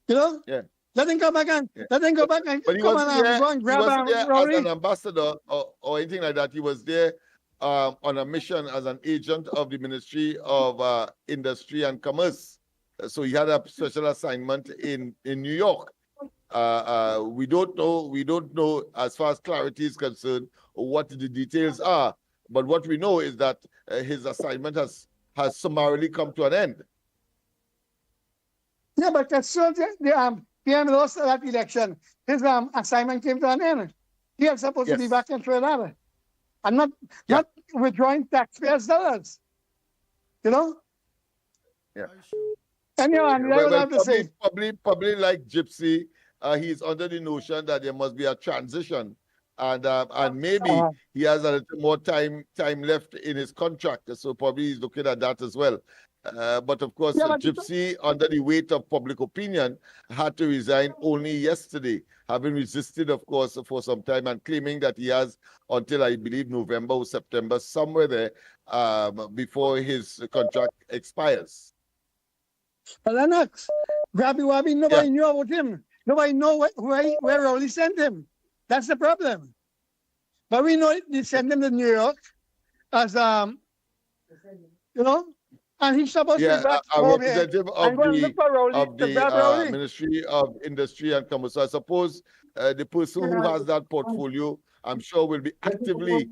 You know? Yeah. Let them come back and let them go back and But he come wasn't there, go and grab as an ambassador or anything like that. He was there on a mission as an agent of the Ministry of Industry and Commerce. So he had a special assignment in New York. We don't know as far as clarity is concerned what the details are. But what we know is that his assignment has summarily come to an end. Yeah, but as soon as the PM lost that election, his assignment came to an end. He was supposed to be back in Trinidad. And not withdrawing taxpayers' dollars. You know? Yeah. Anyone, I would have to say. Probably like Gypsy, he's under the notion that there must be a transition. And maybe he has a little more time left in his contract. So probably he's looking at that as well. But of course, Gypsy, under the weight of public opinion, had to resign only yesterday, having resisted, of course, for some time and claiming that he has until, I believe, November or September, somewhere there, before his contract expires. But Lennox, Grabby Wabby, nobody knew about him. Nobody know where Rowley sent him. That's the problem. But we know they sent him to New York as, you know, and he's supposed to be back a home representative of the Ministry of Industry and Commerce. So I suppose the person who has that portfolio, I'm sure, will be actively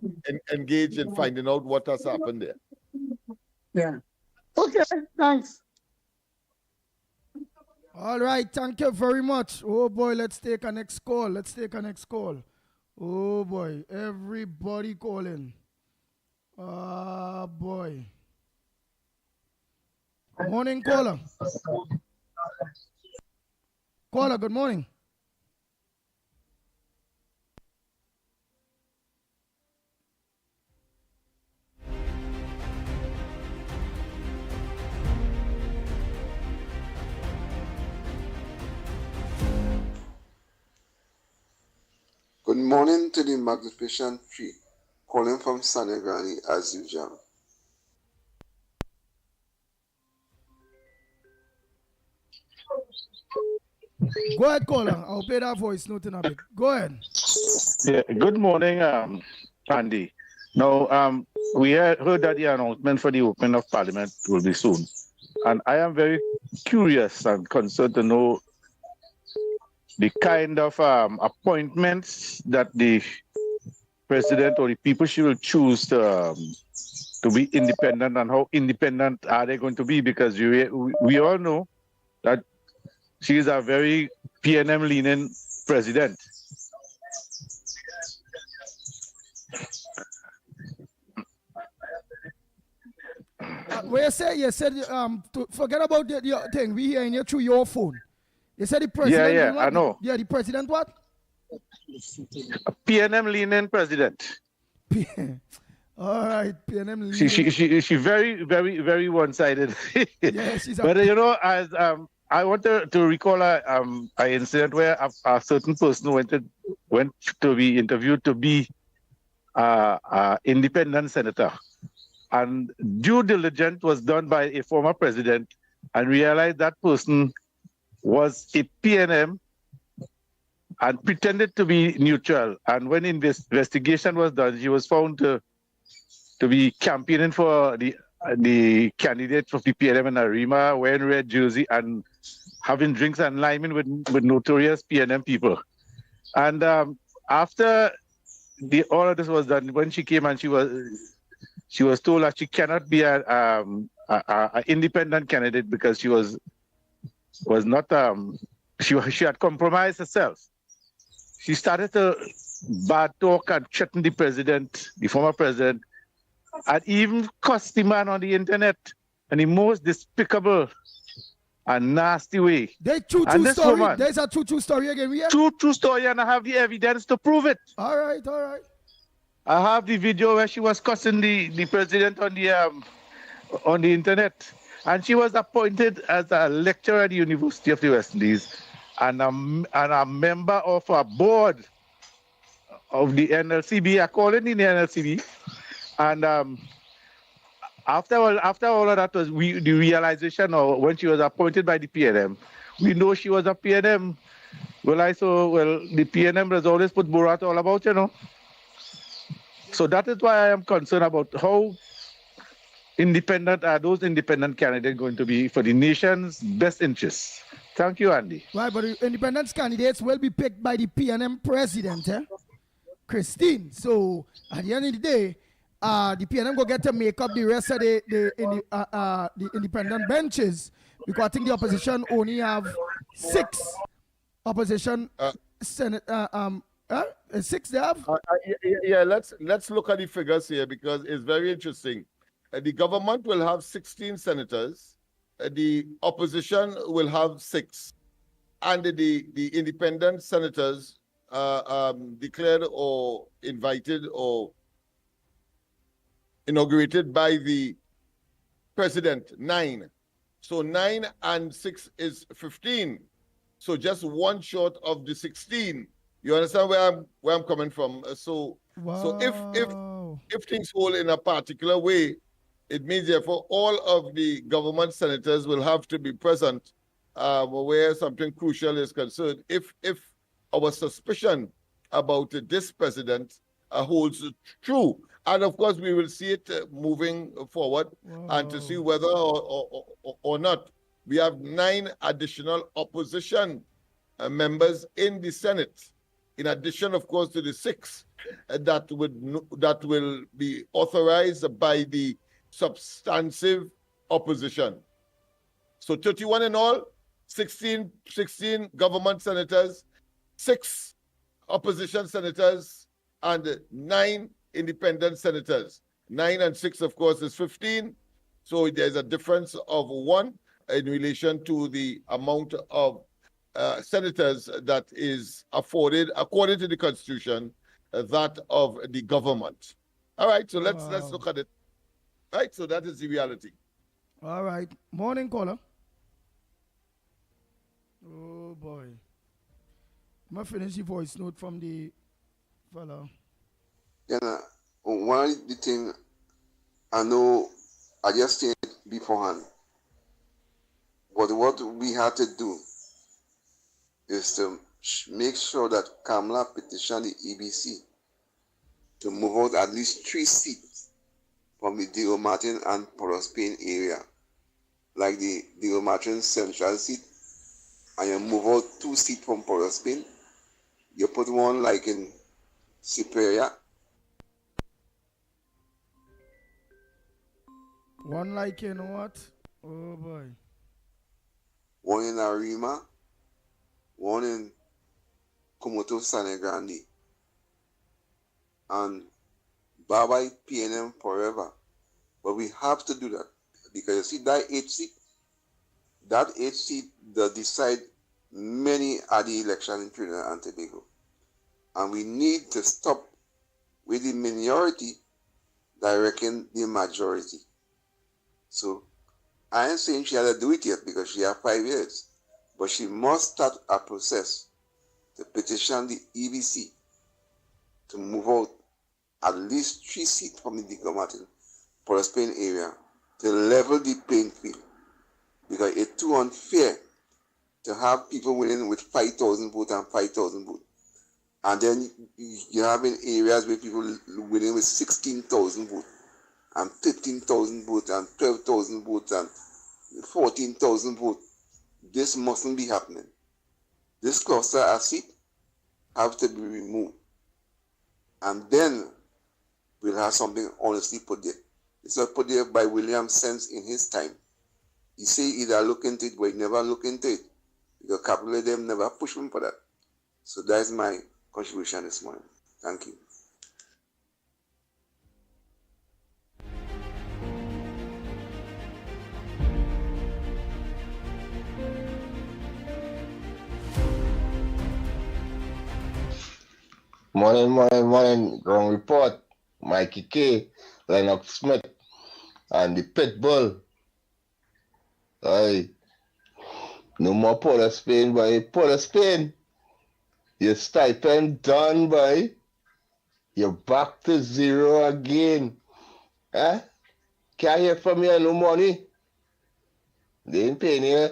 engaged in finding out what has happened there. Yeah. Okay, thanks. All right, thank you very much. Oh boy, let's take a next call. Oh boy, everybody calling. Boy. Morning, caller. Caller, good morning. Good morning to the Magnificent Tree. Calling from Sanagani as usual. Go ahead, caller. I'll play that voice note in a bit. Go ahead. Yeah. Good morning, Andy. Now, we heard that the announcement for the opening of Parliament will be soon, and I am very curious and concerned to know the kind of appointments that the president or the people she will choose to be independent, and how independent are they going to be, because we all know that she is a very PNM leaning president. Where you said to forget about the thing. We hearing you through your phone. You said the president. Yeah, I know. Yeah, the president what? A PNM leaning president. All right, PNM leaning. She very one-sided. Yeah, she's. But you know, as I want to recall an incident where a certain person went to be interviewed to be independent senator, and due diligence was done by a former president and realized that person was a PNM and pretended to be neutral. And when investigation was done, she was found to be campaigning for the candidate of the PNM in Arima, wearing red jersey and having drinks and liming with notorious PNM people. And after all of this was done, when she came and she was told that she cannot be an independent candidate because she was not she had compromised herself. She started to bad talk and threaten the president, the former president, and even cussed the man on the internet in the most despicable and nasty way. There's true story. Woman, there's a true story again. True story, and I have the evidence to prove it. All right. I have the video where she was cussing the president on the internet, and she was appointed as a lecturer at the University of the West Indies and a member of a board of the NLCB. I call it in the NLCB, and after all of that was the realization, or when she was appointed by the PNM, we know she was a PNM. The PNM has always put Borat all about, So that is why I am concerned about how independent are those independent candidates going to be for the nation's best interests. Thank you, Andy. Right, but the independent candidates will be picked by the PNM president, Christine. So at the end of the day, the PNM will get to make up the rest of the independent benches, because I think the opposition only have 6 opposition Senate. 6 they have. Let's look at the figures here, because it's very interesting. The government will have 16 senators. The opposition will have 6, and the independent senators declared or invited or inaugurated by the president, 9. So 9 and 6 is 15. So just one short of the 16. You understand where I'm coming from? So if things hold in a particular way, it means therefore all of the government senators will have to be present where something crucial is concerned. If our suspicion about this president holds true, and of course we will see it moving forward, and to see whether or not we have 9 additional opposition members in the Senate, in addition, of course, to the 6 that will be authorized by the substantive opposition. So 31 in all, 16 government senators, 6 opposition senators, and 9 independent senators. 9 and 6, of course, is 15. So there's a difference of 1 in relation to the amount of senators that is afforded, according to the Constitution, that of the government. All right, so let's look at it. Right, so that is the reality. All right. Morning, caller. Oh, boy. I'm going to finish the voice note from the fellow. One of the things I know, I just said beforehand, but what we have to do is to make sure that Kamala petitioned the EBC to move out at least 3 seats from the Deo Martin and Port of Spain area, like the Deo Martin Central seat, and you move out 2 seats from Port of Spain. You put one like in Superior. One like in what? Oh boy. One in Arima, one in Kumoto Sanegrandi, and bye-bye PNM forever. But we have to do that, because you see that 8 seat that decide many of the elections in Trinidad and Tobago. And we need to stop with the minority directing the majority. So I ain't saying she had to do it yet, because she has 5 years, but she must start a process to petition the EBC to move out at least 3 seats from the Digo Martin Port Spain area to level the playing field, because it's too unfair to have people winning with 5,000 votes and 5,000 votes. And then you have in areas where people winning with 16,000 votes and 15,000 votes and 12,000 votes and 14,000 votes. This mustn't be happening. This cluster as seat have to be removed. And then we'll have something honestly put there. It's not put there by William Sense in his time. He say either look into it, but he never look into it. Because capital them never push him for that. So that's my contribution this morning. Thank you. Morning. Ground report. Mickie K, Lennox Smith, and the Pitbull. Aye. No more Port of Spain, boy. Port of Spain. Your stipend done, boy. You're back to zero again. Eh? Can't hear from you, no money. They ain't paying you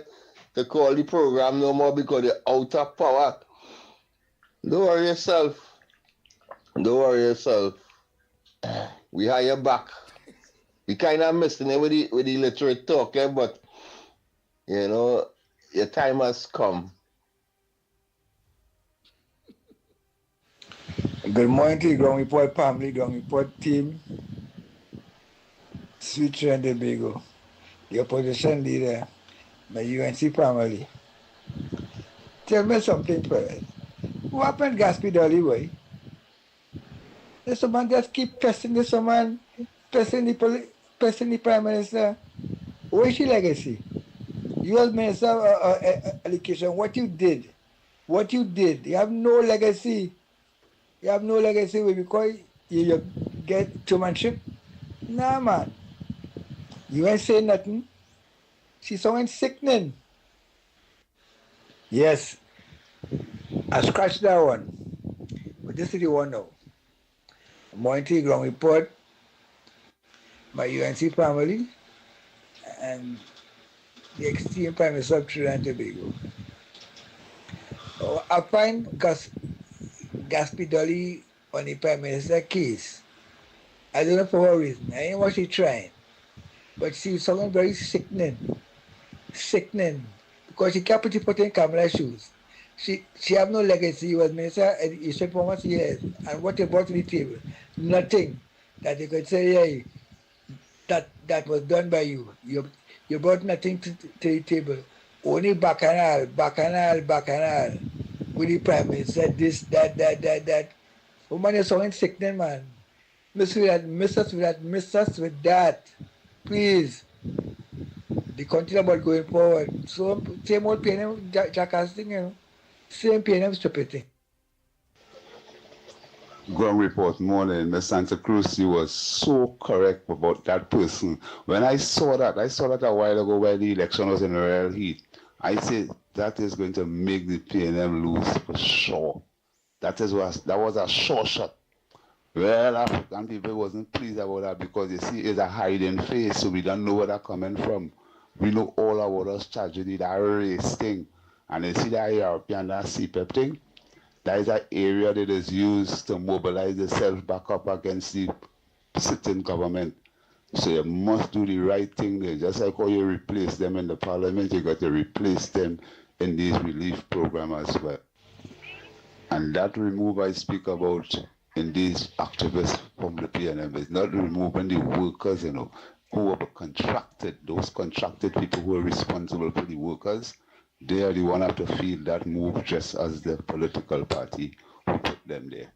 to call the program no more because you're out of power. Don't worry yourself. We have your back. We kind of missing it with the literate talk, but you know, your time has come. Good morning to the Ground Report family, Ground Report team, Sweet Trinidad and Tobago, the opposition leader, my UNC family. Tell me something first. What happened to Gaspy Dolly, boy? This man just keep pressing this man, pressing the Prime Minister. What is your legacy? You as Minister of Education, what you did. You have no legacy. Because you get chairmanship. Nah, man. You ain't saying nothing. She's so sickening. Yes, I scratched that one. But this is the one now. Monty Ground Report, my UNC family, and the extreme Prime Minister of Trinidad and Tobago. I find Gaspy Dolly on the Prime Minister case. I don't know for what reason. I ain't what she trying. But she's something very sickening. Because she can't put your foot in Kamala's shoes. She have no legacy. She was Minister of Education for almost years. And what they brought to the table? Nothing that they could say, hey, that was done by you. You brought nothing to the table. Only bacchanal. With the Prime Minister, this, that. Woman is so sickening, man. Miss us with that. Please. The country about going forward. So same old pain jackass thing, you know. Same pain and stupid thing. Ground report morning, Miss Santa Cruz, you was so correct about that person. When I saw that a while ago when the election was in real heat. I said that is going to make the PNM lose for sure. That was a sure shot. Well, African people wasn't pleased about that because you see it's a hiding face, so we don't know where that's coming from. We know all about us tragedy, that race thing. And you see that European, that CPEP thing, that is an area that is used to mobilize itself back up against the sitting government. So you must do the right thing there. Just like how you replace them in the parliament, you got to replace them in these relief programs as well. And that remove I speak about in these activists from the PNM is not removing the workers, you know, who are contracted, those contracted people who are responsible for the workers. They are the one have to feel that move just as the political party who put them there.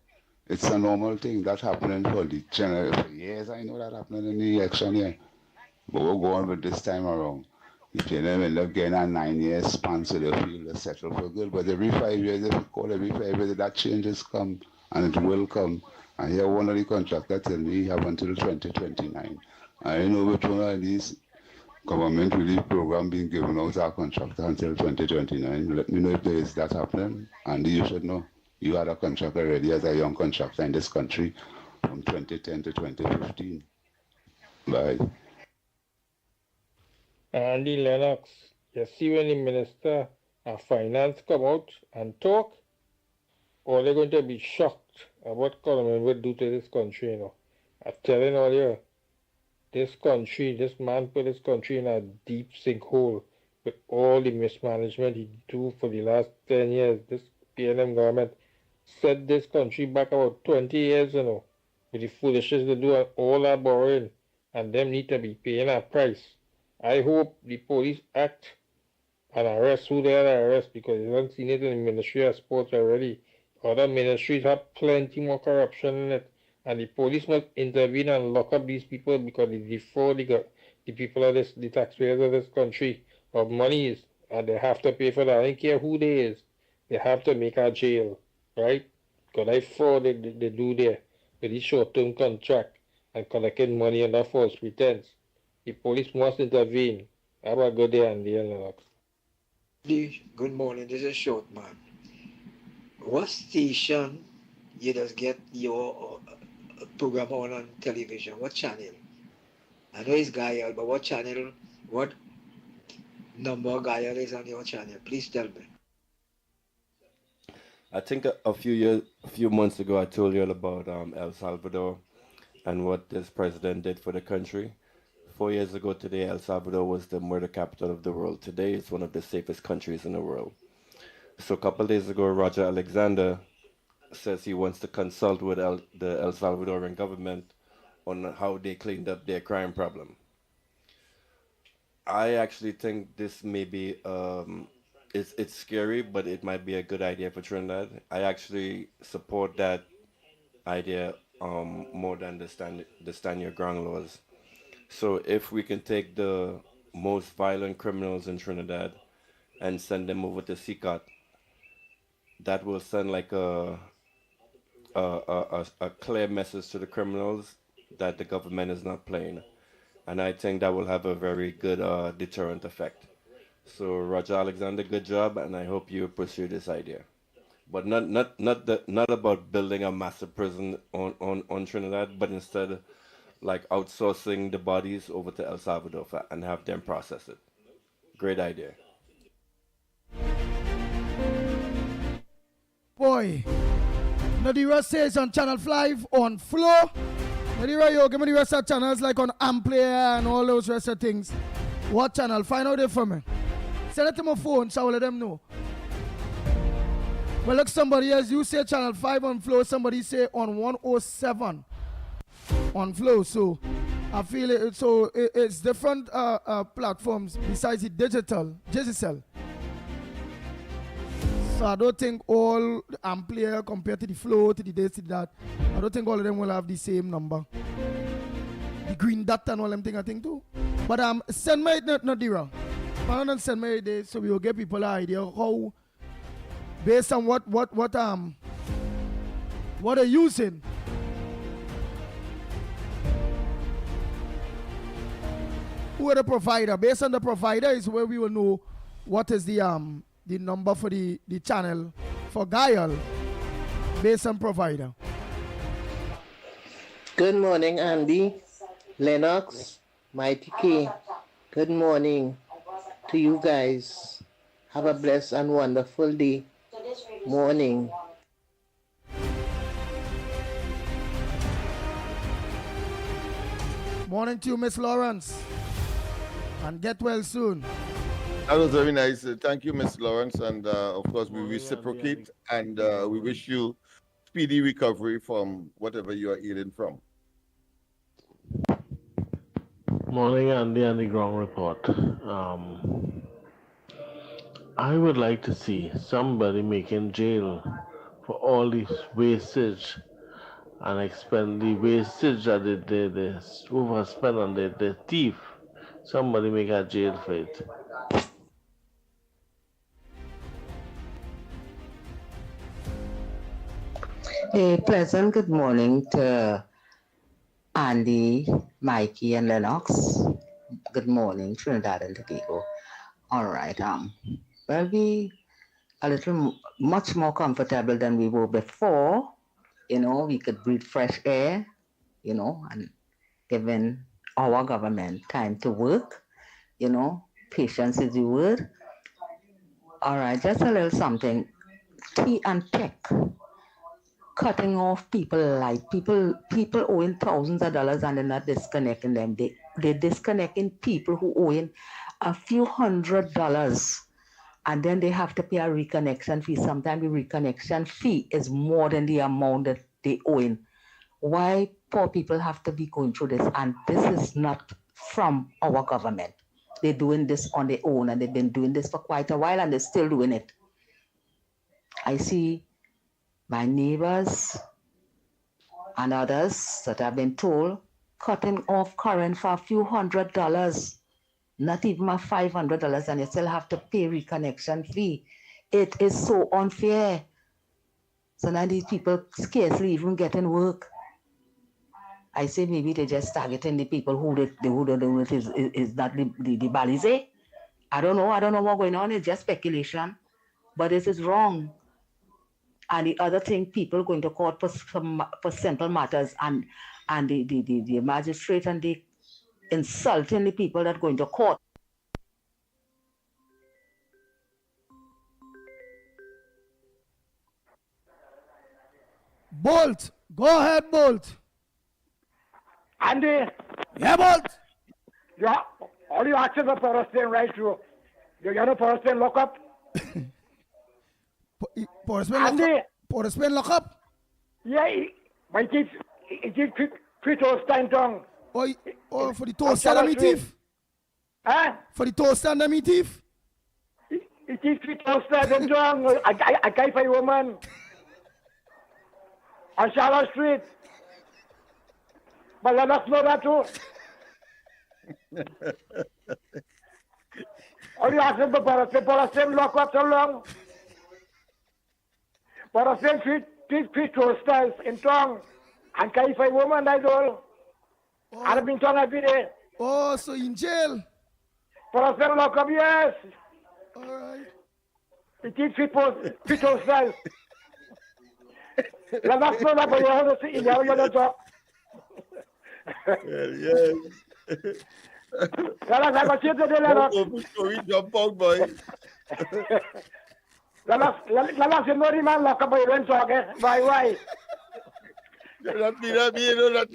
It's a normal thing that's happening for the general. For years I know that happening in the election here. But we're going with this time around. The PNM end up getting a 9-year span so they feel they settle for good. But every 5 years, if you call every 5 years, that changes come and it will come. And here one of the contractors tell me he have until 2029. I know which one of these government relief program being given out our contractor until 2029. Let me know if there is that happening. And you should know. You had a contract already as a young contractor in this country from 2010 to 2015. Bye. Andy Lennox, you see when the Minister of Finance come out and talk, or they're going to be shocked at what government would do to this country, you know. I'm telling all you, this country, this man put this country in a deep sinkhole with all the mismanagement he do for the last 10 years. This PNM government set this country back about 20 years, you know, with the foolishness to do all that borrowing, and them need to be paying a price. I hope the police act and arrest who they are to arrest, because you haven't seen it in the Ministry of Sports already. Other ministries have plenty more corruption in it, and the police must intervene and lock up these people because they defraud the people of this, the taxpayers of this country of monies, and they have to pay for that. I don't care who they is, they have to make a jail, right? Because I fraud they do there with this short-term contract and collecting money under false pretense. The police must intervene. Have a good day, Andy and Lennox. Good morning, this is Short Man. What station you just get your program on television? What channel? I know it's Gaia, but what channel, what number Gaia is on your channel? Please tell me. I think a few months ago, I told you all about El Salvador and what this president did for the country. 4 years ago today, El Salvador was the murder capital of the world. Today, it's one of the safest countries in the world. So a couple of days ago, Roger Alexander says he wants to consult with the El Salvadorian government on how they cleaned up their crime problem. I actually think this may be, it's scary, but it might be a good idea for Trinidad. I actually support that idea more than the stand your ground laws. So if we can take the most violent criminals in Trinidad and send them over to CICOT, that will send like a clear message to the criminals that the government is not playing. And I think that will have a very good deterrent effect. So Roger Alexander, good job, and I hope you pursue this idea. But not about building a massive prison on Trinidad, but instead like outsourcing the bodies over to El Salvador and have them process it. Great idea. Boy, Nadira says on Channel 5 on Flow. Nadira, yo, give me the rest of channels like on Amplayer and all those rest of things. What channel? Find out there for me. Send it to my phone so I'll let them know. Well, look, somebody else, you say Channel 5 on Flow, somebody say on 107 on Flow. So I feel it. So it's different platforms besides the digital. So I don't think all the Amplayer compared to the Flow, to the this, to that, I don't think all of them will have the same number. The green dot and all them thing I think too. But send me it, not the wrong. Don't send me it so we will give people an idea how, based on what they're using. Who are the provider? Based on the provider is where we will know what is the number for the channel for Guile based on provider. Good morning, Andy, Lennox, Mickie. Good morning to you guys. Have a blessed and wonderful day. Morning. Morning to you, Miss Lawrence. And get well soon. That was very nice. Thank you, Miss Lawrence. And of course, we reciprocate and we wish you speedy recovery from whatever you are ailing from. Morning, Andy, and the ground report. I would like to see somebody making jail for all this wastage and expend the wastage that they overspend on the thief. Somebody make a jail for it. A pleasant good morning to Andy, Mickie, and Lennox. Good morning, Trinidad and Tobago. All right. Well, we a little much more comfortable than we were before. You know, we could breathe fresh air. You know, and given our government time to work. You know, patience is the word. All right, just a little something. Tea and tech, cutting off people like people owing thousands of dollars and they're not disconnecting them. They're disconnecting people who owing a few $100 and then they have to pay a reconnection fee. Sometimes the reconnection fee is more than the amount that they owing. Why poor people have to be going through this? And this is not from our government. They're doing this on their own and they've been doing this for quite a while and they're still doing it. I see my neighbors and others that have been told cutting off current for a few $100, not even a $500, and you still have to pay reconnection fee. It is so unfair. So now these people scarcely even getting work. I say maybe they just targeting the people who is that the Balize. I don't know what's going on. It's just speculation, but this is wrong. And the other thing, people going to court for simple matters, and the magistrate and the insulting the people that going to court. Bolt, go ahead, Bolt. Andy. Yeah, Bolt. Yeah, all you actions are for us staying right through. You know for us staying lock up. Porospen lock up. Yeah, my kids, three toast stand tongue. Oh, for the toast and me thief. Huh? For the toast and me thief. It is three toast and tongue. A guy for a woman. On Charlotte Street. But let us know that too. All you ask them for us staying lock up so long. For us staying three toasters in tongue. And guy for a woman, that's all. I've been tongue every day. Oh, so in jail? For us staying lock up, yes. All right. It is three toasters. Let us know that, but you have to see, you have to talk. Yes. Lennox, I got you today, Lennox. We jump out, boy. Lennox, you know the man lock up by your talk, eh? Why? Not me, you know that.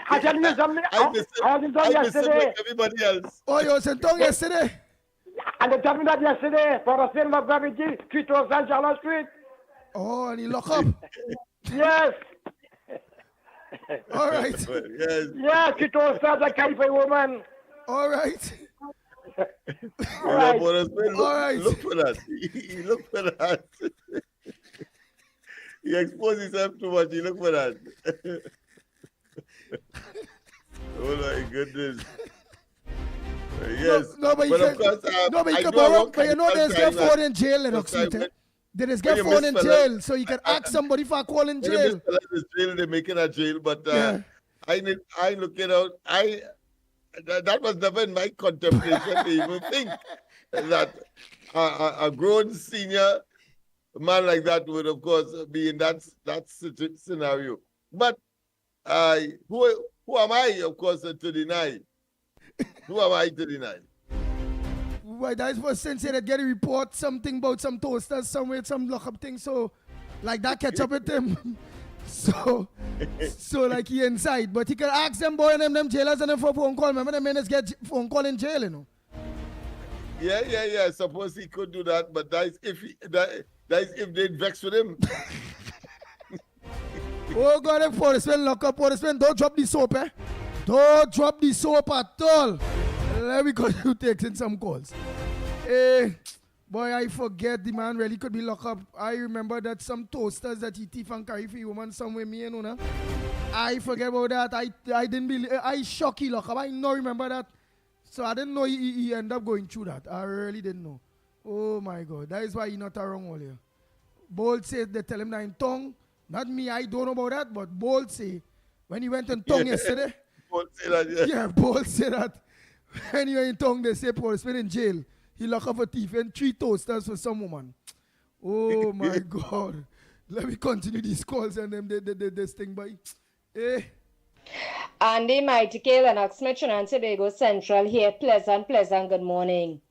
I tell you something. I was in tongue yesterday. Like everybody else. Oh, you was in tongue yesterday? And they told me that yesterday for a sale of gravity, 3,000 Charlotte Street. Oh, and he lock up? Yes. All right. Yes. Yes, 3,000 a carry for a woman. All right. All right. Look for that. He look for that. He exposed himself too much. He look for that. Oh my goodness. Yes. No, but you of course, can borrow, but you know there's get phone in jail, Lennox. There is get phone in jail, so you can ask somebody for a call in jail. They're making a jail, but I looking out. That was never in my contemplation to even think that a grown senior man like that would, of course, be in that scenario. But who am I, of course, to deny? Who am I to deny? Why that was since that get a report something about some toasters somewhere, some lockup thing, so like that catch up with him. so like he inside. But he can ask them boy and them jailers and them for phone call. Remember the minutes get phone call in jail, you know. Yeah. Suppose he could do that, but that is if they vex with him. Oh God, if policemen lock up, policemen don't drop the soap, eh? Don't drop the soap at all. Let me continue taking some calls. Boy, I forget the man really could be locked up. I remember that some toasters that he thief and carry for a woman somewhere, me and Una. I forget about that. I didn't believe. I shocked he locked up. I don't remember that. So I didn't know he ended up going through that. I really didn't know. Oh my God. That is why he not around all here. Bold said they tell him that in tongue. Not me, I don't know about that, but Bold say when he went in tongue yesterday. Bold say that, yeah. Bold say that. When he went in tongue, they say policeman in jail. He locked up a thief and 3 toasters for some woman. Oh my God. Let me continue these calls and them this thing by. Andy, Mickie, Lennox, Mitchell, and Tobago Central here. Pleasant, good morning.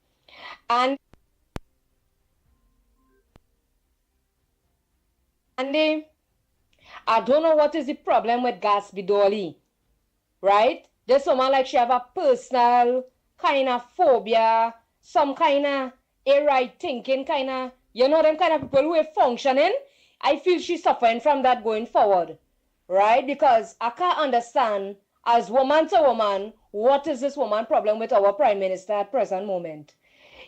Andy, I don't know what is the problem with Gatsby Dolly, right? This woman like she have a personal kind of phobia, some kind of right thinking kind of, them kind of people who are functioning. I feel she's suffering from that going forward, right? Because I can't understand, as woman to woman, what is this woman problem with our Prime Minister at present moment?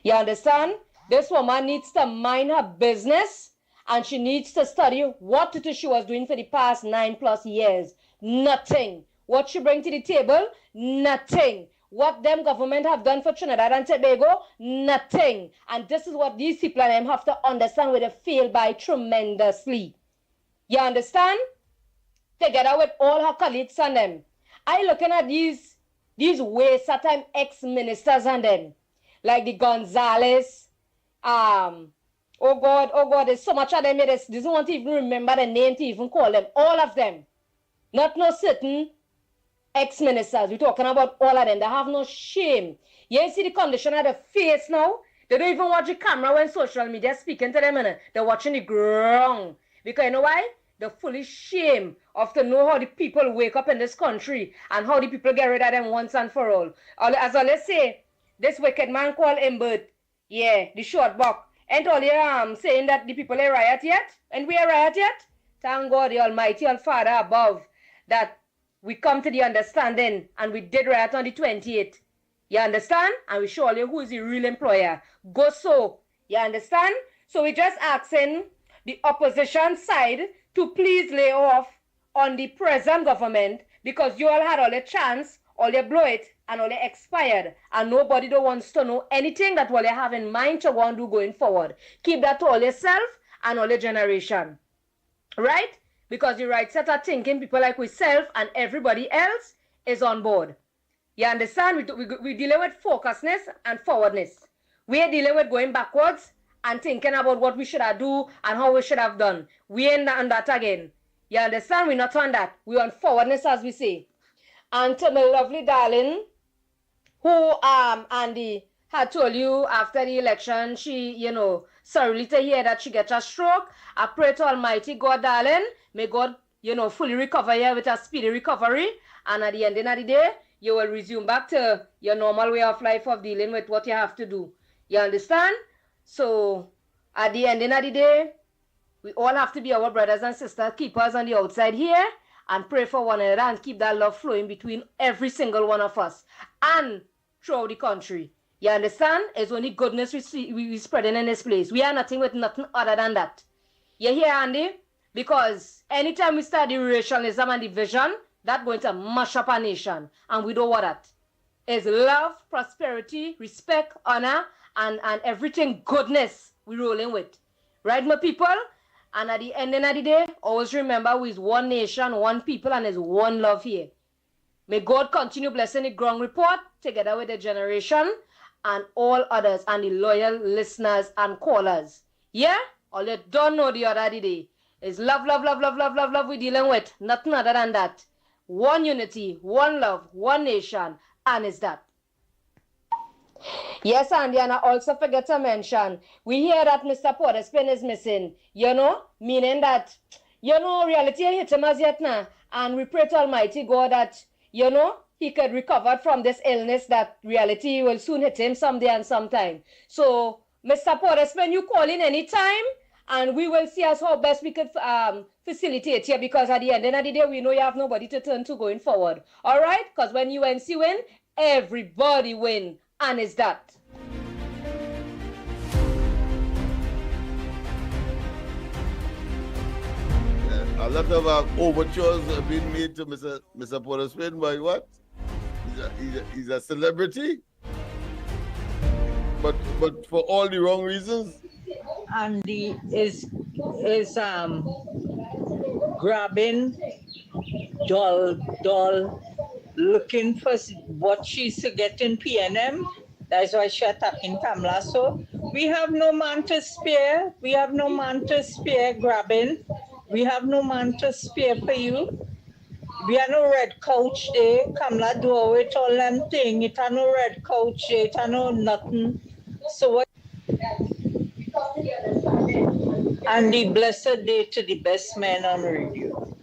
You understand? This woman needs to mind her business and she needs to study what it is she was doing for the past 9+ years. Nothing. What she bring to the table? Nothing. What them government have done for Trinidad and Tobago? Nothing. And this is what these people and them have to understand where they fail by tremendously. You understand? Together with all her colleagues and them. I looking at these ways at time ex-ministers and them. Like the Gonzalez, oh God, there's so much of them here. They don't want to even remember the name to even call them. All of them. Not no certain ex-ministers. We're talking about all of them. They have no shame. You see the condition of the face now? They don't even watch the camera when social media speaking to them. They're watching the ground. Because you know why? They're fully shame of to know how the people wake up in this country and how the people get rid of them once and for all. As I let's say, this wicked man called Imbert, the short buck, ain't all here saying that the people are riot yet? And we are riot yet? Thank God, the Almighty, All Father above, that we come to the understanding and we did riot on the 28th. You understand? And we show you who is the real employer. Go so. You understand? So we just asking the opposition side to please lay off on the present government because you all had all the chance, all they blow it, and all they expired. And nobody don't wants to know anything that what they have in mind to want to do going forward. Keep that to all yourself and all the generation. Right? Because the right set of thinking, people like myself and everybody else is on board. You understand? We dealing with focusness and forwardness. We are dealing with going backwards and thinking about what we should have do and how we should have done. We ain't on that again. You understand? We're not on that. We're on forwardness, as we say. And to my lovely darling, who Andy had told you after the election, she, sorry to hear that she gets a stroke. I pray to Almighty God, darling, may God, fully recover you with a speedy recovery. And at the end of the day, you will resume back to your normal way of life of dealing with what you have to do. You understand? So, at the end of the day, we all have to be our brothers and sisters, keepers on the outside here, and pray for one another and keep that love flowing between every single one of us and throughout the country. You understand? It's only goodness we spreading in this place. We are nothing with nothing other than that. You hear, Andy? Because anytime we start the racialism and division, that's going to mash up our nation. And we don't want that. It's love, prosperity, respect, honor, and everything goodness we rolling with. Right, my people? And at the end of the day, always remember we is one nation, one people, and there's one love here. May God continue blessing the ground report together with the generation and all others and the loyal listeners and callers. Yeah? All you don't know the other day is love, love, love, love, love, love, love we're dealing with. Nothing other than that. One unity, one love, one nation, and it's that. Yes, Andy, and I also forget to mention, we hear that Mr. Porterspin is missing, meaning that, reality hit him as yet now, and we pray to Almighty God that, he could recover from this illness, that reality will soon hit him someday and sometime. So, Mr. Porterspin, you call in anytime, and we will see as how best we could facilitate here, because at the end of the day, we know you have nobody to turn to going forward. All right? Because when UNC win, everybody win. And is that. A lot of overtures have been made to Mr. Porterspin by what? He's a celebrity, but for all the wrong reasons. Andy is grabbing doll, looking for what she's to get in PNM. That's why she's attacking Kamala. So we have no man to spare. We have no man to spare grabbing. We have no man to spare for you. We are no red couch there. Kamala do away with all them thing. It are no red couch there. It are no nothing. So what? And the blessed day to the best man on radio.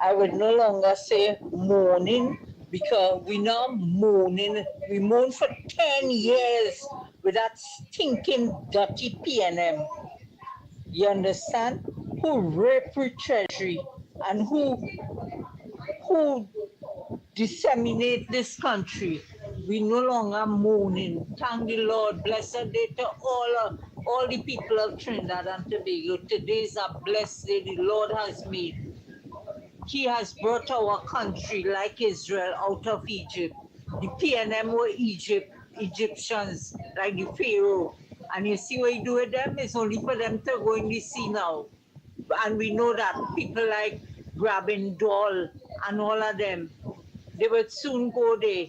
I would no longer say mourning because we now mourning. We mourn for 10 years with that stinking dirty PNM. You understand? Who raped with treasury and who disseminate this country. We no longer mourning. Thank the Lord. Blessed day to all the people of Trinidad and Tobago. Today is a blessed day the Lord has made. He has brought our country like Israel out of Egypt. The PNM were Egyptians, like the Pharaoh. And you see what you do with them? It's only for them to go in the sea now. And we know that people like grabbing doll and all of them, they would soon go there.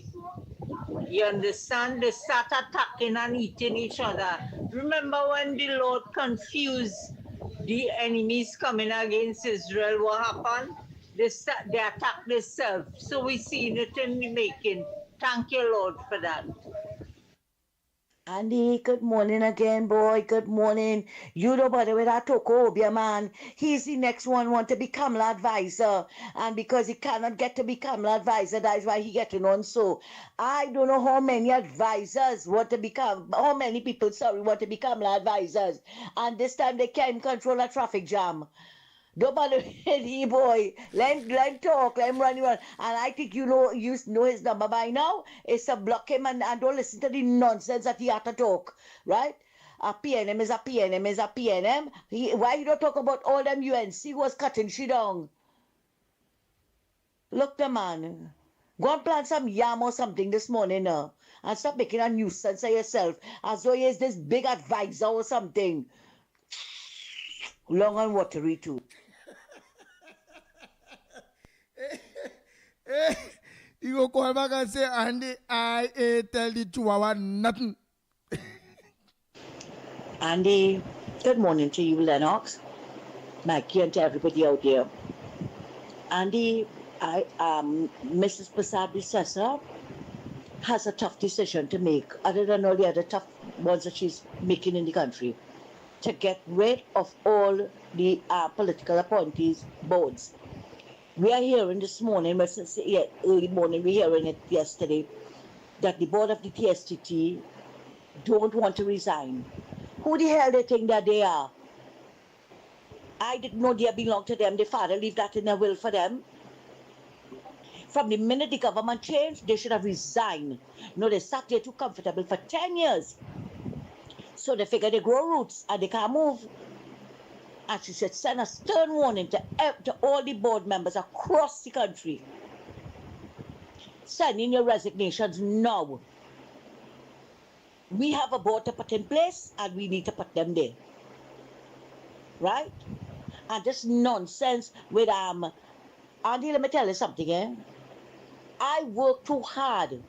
You understand? They start attacking and eating each other. Remember when the Lord confused the enemies coming against Israel, what happened? They attacked themselves. So we seen it in the making. Thank you, Lord, for that. Andy, good morning again, boy. Good morning. You don't bother with that Tokobia, man. He's the next one want to become an advisor. And because he cannot get to become an advisor, that is why he getting on so. I don't know how many advisors want to become, how many people, sorry, want to become advisors. And this time they can't control a traffic jam. Don't bother with he boy. Let him talk, let him run around. And I think you know his number by now. It's to block him and don't listen to the nonsense that he had to talk. Right? A PNM is a PNM is a PNM. Why you don't talk about all them UNC was cutting shit down? Look the man. Go and plant some yam or something this morning now. And stop making a nuisance of yourself. As though he is this big advisor or something. Long and watery too. You go call back and say, Andy, I tell the Chihuahua nothing. Andy, good morning to you, Lennox, Mickie, and to everybody out there. Andy, Mrs. Prasad Sessa has a tough decision to make, other than all the other tough ones that she's making in the country, to get rid of all the political appointees boards. We are hearing this morning, early morning, we're hearing it yesterday, that the board of the TSTT don't want to resign. Who the hell they think that they are? I didn't know they belonged to them. The father leave that in their will for them. From the minute the government changed, they should have resigned. No, they sat there too comfortable for 10 years. So they figure they grow roots and they can't move. And she said, send a stern warning to all the board members across the country. Send in your resignations now. We have a board to put in place and we need to put them there. Right? And this nonsense with Andy, let me tell you something, eh? I worked too hard.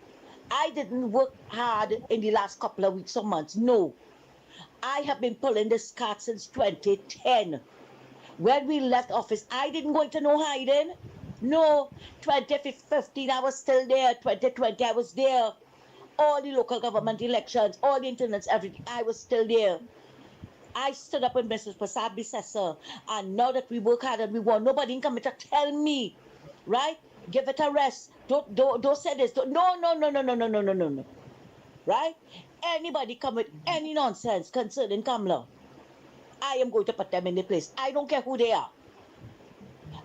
I didn't work hard in the last couple of weeks or months. No. I have been pulling this cart since 2010. When we left office, I didn't go into no hiding. No. 2015, I was still there. 2020, I was there. All the local government elections, all the internets, everything, I was still there. I stood up with Mrs. Prasad Sessa, and now that we work hard and we won, nobody can come to tell me, right? Give it a rest. Don't say this. No. Right? Anybody come with any nonsense concerning Kamala, I am going to put them in the place. I don't care who they are.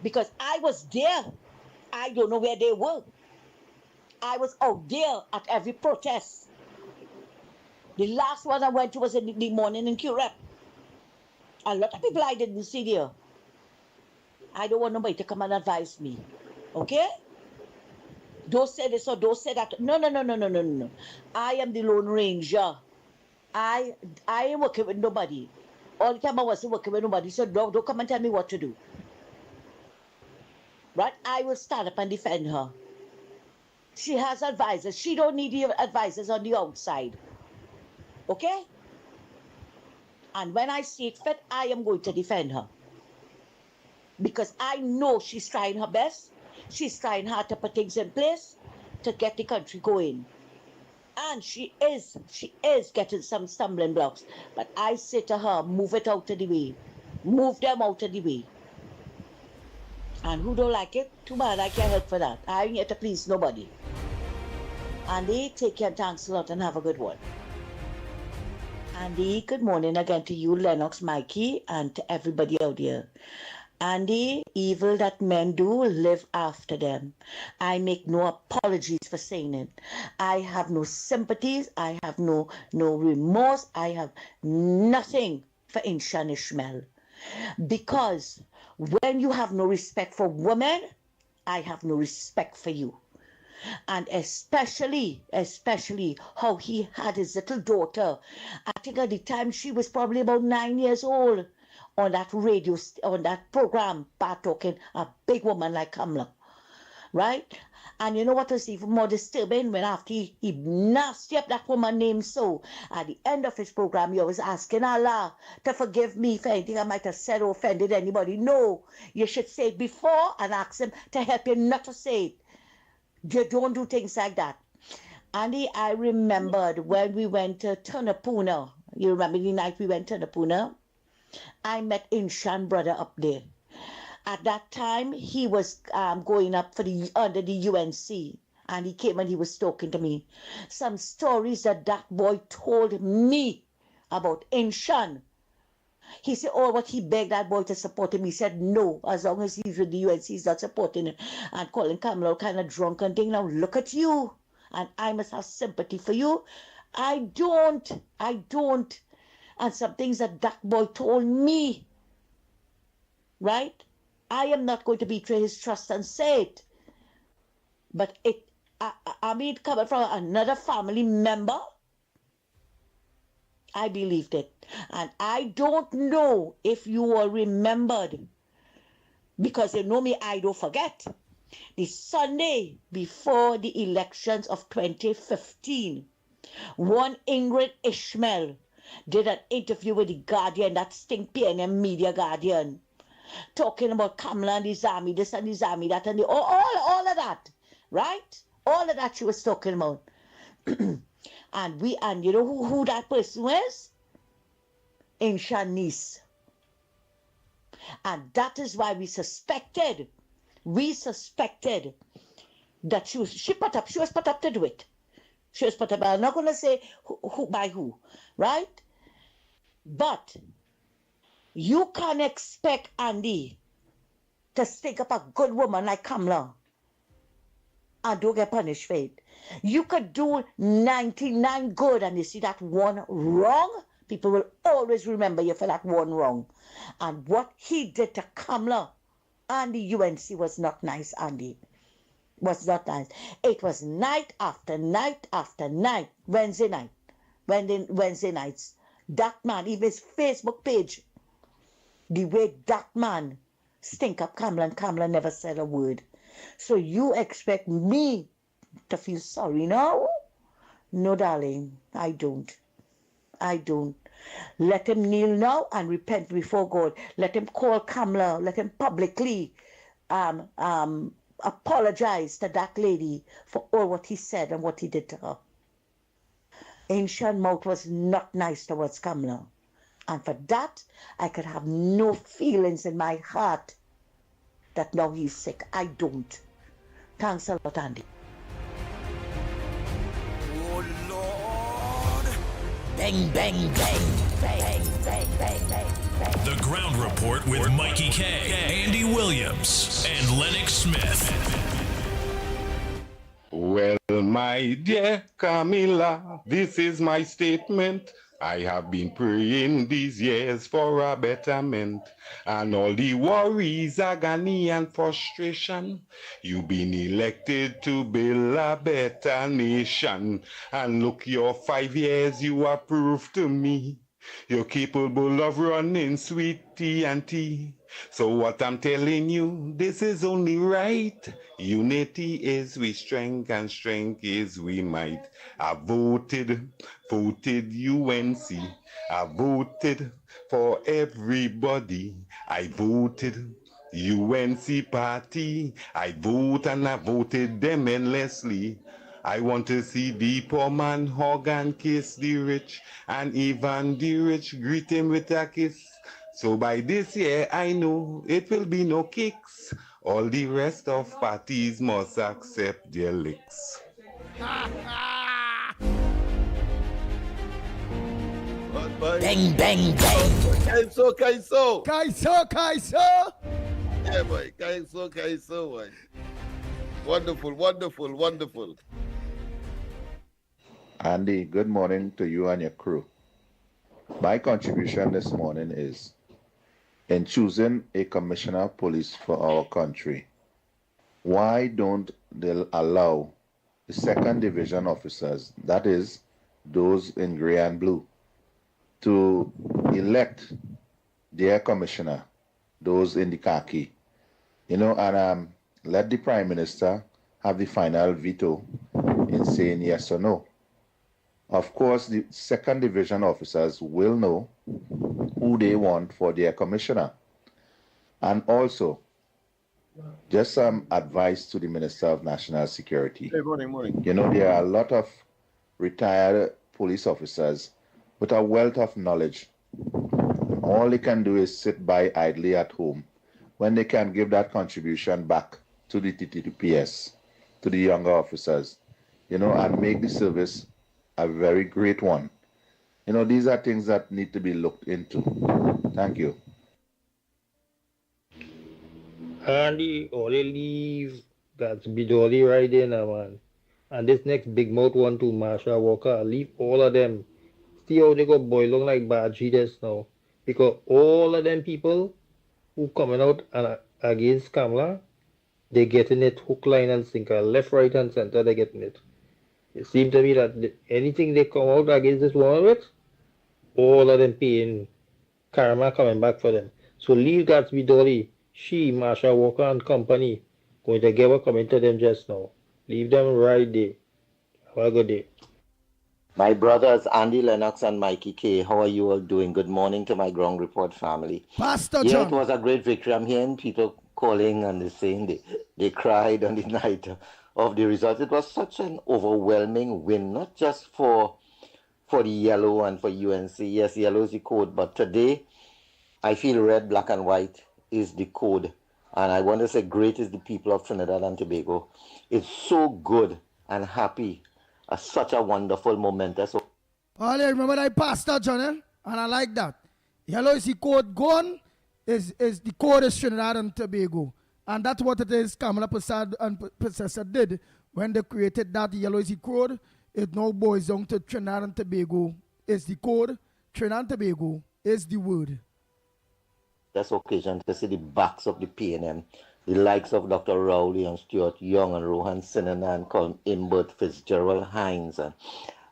Because I was there. I don't know where they were. I was out there at every protest. The last one I went to was in the morning in Curep. A lot of people I didn't see there. I don't want nobody to come and advise me. Okay? Don't say this or don't say that. No. I am the Lone Ranger. I ain't working with nobody. All the time I wasn't working with nobody, so don't come and tell me what to do. Right? I will stand up and defend her. She has advisors. She don't need the advisors on the outside. Okay? And when I see it fit, I am going to defend her. Because I know she's trying her best. She's trying hard to put things in place to get the country going. And she is getting some stumbling blocks. But I say to her, move it out of the way. Move them out of the way. And who don't like it, too bad, I can't help for that. I ain't here to please nobody. Andy, take care, thanks a lot, and have a good one. Andy, good morning again to you, Lennox, Mikey, and to everybody out there. Andy, evil that men do, live after them. I make no apologies for saying it. I have no sympathies. I have no remorse. I have nothing for Inshan Ishmael. Because when you have no respect for women, I have no respect for you. And especially how he had his little daughter. I think at the time she was probably about 9 years old. On that radio, on that program, talking a big woman like Kamala, right? And you know what was even more disturbing? When after he nasty up that woman named so, at the end of his program, he was asking Allah to forgive me for anything I might have said or offended anybody. No, you should say it before and ask him to help you not to say it. You don't do things like that. Andy, I remembered when we went to Tunapuna. You remember the night we went to Tunapuna? I met Inshan brother up there. At that time, he was going up for under the UNC, and he came and he was talking to me. Some stories that boy told me about Inshan. He said, oh, what he begged that boy to support him. He said, no, as long as he's with the UNC, he's not supporting him. And calling Kamala kind of drunk and thing. Now look at you, and I must have sympathy for you. I don't. And some things that boy told me, right? I am not going to betray his trust and say it. But I mean, coming from another family member, I believed it. And I don't know if you were remembered, because you know me, I don't forget. The Sunday before the elections of 2015, one Ingrid Ishmael did an interview with the Guardian, that stink PNM Media Guardian, talking about Kamala and his army, this and his army, that and the, all of that, right? All of that she was talking about. and you know who that person was? Inshan niece. And that is why we suspected that she was put up to do it. She was put up. I'm not going to say who by who, right? But you can't expect Andy to stick up a good woman like Kamala and don't get punished for it. You could do 99 good and you see that one wrong, people will always remember you for that one wrong. And what he did to Kamala and the UNC was not nice, Andy. Was not nice. It was night after night after night, Wednesday nights. That man, even his Facebook page, the way that man stink up Kamala, and Kamala never said a word. So you expect me to feel sorry now? No, darling, I don't. Let him kneel now and repent before God. Let him call Kamala. Let him publicly apologize to that lady for all what he said and what he did to her. Inshan mouth was not nice towards Kamala. And for that, I could have no feelings in my heart that now he's sick. I don't. Thanks a lot, Andy. Oh, Lord. Bang, bang, bang. Bang, bang, bang, bang, bang. The Ground Report with Mikey K, Andy Williams, and Lennox Smith. Well, my dear Camilla, this is my statement. I have been praying these years for a betterment, and all the worries, agony, and frustration. You've been elected to build a better nation, and look, your 5 years you have proved to me. You're capable of running sweet tea and tea. So what I'm telling you, this is only right. Unity is we strength, and strength is we might. I voted UNC. I voted for everybody. I voted UNC party, I vote and I voted them endlessly. I want to see the poor man hug and kiss the rich, and even the rich greet him with a kiss. So by this year I know it will be no kicks. All the rest of parties must accept their licks. Bang, bang, bang. Kaiso, Kaiso. Kaiso, Kaiso. Yeah, boy. Kaiso, Kaiso, boy. Wonderful, wonderful, wonderful. Andy, good morning to you and your crew. My contribution this morning is in choosing a commissioner of police for our country, why don't they allow the second division officers, that is, those in gray and blue, to elect their commissioner, those in the khaki, and let the Prime Minister have the final veto in saying yes or no. Of course, the second division officers will know who they want for their commissioner. And also, just some advice to the Minister of National Security. Hey, morning. There are a lot of retired police officers with a wealth of knowledge. All they can do is sit by idly at home when they can give that contribution back to the TTPS, to the younger officers, and make the service a very great one. These are things that need to be looked into. Thank you. Andy, all they leave that's Bidoli right there now, man. And this next big mouth one to Marsha Walker, leave all of them. See how they go boiling like Baji just now. Because all of them people who coming out and against Kamala, they getting it hook, line, and sinker. Left, right, and center, they getting it. It seems to me that anything they come out against this woman with, all of them paying karma coming back for them. So leave Gatsby Dolly, she, Marsha Walker and company, going to give a comment to them just now. Leave them right there. Have a good day. My brothers Andy Lennox and Mickie K, how are you all doing? Good morning to my ground report family. Pastor Yeah, John. it was a great victory. I'm hearing people calling and they're saying they cried on the night of the results. It was such an overwhelming win, not just for the yellow and for UNC. Yes, yellow is the code, but today I feel red, black, and white is the code. And I want to say great is the people of Trinidad and Tobago. It's so good and happy. Such a wonderful momentous. All you remember that Pastor John, and I like that. Yellow is the code gone, is the code is Trinidad and Tobago. And that's what it is Kamala Prasad and Professor did when they created that yellow is the code. It now boils down to Trinidad and Tobago is the code, Trinidad and Tobago is the word. This occasion to see the backs of the PNM, the likes of Dr. Rowley and Stuart Young and Rohan Sinana and Colin Imbert, Fitzgerald Hines and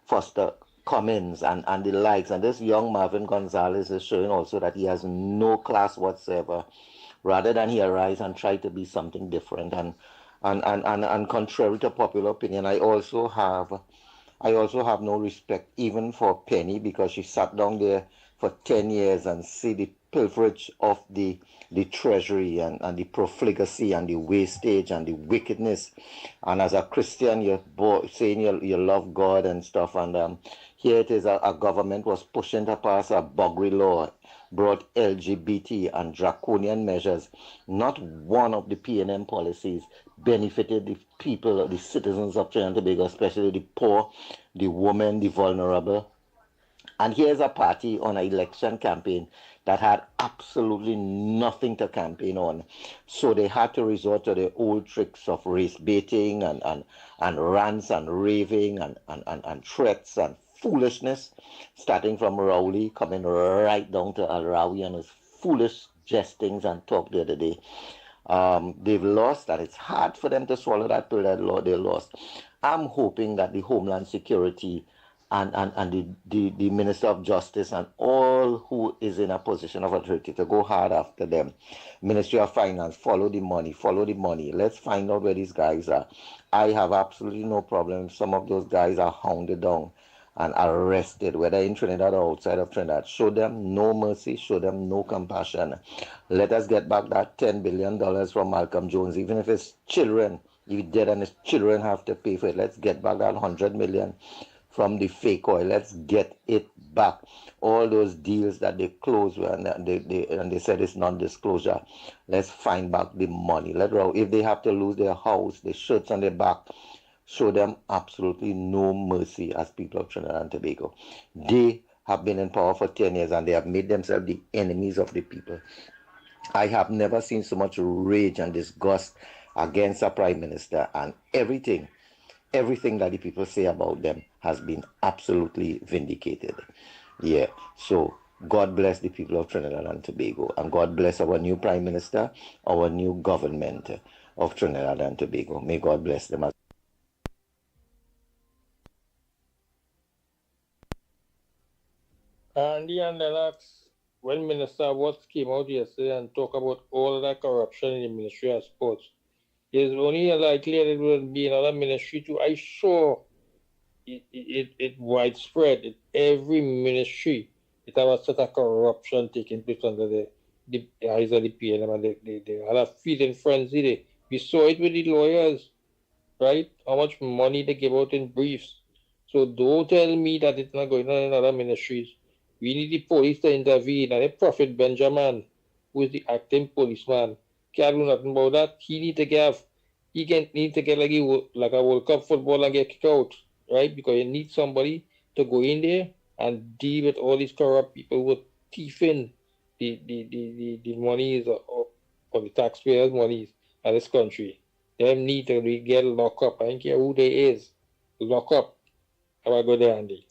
Foster Cummins and the likes. And this young Marvin Gonzalez is showing also that he has no class whatsoever, rather than he arise and try to be something different. And contrary to popular opinion, I also have no respect even for Penny, because she sat down there for 10 years and see the pilferage of the treasury and the profligacy and the wastage and the wickedness. And as a Christian, you're saying you love God and stuff. And here it is, a government was pushing to pass a buggery law, brought LGBT and draconian measures. Not one of the PNM policies benefited the people, the citizens of Trinidad and Tobago, especially the poor, the women, the vulnerable. And here's a party on an election campaign that had absolutely nothing to campaign on. So they had to resort to the old tricks of race baiting and rants and raving and threats and foolishness, starting from Rowley, coming right down to Al-Rawi and his foolish jestings and talk the other day. They've lost, and it's hard for them to swallow that pill that they lost. I'm hoping that the Homeland Security and the Minister of Justice and all who is in a position of authority to go hard after them. Ministry of Finance, follow the money. Let's find out where these guys are. I have absolutely no problem if some of those guys are hounded down and arrested, whether in Trinidad or outside of Trinidad. Show them no mercy, show them no compassion. Let us get back that $10 billion from Malcolm Jones, even if it's children. If he's dead and his children have to pay for it, let's get back that $100 million from the fake oil. Let's get it back. All those deals that they closed and they said it's non-disclosure. Let's find back the money. If they have to lose their house, their shirts on their back, show them absolutely no mercy as people of Trinidad and Tobago. They have been in power for 10 years and they have made themselves the enemies of the people. I have never seen so much rage and disgust against a prime minister, and everything that the people say about them has been absolutely vindicated. Yeah, so God bless the people of Trinidad and Tobago, and God bless our new prime minister, our new government of Trinidad and Tobago. May God bless them. Andy and Lennox, when Minister Watts came out yesterday and talked about all of that corruption in the Ministry of Sports, it's only likely that it will be another ministry too. I saw it widespread. Every ministry, it have a sort of corruption taking place under the eyes of the PNM, and they had a feeding frenzy there. We saw it with the lawyers, right? How much money they give out in briefs. So don't tell me that it's not going on in other ministries. We need the police to intervene, and the Prophet Benjamin, who is the acting policeman, can't do nothing about that. He need to get like a World Cup football and get kicked out, right? Because you need somebody to go in there and deal with all these corrupt people who are thieving the monies or the taxpayers' monies of this country. Them need to get locked up. I don't care who they is. Lock up. Have a good day, Andy.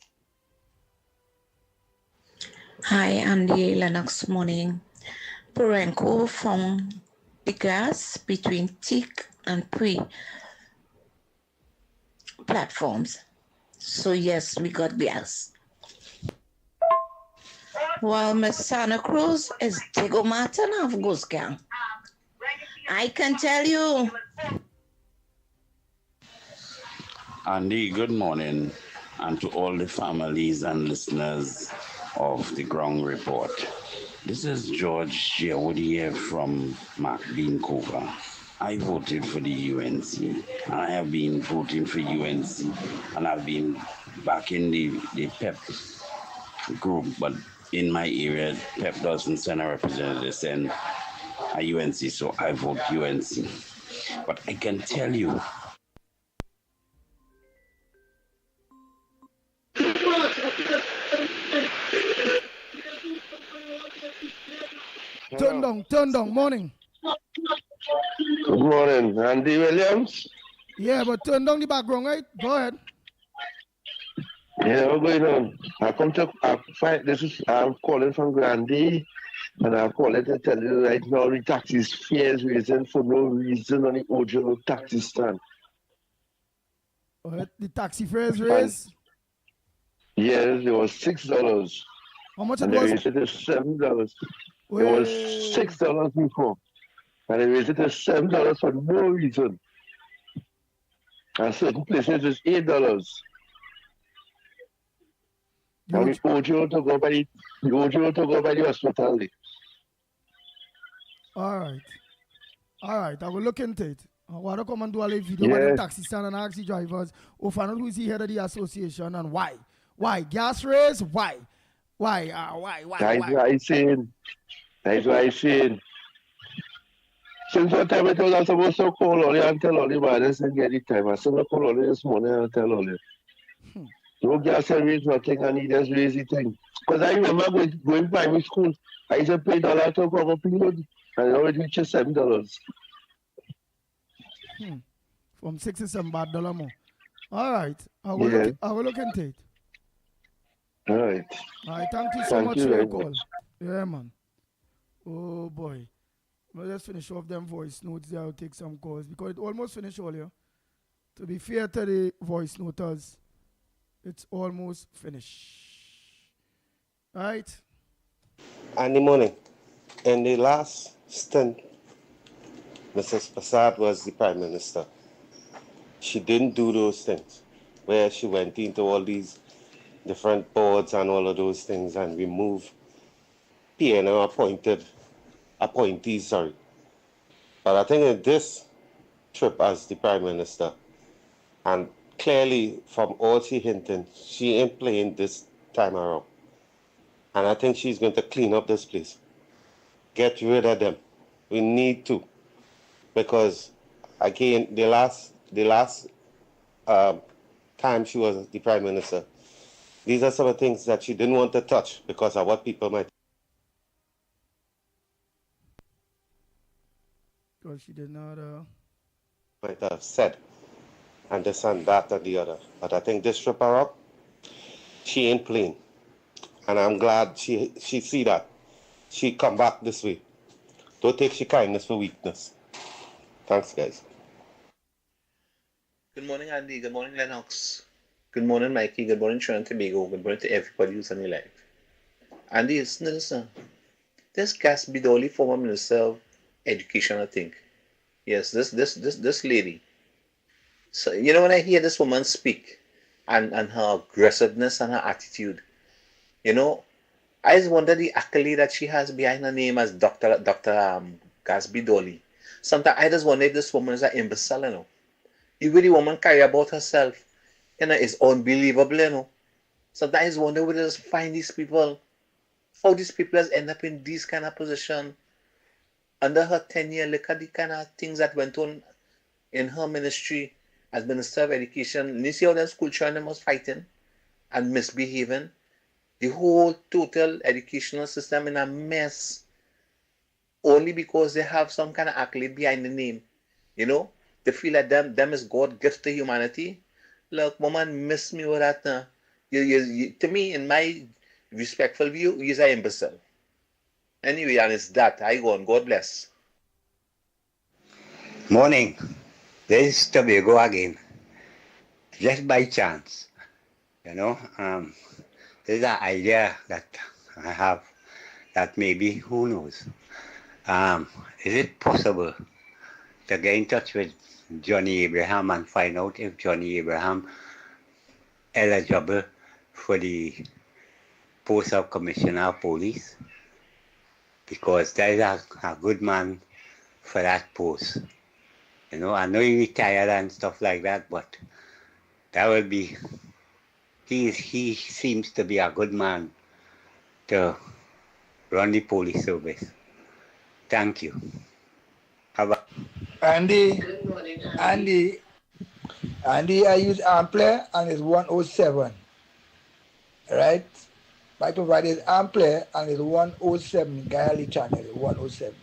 Hi, Andy, Lennox morning. Porenco found the gas between tick and pre platforms. So yes, we got gas. While Miss Santa Cruz is Diego Martin of Goose Gang. I can tell you. Andy, good morning, and to all the families and listeners of the Ground Report. This is George Jewodier from McLean Cova. I voted for the UNC, and I have been voting for UNC, and I've been back in the PEP group, but in my area, PEP doesn't send a representative, they send a UNC, so I vote UNC. But I can tell you, Turn down, morning. Good morning, Andy Williams. Yeah, but turn down the background, right? Go ahead. Yeah, what's going on? I'm calling from Grandy, and I'm calling to tell you right now the taxis fares raising for no reason on the original taxi stand. The taxi fares raised? Yes, it was $6. How much and it was? They raised it to $7. It was $6 before, and they raised it to $7 for no reason. And certain places it's $8. And the Ojo to go by the hospital. All right, I will look into it. I want to come and do a little video about the taxi stand and ask the drivers, find out who is the head of the association and why. Why? Gas raise? Why? Why? That's what I saying. Since what time I told I'm supposed to call Ollie and tell Ollie, but I didn't get the time. I said I call Ollie this morning and tell Ollie. No gas service, nothing, and he just raise the thing. Because I remember going primary school, I used to pay $1 to cover period, and now it reaches $7. From $6 to $7 more. All right, I will look into it. All right. Thank you so much for your call. Yeah, man. Oh, boy. Let's just finish off them voice notes there. I'll take some calls because it almost finished earlier. To be fair to the voice noters, it's almost finished. All right. And the morning. In the last stint, Mrs. Prasad was the Prime Minister. She didn't do those things where she went into all these different boards and all of those things and remove PNM appointees, sorry. But I think in this trip as the Prime Minister, and clearly from all she hinted, she ain't playing this time around. And I think she's going to clean up this place. Get rid of them. We need to. Because again, the last time she was the Prime Minister, these are some of the things that she didn't want to touch because of what people might Because she did not. might have said, and this and that and the other. But I think this trip her up, she ain't playing. And I'm glad she see that. She come back this way. Don't take she kindness for weakness. Thanks, guys. Good morning, Andy. Good morning, Lennox. Good morning, Mikey. Good morning, Trinidad and Tobago. Good morning to everybody who's on the live. Andy, listen. This Gatsby Dolly, former Minister of Education, I think. Yes, this lady. So you know when I hear this woman speak and her aggressiveness and her attitude, you know, I just wonder the accolade that she has behind her name as Dr. Gatsby Dolly. Sometimes I just wonder if this woman is an imbecile, you know. The way the woman carry about herself, you know, is unbelievable, you know. Sometimes I wonder where they just find these people, how these people just end up in these kind of position. Under her tenure, look at the kind of things that went on in her ministry as Minister of Education. And you see how the school children was fighting and misbehaving. The whole total educational system in a mess. Only because they have some kind of accolade behind the name. You know? They feel like them is God gift to humanity. Look, woman, miss me with that. To me, in my respectful view, he's an imbecile. Anyway, and it's that. I go on. God bless. Morning. This is Tobago again. Just by chance, you know, there's an idea that I have that maybe, who knows, is it possible to get in touch with Johnny Abraham and find out if Johnny Abraham eligible for the post of Commissioner of Police? Because there is a good man for that post. You know, I know he retired and stuff like that, but that will be, he seems to be a good man to run the police service. Thank you. Andy, I use Ampler and it's 107. Right? My provider is Ampler and it's 107 Galley channel, 107.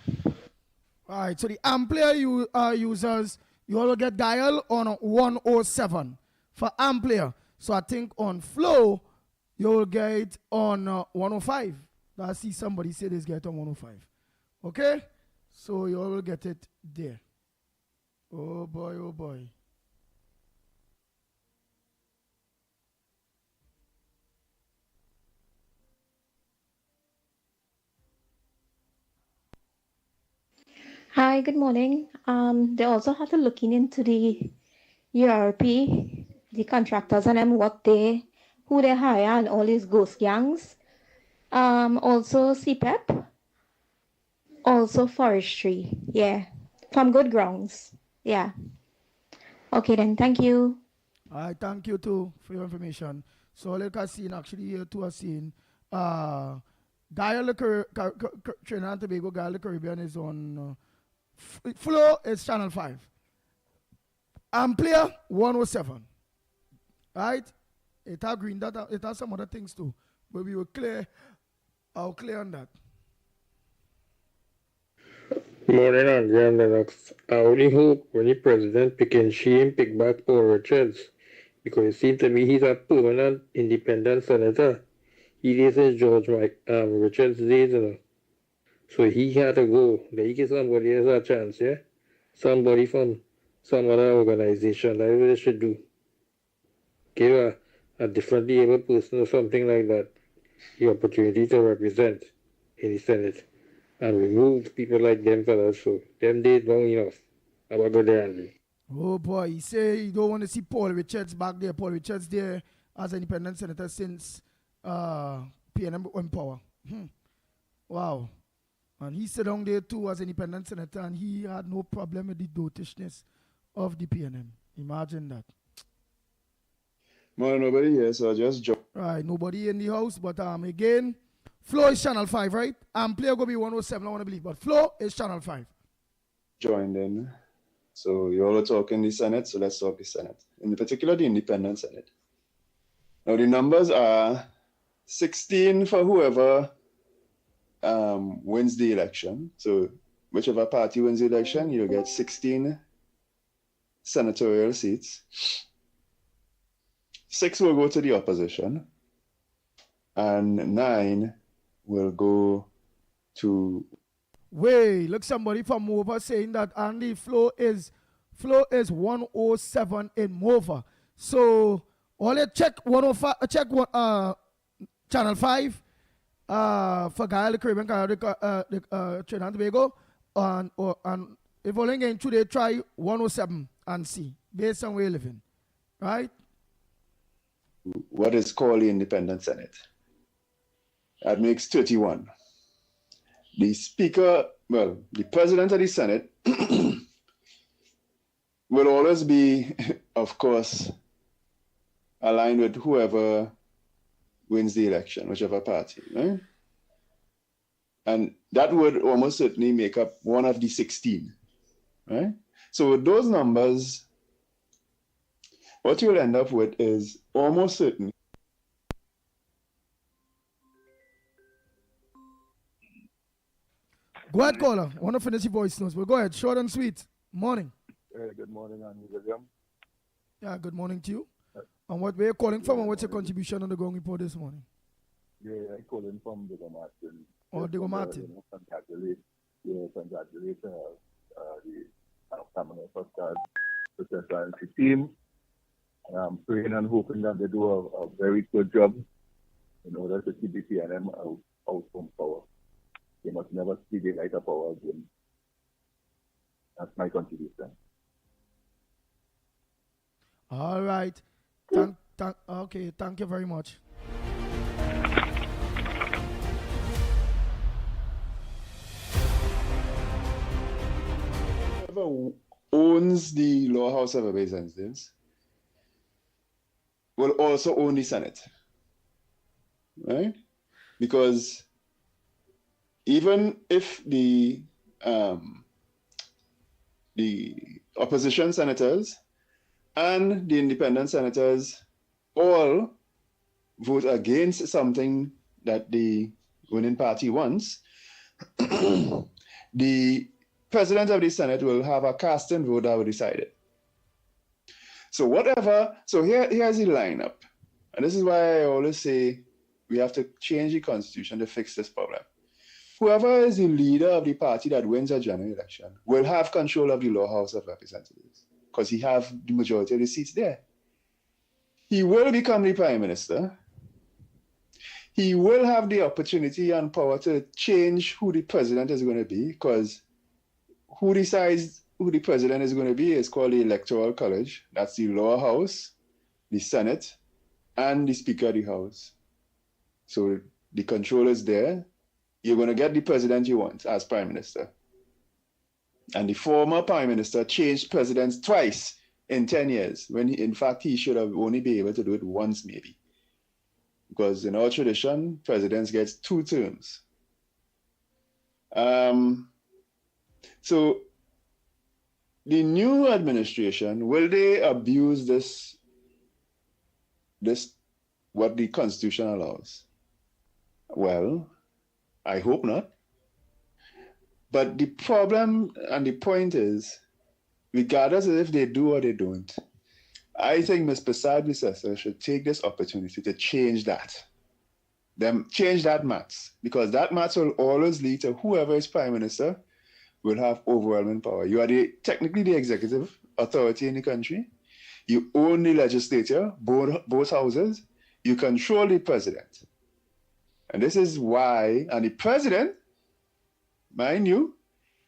All right, so the Amplia users, you all will get dial on 107 for Amplia. So I think on Flow, you will get it on 105. I see somebody say this get on 105. Okay? So you all will get it there. Oh boy, oh boy. Hi, good morning. They also have to looking into the URP, the contractors and them, who they hire and all these ghost gangs. Also CPEP, also forestry. Yeah, from good grounds. Yeah. Okay then, thank you. I thank you too for your information. So like I seen actually here too, I seen Dial Trinidad and Tobago, Dial the Caribbean is on Flow is channel 5. Amplia 107. Right? It has green data, it has some other things too. But we were clear. I'll clear on that. Morning, Andrea and Lennox. I only hope when the president pick and she and pick back Paul Richards, because it seems to me he's a permanent independent senator. He is in George Richards' days, you know. So he had to go. They give somebody else a chance, yeah? Somebody from some other organization. That's what they should do. Give a differently able person or something like that the opportunity to represent in the Senate. And remove people like them for that show. Them days long enough. How about go there, Andy? Oh boy, he say you don't want to see Paul Richards back there. Paul Richards there as independent senator since PNM went power. Wow. And he sat down there too as independent senator, and he had no problem with the dotishness of the PNM. Imagine that. Well, nobody here, so I just jump. Right, nobody in the house, but again, Flow is channel 5, right? Player go be 107, I want to believe, but Flow is channel 5. Joined in. So you all are talking the Senate, so let's talk the Senate. In particular, the independent Senate. Now the numbers are 16 for whoever wins the election. So whichever party wins the election, you'll get 16 senatorial seats. 6 will go to the opposition, and 9 will go to. Wait, look, somebody from Mova saying that Andy Flow is 107 in Mova. So all you check 105, check channel 5 for Guyana, the Caribbean, Trinidad and Tobago, and if only getting two, they try 107 and see based on where you living, right? What is called the independent Senate. That makes 31. The speaker, well, the president of the Senate will always be, of course, aligned with whoever wins the election, whichever party, right? And that would almost certainly make up one of the 16, right? So with those numbers, what you'll end up with is almost certainly. Go ahead, caller. I want to finish your voice notes, but go ahead. Short and sweet. Morning. Good morning, Andy William. Yeah, good morning to you. And what we're calling from, and what's your contribution on the Gong Report this morning? Yeah, I'm calling from Diego Martin. Oh, Diego Martin. Congratulations the family first presidency team. I'm praying and hoping that they do a very good job in order to keep the PNM out from power. They must never see the light of power again. That's my contribution. All right. Okay, thank you very much. Whoever owns the lower house of representatives will also own the Senate, right? Because even if the opposition senators and the independent senators all vote against something that the winning party wants, the president of the Senate will have a casting vote that will decide it. So here's the lineup. And this is why I always say we have to change the constitution to fix this problem. Whoever is the leader of the party that wins a general election will have control of the lower house of representatives because he have the majority of the seats there. He will become the prime minister. He will have the opportunity and power to change who the president is going to be, because who decides who the president is going to be is called the Electoral College. That's the lower house, the Senate, and the Speaker of the House. So the control is there. You're going to get the president you want as prime minister. And the former prime minister changed presidents twice in 10 years, when in fact he should have only been able to do it once maybe. Because in our tradition, presidents get 2 terms. So the new administration, will they abuse this what the Constitution allows? Well, I hope not. But the problem and the point is, regardless of if they do or they don't, I think Ms. Prasad Visesa should take this opportunity to change that. Change that maths, because that maths will always lead to whoever is prime minister will have overwhelming power. You are technically the executive authority in the country. You own the legislature, both houses. You control the president. And this is why, and the president, mind you,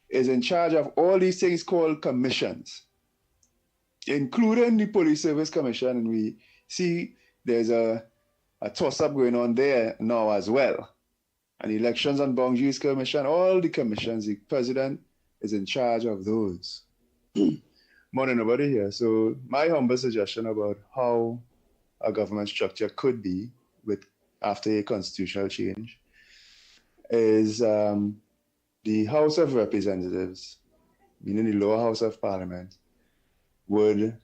is in charge of all these things called commissions, including the Police Service Commission. And we see there's a toss-up going on there now as well. And elections and boundaries commission, all the commissions, the president is in charge of those. Morning, nobody here. So my humble suggestion about how a government structure could be with after a constitutional change is the House of Representatives, meaning the lower house of parliament, would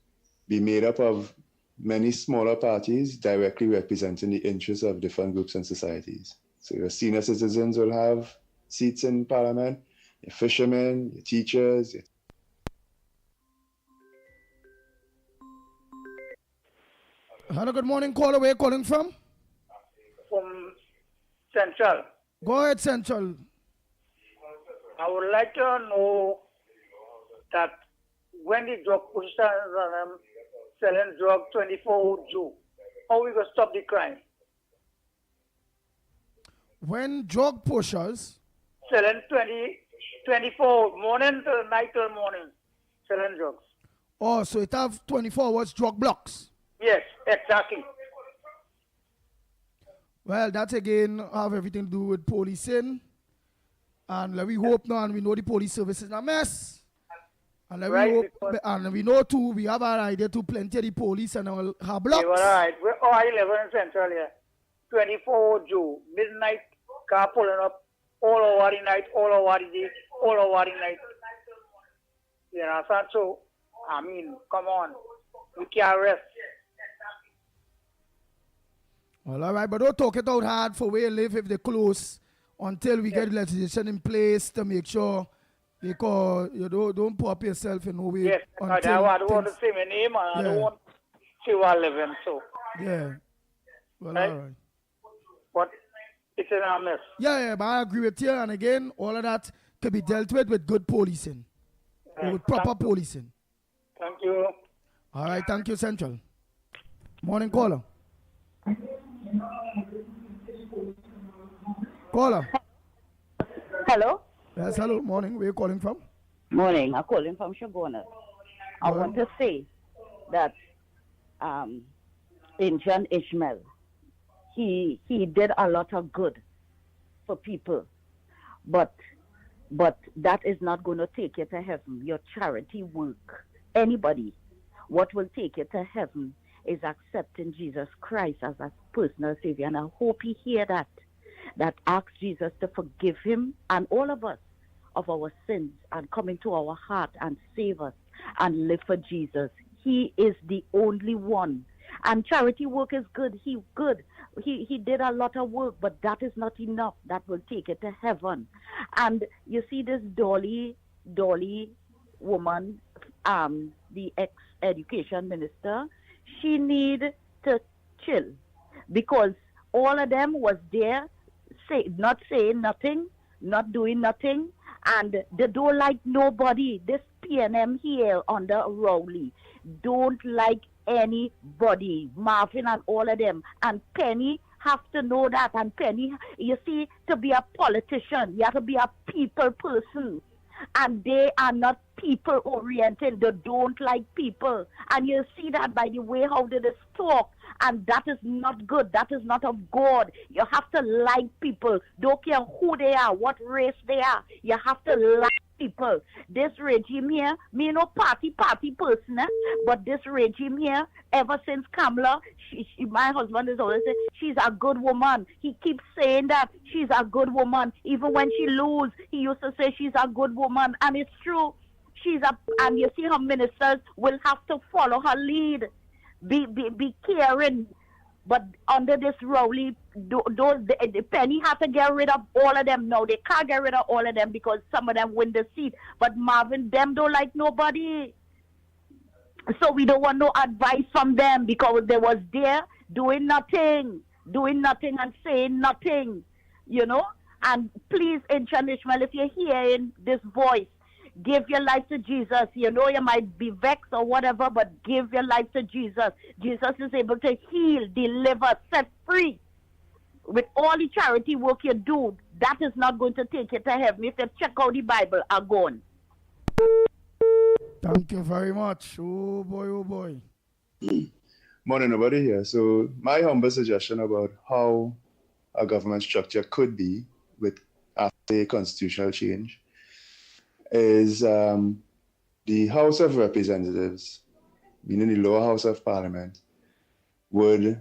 be made up of many smaller parties directly representing the interests of different groups and societies. So your senior citizens will have seats in parliament, your fishermen, your teachers. Hello, good morning, caller. Where are you calling from? From Central. Go ahead, Central. I would like to know that when the drug pushers are selling drug 24 Jew, how we going to stop the crime? When drug pushers Selling 24 morning till night till morning, selling drugs. Oh, so it have 24 hours drug blocks. Yes, exactly. Well, that again have everything to do with policing. And we hope now, and we know the police service is a mess. And Right, we hope, because- and we know too, we have an idea to plenty of the police and all have blocks. You are right. We're all 11 Central here. 24 Jew, midnight car pulling up all over the night, all over the day, all over the night. You know, so, I mean, come on. We can't rest. Well, all right, but don't talk it out hard for where you live if they close until we get legislation in place to make sure, because you don't put up yourself in no way. Yes, I until don't want to things- say my name and I don't Yeah. want to say where I live in, so. Yeah. Well, Right. all right. But it's in a mess. Yeah, but I agree with you. And again, all of that could be dealt with good policing, or with proper policing. Thank you. All right, thank you, Central. Morning, caller. Caller. Hello? Yes, hello. Morning. Where are you calling from? Morning. I'm calling from Shagona. I Go want to say that Indian Ishmael, he did a lot of good for people, but that is not going to take you to heaven. Your charity work, anybody, what will take you to heaven is accepting Jesus Christ as a personal Savior. And I hope he hear that asks Jesus to forgive him and all of us of our sins and come into our heart and save us and live for Jesus. He is the only one. And charity work is good. He did a lot of work, but that is not enough. That will take it to heaven. And you see this Dolly woman, the ex-education minister, she need to chill, because all of them was there, not saying nothing, not doing nothing, and they don't like nobody. This PNM here under Rowley don't like anybody, Marvin and all of them. And Penny have to know that. And Penny, you see, to be a politician, you have to be a people person. And they are not people oriented. They don't like people. And you see that by the way how they just talk. And that is not good. That is not of God. You have to like people. Don't care who they are, what race they are. You have to like people. This regime here, me no party person, but this regime here, ever since Kamala, my husband is always saying, she's a good woman. He keeps saying that she's a good woman. Even when she lose, he used to say she's a good woman. And it's true. And you see her ministers will have to follow her lead. Be caring. But under this Rowley, the Penny have to get rid of all of them. No, they can't get rid of all of them because some of them win the seat. But Marvin, them don't like nobody. So we don't want no advice from them because they was there doing nothing and saying nothing, you know. And please, Ancient Ishmael, if you're hearing this voice, give your life to Jesus. You know you might be vexed or whatever, but give your life to Jesus. Jesus is able to heal, deliver, set free. With all the charity work you do, that is not going to take you to heaven. If you check out the Bible, are gone. Thank you very much. Oh boy, oh boy. Morning, nobody here. So my humble suggestion about how a government structure could be with after a constitutional change is the House of Representatives, meaning the lower house of parliament, would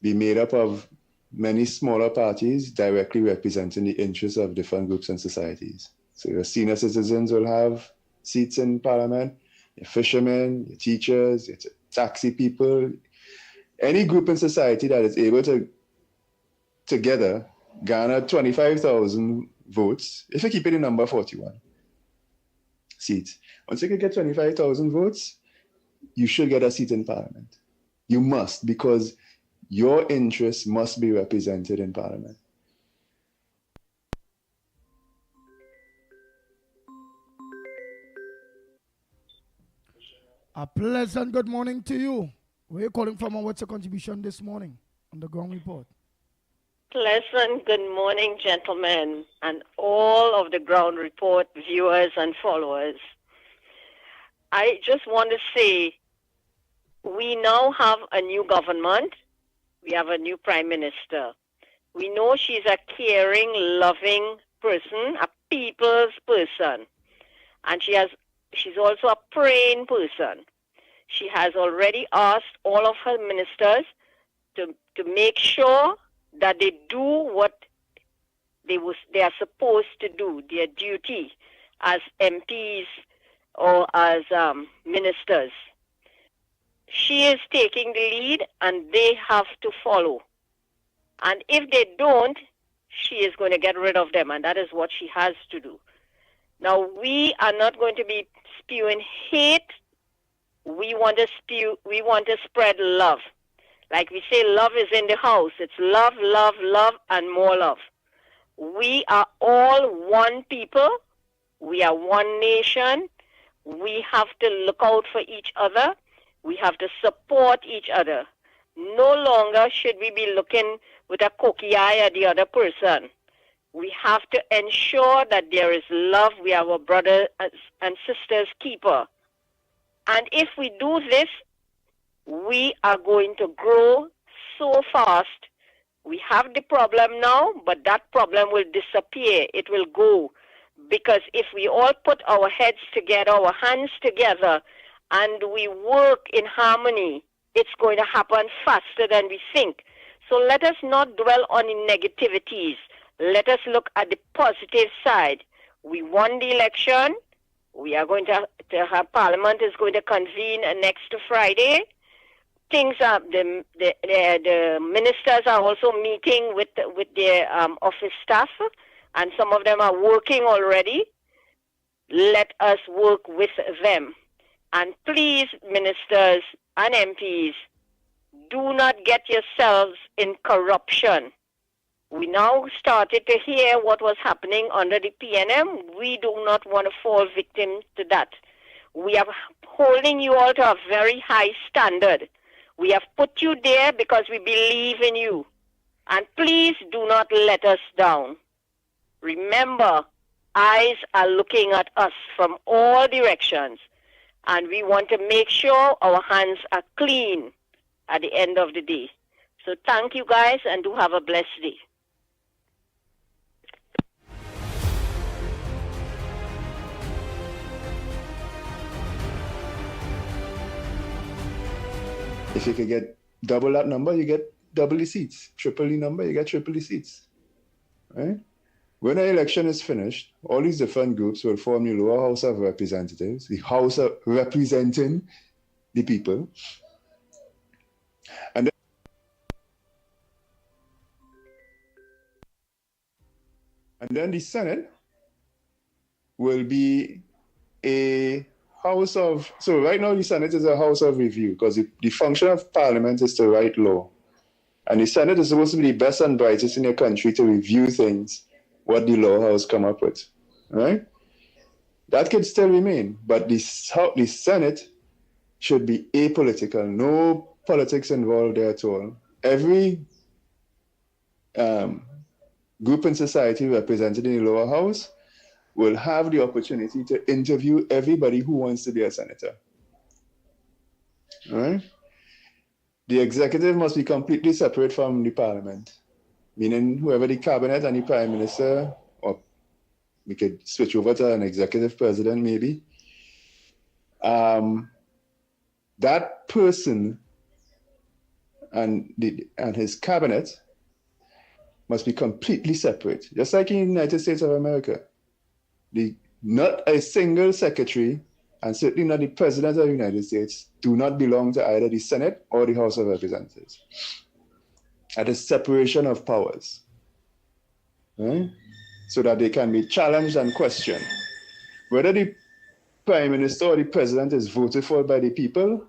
be made up of many smaller parties directly representing the interests of different groups and societies. So your senior citizens will have seats in parliament, your fishermen, your teachers, your taxi people, any group in society that is able to together garner 25,000 votes, if you keep it in number 41 seats. Once you can get 25,000 votes, you should get a seat in parliament. You must, because your interests must be represented in parliament. A pleasant good morning to you. Where are you calling from and what's your contribution this morning on the ground report? Pleasant good morning, gentlemen, and all of the ground report viewers and followers. I just want to say we now have a new government. We have a new prime minister. We know she's a caring, loving person, a people's person. And she's also a praying person. She has already asked all of her ministers to make sure that they do what they are supposed to do, their duty as MPs or as ministers. She is taking the lead and they have to follow. And if they don't, she is going to get rid of them, and that is what she has to do. Now, we are not going to be spewing hate. We want to spread love. Like we say, love is in the house. It's love, love, love, and more love. We are all one people. We are one nation. We have to look out for each other. We have to support each other. No longer should we be looking with a cocky eye at the other person. We have to ensure that there is love. We are our brothers and sisters' keeper. And if we do this, we are going to grow so fast. We have the problem now, but that problem will disappear. It will go. Because if we all put our heads together, our hands together, and we work in harmony, it's going to happen faster than we think. So let us not dwell on the negativities. Let us look at the positive side. We won the election. We are going to have Parliament is going to convene next Friday. Things are the ministers are also meeting with their office staff, and some of them are working already. Let us work with them. And please, ministers and MPs, do not get yourselves in corruption. We now started to hear what was happening under the PNM. We do not want to fall victim to that. We are holding you all to a very high standard. We have put you there because we believe in you. And please do not let us down. Remember, eyes are looking at us from all directions. And we want to make sure our hands are clean at the end of the day. So thank you guys and do have a blessed day. If you could get double that number, you get double the seats. Triple the number, you get triple the seats. Right? When the election is finished, all these different groups will form the lower house of representatives, the house of representing the people. And then the Senate will be a house of, so right now the Senate is a house of review because the function of Parliament is to write law. And the Senate is supposed to be the best and brightest in the country to review things, what the law house come up with, right? That could still remain, but the Senate should be apolitical, no politics involved there at all. Every group in society represented in the lower house will have the opportunity to interview everybody who wants to be a senator. All right? the executive must be completely separate from the parliament, meaning whoever the cabinet and the prime minister, or we could switch over to an executive president maybe. That person and his cabinet must be completely separate, just like in the United States of America. Not a single secretary, and certainly not the president of the United States, do not belong to either the Senate or the House of Representatives. At a separation of powers, right? So that they can be challenged and questioned. Whether the prime minister or the president is voted for by the people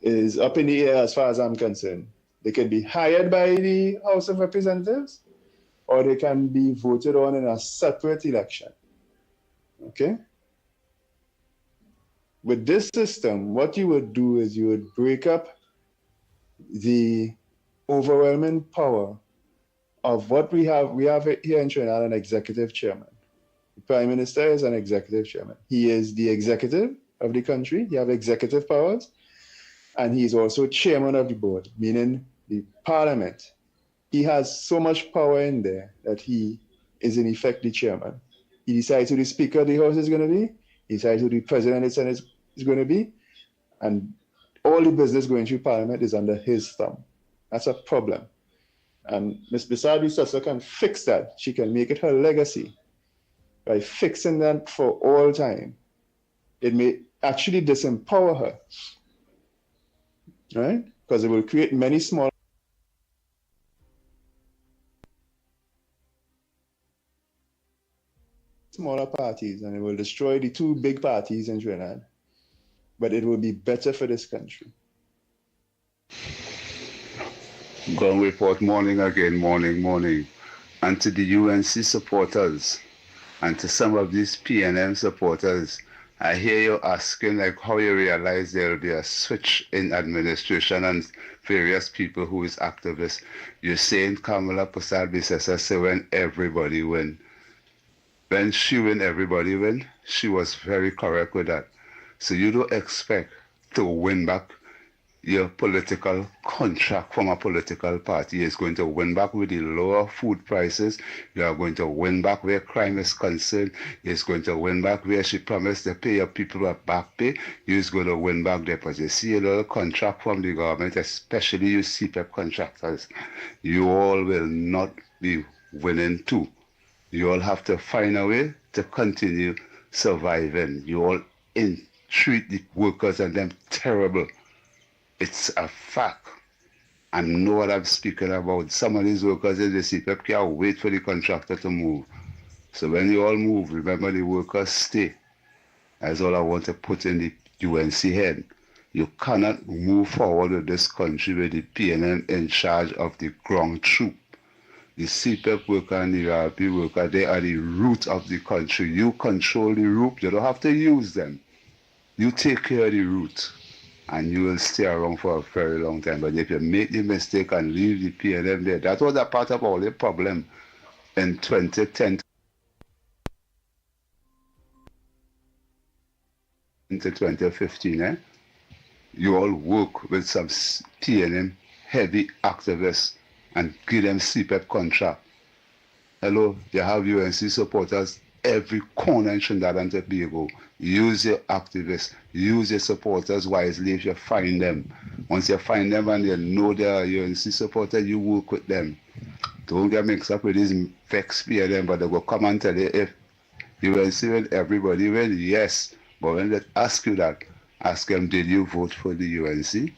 is up in the air as far as I'm concerned. They can be hired by the House of Representatives, or they can be voted on in a separate election. Okay? With this system, what you would do is you would break up the overwhelming power of what we have. We have here in Trinidad an executive chairman. The prime minister is an executive chairman. He is the executive of the country. He has executive powers. And he is also chairman of the board, meaning the parliament. He has so much power in there that he is in effect the chairman. He decides who the speaker of the house is going to be. He decides who the president of the Senate is going to be. And all the business going through parliament is under his thumb. That's a problem. And Ms. Bisabi Sasa can fix that. She can make it her legacy by fixing that for all time. It may actually disempower her, right? Because it will create many smaller parties, and it will destroy the two big parties in Trinidad. But it will be better for this country. Gun report morning again, morning. And to the UNC supporters and to some of these PNM supporters, I hear you asking like how you realize there will be a switch in administration and various people who is activists. You're saying Kamala Prasad-Bissessar say when everybody win. When she win, everybody win. She was very correct with that. So you don't expect to win back your political contract from a political party. It's going to win back with the lower food prices. You are going to win back where crime is concerned. It's going to win back where she promised to pay your people a back pay. You're going to win back there. But you see a little contract from the government, especially you CPEP contractors, you all will not be winning too. You all have to find a way to continue surviving. You all treat the workers and them terrible. It's a fact. I know what I'm speaking about. Some of these workers in the CPEP can't wait for the contractor to move. So when you all move, remember the workers stay. That's all I want to put in the UNC head. You cannot move forward with this country with the PNM in charge of the ground troop. The CPEP worker and the RP worker, they are the root of the country. You control the root. You don't have to use them. You take care of the root. And you will stay around for a very long time. But if you make the mistake and leave the PNM there, that was a part of all the problem in 2010 to 2015. You all work with some PNM heavy activists and give them CPEP contract. Hello, you have UNC supporters every corner in Trinidad and Tobago. Use your activists, use your supporters wisely if you find them. Once you find them and you know they are UNC supporters, you work with them. Don't get mixed up with these vex PNM, but they will come and tell you if UNC win, everybody win, yes. But when they ask you that, ask them, did you vote for the UNC?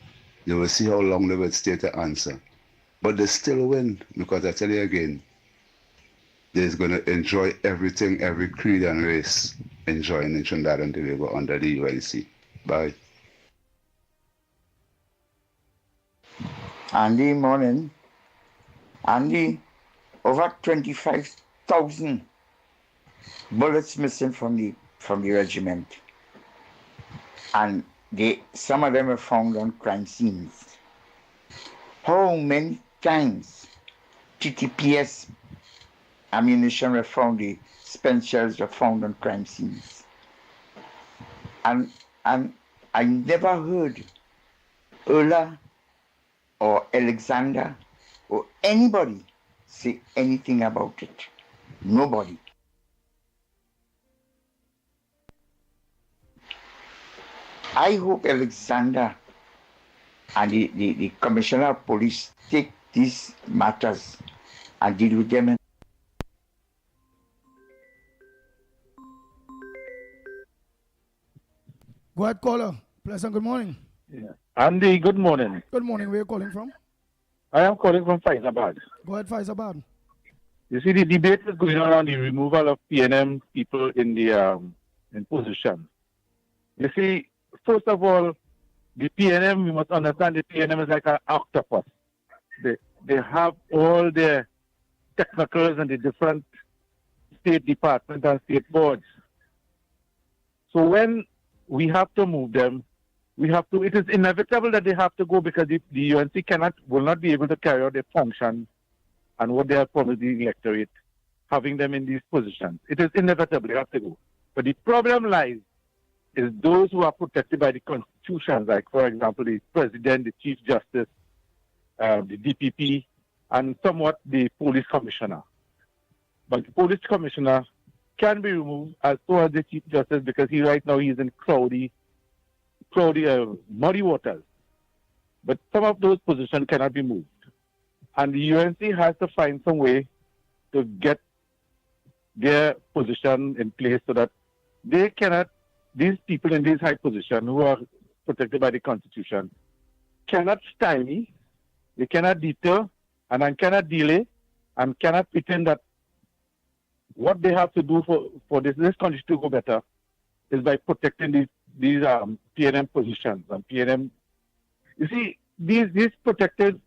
You will see how long they will stay to answer. But they still win, because I tell you again, they're going to enjoy everything, every creed and race enjoying in Trinidad and Tobago under the UNC. Bye. Andy, morning. Andy, over 25,000 bullets missing from the regiment. And some of them were found on crime scenes. How many times TTPS ammunition were found, the spent shells were found on crime scenes? And I never heard Ola or Alexander or anybody say anything about it. Nobody. I hope Alexander and the Commissioner of Police take these matters and deal with them. Go ahead, caller. Pleasant good morning. Yeah. Andy, good morning. Good morning. Where are you calling from? I am calling from Faizabad. Go ahead, Faizabad. You see, the debate is going on the removal of PNM people in the in position. You see, first of all, the PNM, we must understand the PNM is like an octopus. They have all their technicals and the different state departments and state boards. So when we have to move them, it is inevitable that they have to go because the UNC will not be able to carry out their function and what they have promised the electorate, having them in these positions. It is inevitable, they have to go. But the problem lies is those who are protected by the Constitution, like, for example, the President, the Chief Justice, the DPP, and somewhat the Police Commissioner. But the Police Commissioner can be removed as so as the Chief Justice because right now he's in cloudy, muddy waters. But some of those positions cannot be moved. And the UNC has to find some way to get their position in place so that these people in these high positions who are protected by the Constitution cannot stymie, they cannot deter, and cannot delay, and cannot pretend that what they have to do for this country to go better is by protecting these PNM positions and PNM. You see, these protected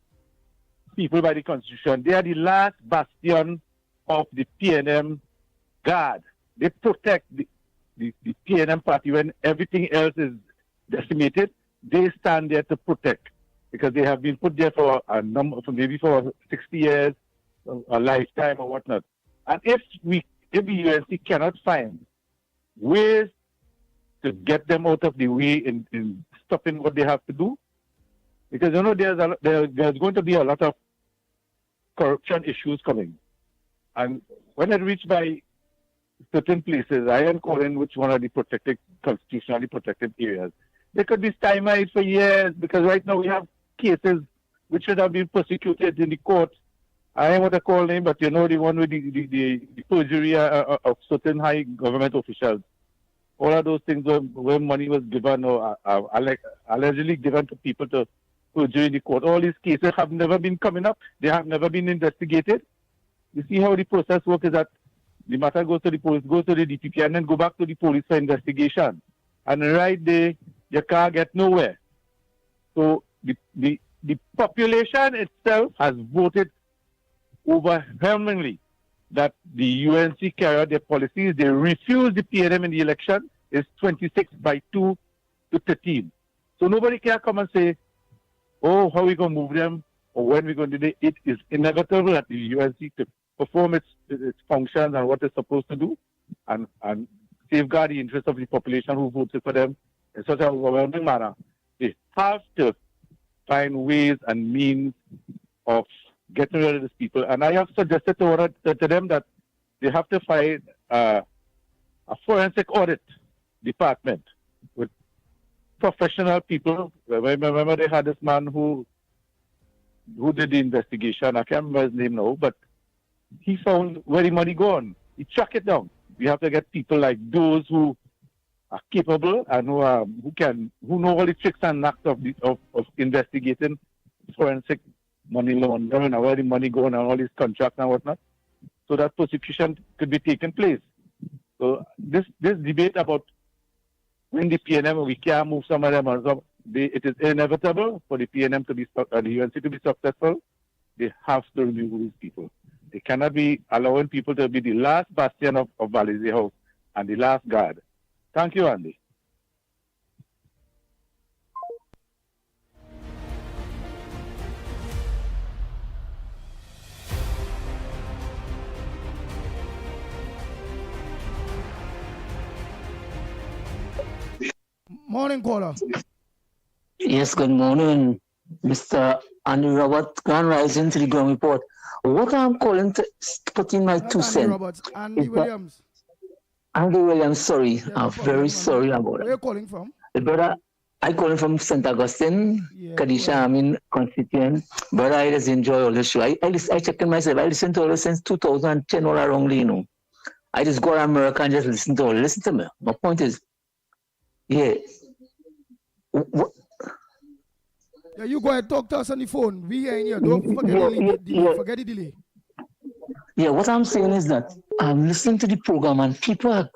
people by the Constitution, they are the last bastion of the PNM guard. They protect the PNM party when everything else is decimated. They stand there to protect because they have been put there for maybe for 60 years, a lifetime or whatnot. And if the UNC cannot find ways to get them out of the way in stopping what they have to do, because there's going to be a lot of corruption issues coming. And when it reached by certain places, I am calling which one are the constitutionally protected areas. They could be stymied for years because right now we have cases which should have been prosecuted in the court. I don't want to call name, but the one with the perjury of certain high government officials. All of those things where money was given or allegedly given to people to perjury in the court. All these cases have never been coming up. They have never been investigated. You see how the process works is that the matter goes to the police, goes to the DPP, and then go back to the police for investigation. And right there, you can't get nowhere. So the population itself has voted overwhelmingly that the UNC carry out their policies. They refuse the PNM in the election. It's 26-2 to 13. So nobody can come and say, oh, how are we going to move them or when we're going to do it. It is inevitable that the UNC to perform its functions and what it's supposed to do and safeguard the interests of the population who voted for them in such a overwhelming manner. They have to find ways and means of getting rid of these people. And I have suggested to them that they have to find a forensic audit department with professional people. Remember they had this man who did the investigation. I can't remember his name now, but he found where the money gone. He chucked it down. We have to get people like those who are capable and who know all the tricks and knacks of investigating forensic money laundering and where the money going and all these contracts and whatnot, so that prosecution could be taken place. So this debate about when the PNM, we can't move some of them, it is inevitable for the PNM to be the UNC to be successful. They have to remove these people. They cannot be allowing people to be the last bastion of Valley House and the last guard. Thank you, Andy. Morning, caller. Yes, good morning, Mr. and Robert Grand Rising to the ground report. What I'm calling to put in my Not 2 Andy cents Roberts, Andy is that Williams. Andy Williams, sorry, Yeah, I'm no very problem, Andy. sorry about Where it. you calling from? Brother, I calling from St. Augustine, Yeah, Kadisha, I mean, constituent. Brother, I just enjoy all the show. I check in myself. I listen to all this since 2010 all around, you know. I just go to America and just listen to all. Listen to me. My point is, yeah. Yeah, you go ahead, talk to us on the phone. We ain't here. Don't forget the delay. Forget the delay. Yeah, what I'm saying is that I'm listening to the program and people are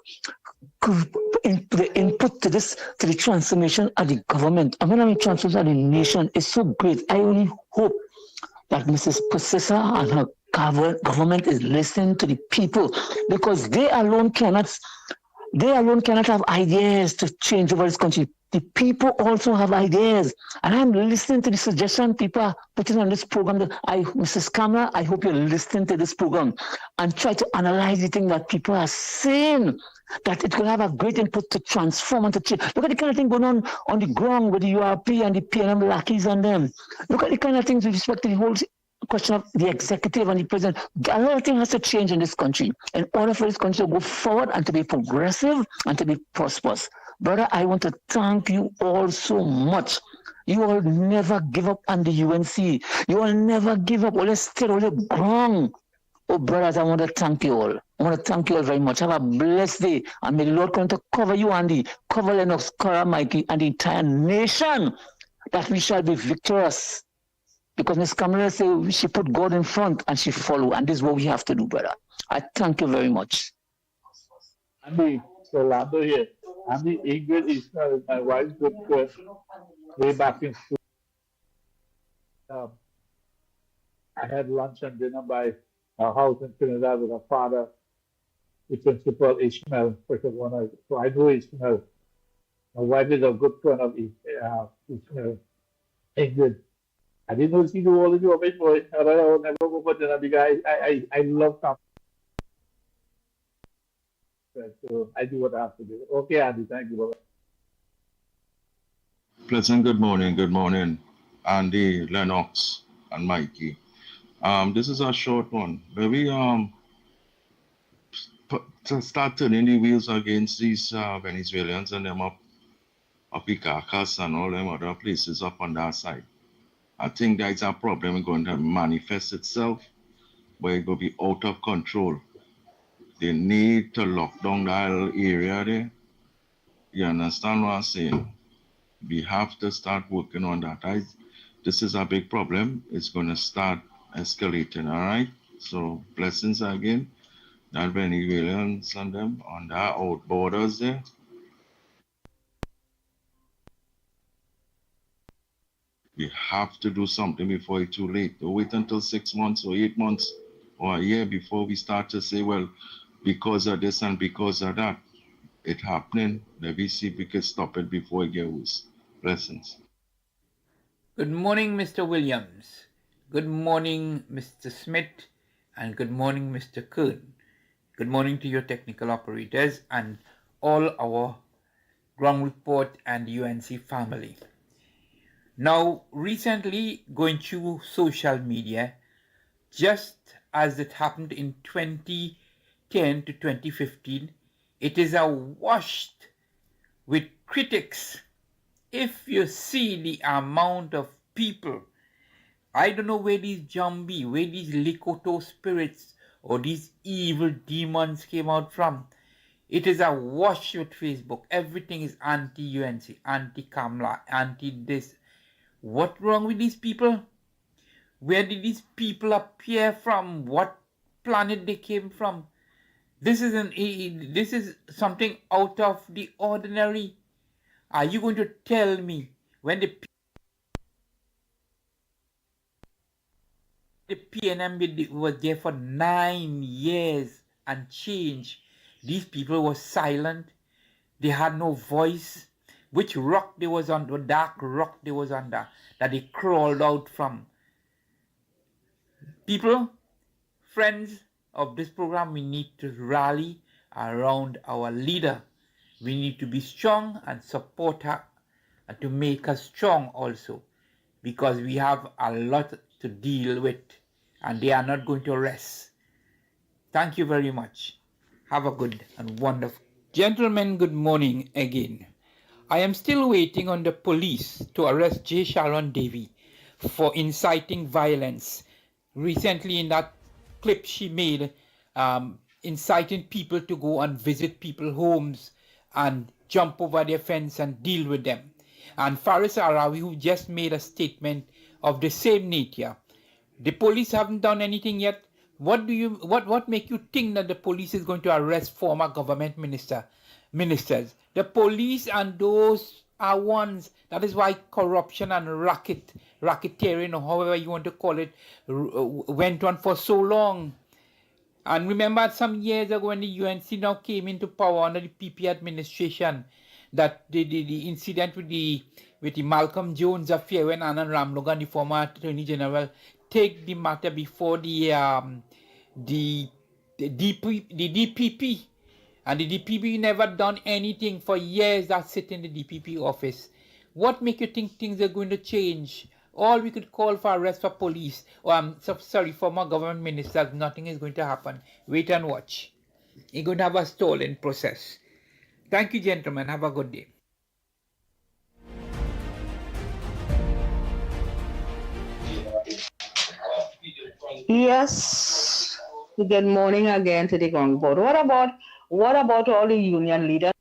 the input to this, to the transformation of the government. I mean, transformation of the nation is so great. I only hope that Mrs. Possessor and her government is listening to the people, because they alone cannot have ideas to change over this country. The people also have ideas. And I'm listening to the suggestion people are putting on this program. Mrs. Kamala, I hope you're listening to this program and try to analyze the thing that people are saying, that it could have a great input to transform and to change. Look at the kind of thing going on the ground with the URP and the PNM lackeys and them. Look at the kind of things with respect to the whole question of the executive and the president. A lot of things has to change in this country in order for this country to go forward and to be progressive and to be prosperous. Brother, I want to thank you all so much. You all never give up on the UNC. You all never give up. All stay all ground. Oh, brothers, I want to thank you all. I want to thank you all very much. Have a blessed day. And may the Lord come to cover you, Andy, cover Lennox, cover Mickie, and the entire nation, that we shall be victorious. Because Ms. Kamala said she put God in front and she follow. And this is what we have to do, brother. I thank you very much. Andy, Orlando here. Andy, Ingrid Ismail is my wife's good friend. Way back in school. I had lunch and dinner by our house in Trinidad with her father, the principal Ishmael. So I know Ishmael. My wife is a good friend of Ishmael. Ingrid. I didn't know she knew all of you of it, boy. I would never go for dinner because I love company. So I do what I have to do. Okay, Andy, thank you. Bye-bye. Pleasant good morning, Andy, Lennox, and Mickie. This is a short one. Maybe to start turning the wheels against these Venezuelans and them up Caracas and all them other places up on that side. I think there's a problem going to manifest itself where it will be out of control. They need to lock down that area there. You understand what I'm saying? We have to start working on that. This is a big problem. It's going to start escalating, all right? So blessings again. That Venezuelans and them on the out borders there. We have to do something before it's too late. Don't wait until 6 months or 8 months or a year before we start to say, well, because of this and because of that, it's happening. Let me see if we can stop it before it gets worse. Blessings. Good morning, Mr. Williams. Good morning, Mr. Smith. And good morning, Mr. Kern. Good morning to your technical operators and all our ground report and UNC family. Now, recently going through social media, just as it happened in 2010 to 2015, it is awash with critics. If you see the amount of people, I don't know where these Jambi, where these Likoto spirits or these evil demons came out from. It is awash with Facebook. Everything is anti-UNC, anti-Kamala, anti-this. What's wrong with these people? Where did these people appear from? What planet they came from? This is something out of the ordinary. Are you going to tell me when the PNM was there for 9 years and change, these people were silent, they had no voice? Which rock they was on, the dark rock they was under, that they crawled out from? People, friends of this program, we need to rally around our leader. We need to be strong and support her and to make us strong also. because we have a lot to deal with and they are not going to rest. Thank you very much. Have a good and wonderful. Gentlemen, good morning again. I am still waiting on the police to arrest J. Sharon Davy for inciting violence. Recently in that clip she made, inciting people to go and visit people's homes and jump over their fence and deal with them. And Faris Arawi, who just made a statement of the same nature. The police haven't done anything yet. What make you think that the police is going to arrest former government ministers? The police and those are ones. That is why corruption and racketeering, or however you want to call it, went on for so long. And remember some years ago when the UNC now came into power under the PP administration, that the incident with the Malcolm Jones affair, when Anand Ramlogan, the former Attorney General, take the matter before the DPP, and the DPP never done anything for years that sit in the DPP office. What make you think things are going to change? All we could call for arrest for police, former government ministers, nothing is going to happen. Wait and watch. You're going to have a stolen process. Thank you, gentlemen. Have a good day. Yes. Good morning again to the ground board. What about all the union leaders